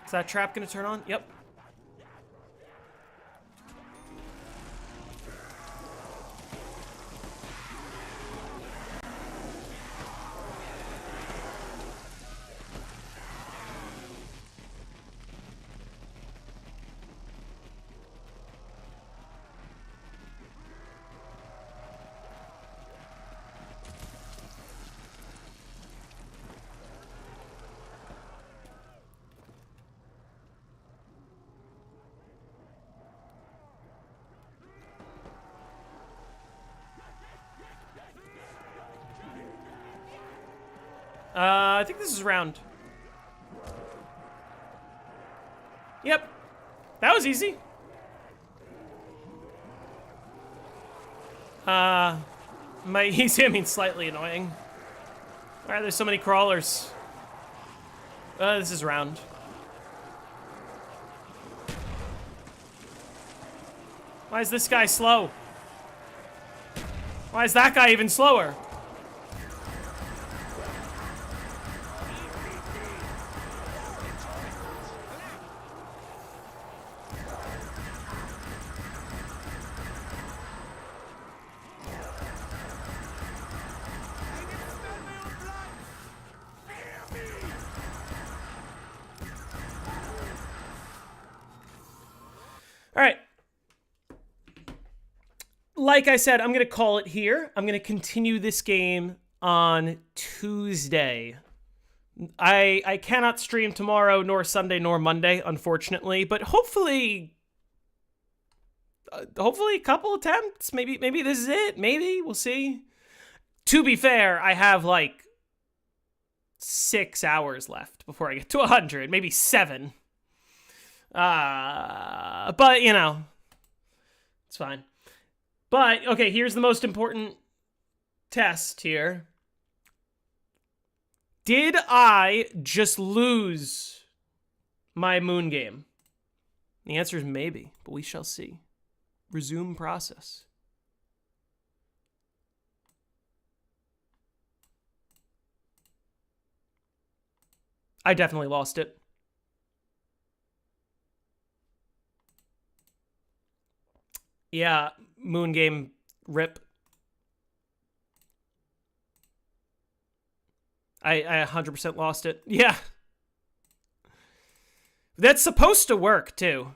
Speaker 1: Is that trap gonna turn on? Yep. I think this is round. Yep. That was easy. By easy, I mean slightly annoying. Alright, there's so many crawlers. This is round. Why is this guy slow? Why is that guy even slower? All right. Like I said, I'm going to call it here. I'm going to continue this game on Tuesday. I cannot stream tomorrow, nor Sunday, nor Monday, unfortunately, but hopefully a couple attempts. Maybe this is it. Maybe. We'll see. To be fair, I have like 6 hours left before I get to 100. Maybe 7. But, you know, it's fine. But, okay, here's the most important test here. Did I just lose my Moon game? The answer is maybe, but we shall see. Resume process. I definitely lost it. Yeah, Moon game rip. I 100% lost it. Yeah. That's supposed to work, too.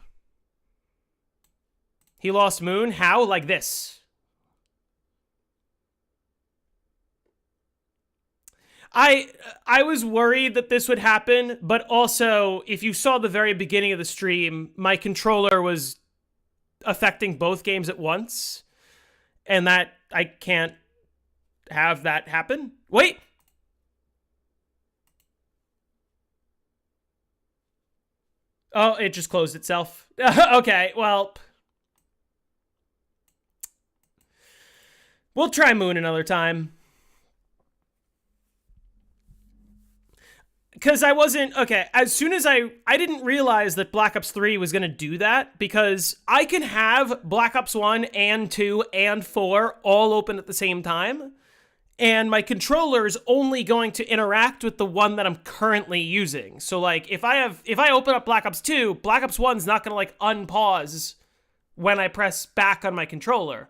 Speaker 1: He lost Moon. How? Like this. I was worried that this would happen, but also, if you saw the very beginning of the stream, my controller was affecting both games at once, and that I can't have that happen. Wait! Oh, it just closed itself. Okay, well... We'll try Moon another time. Because I wasn't... Okay, as soon as I didn't realize that Black Ops 3 was going to do that, because I can have Black Ops 1 and 2 and 4 all open at the same time, and my controller is only going to interact with the one that I'm currently using. So, like, if I open up Black Ops 2, Black Ops 1's not going to, like, unpause when I press back on my controller.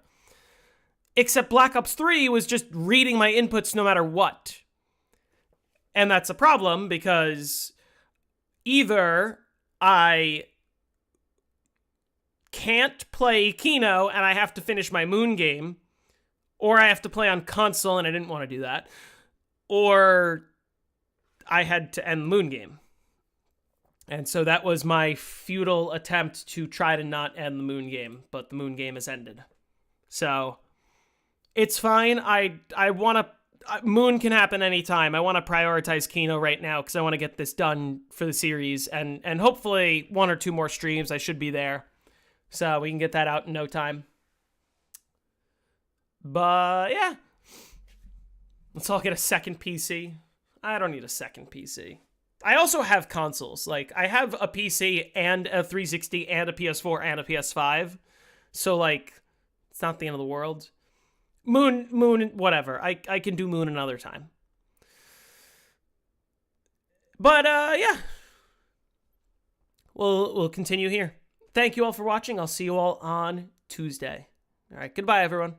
Speaker 1: Except Black Ops 3 was just reading my inputs no matter what. And that's a problem because either I can't play Kino and I have to finish my Moon game, or I have to play on console and I didn't want to do that, or I had to end the Moon game. And so that was my futile attempt to try to not end the Moon game, but the Moon game has ended. So it's fine. I want to... Moon can happen anytime. I want to prioritize Kino right now because I want to get this done for the series, and hopefully 1 or 2 more streams. I should be there, so we can get that out in no time. But yeah, let's all get a second PC. I don't need a second PC. I also have consoles. Like, I have a PC and a 360 and a PS4 and a PS5, so like, it's not the end of the world. Moon, whatever. I can do Moon another time. But, yeah. We'll continue here. Thank you all for watching. I'll see you all on Tuesday. All right, goodbye, everyone.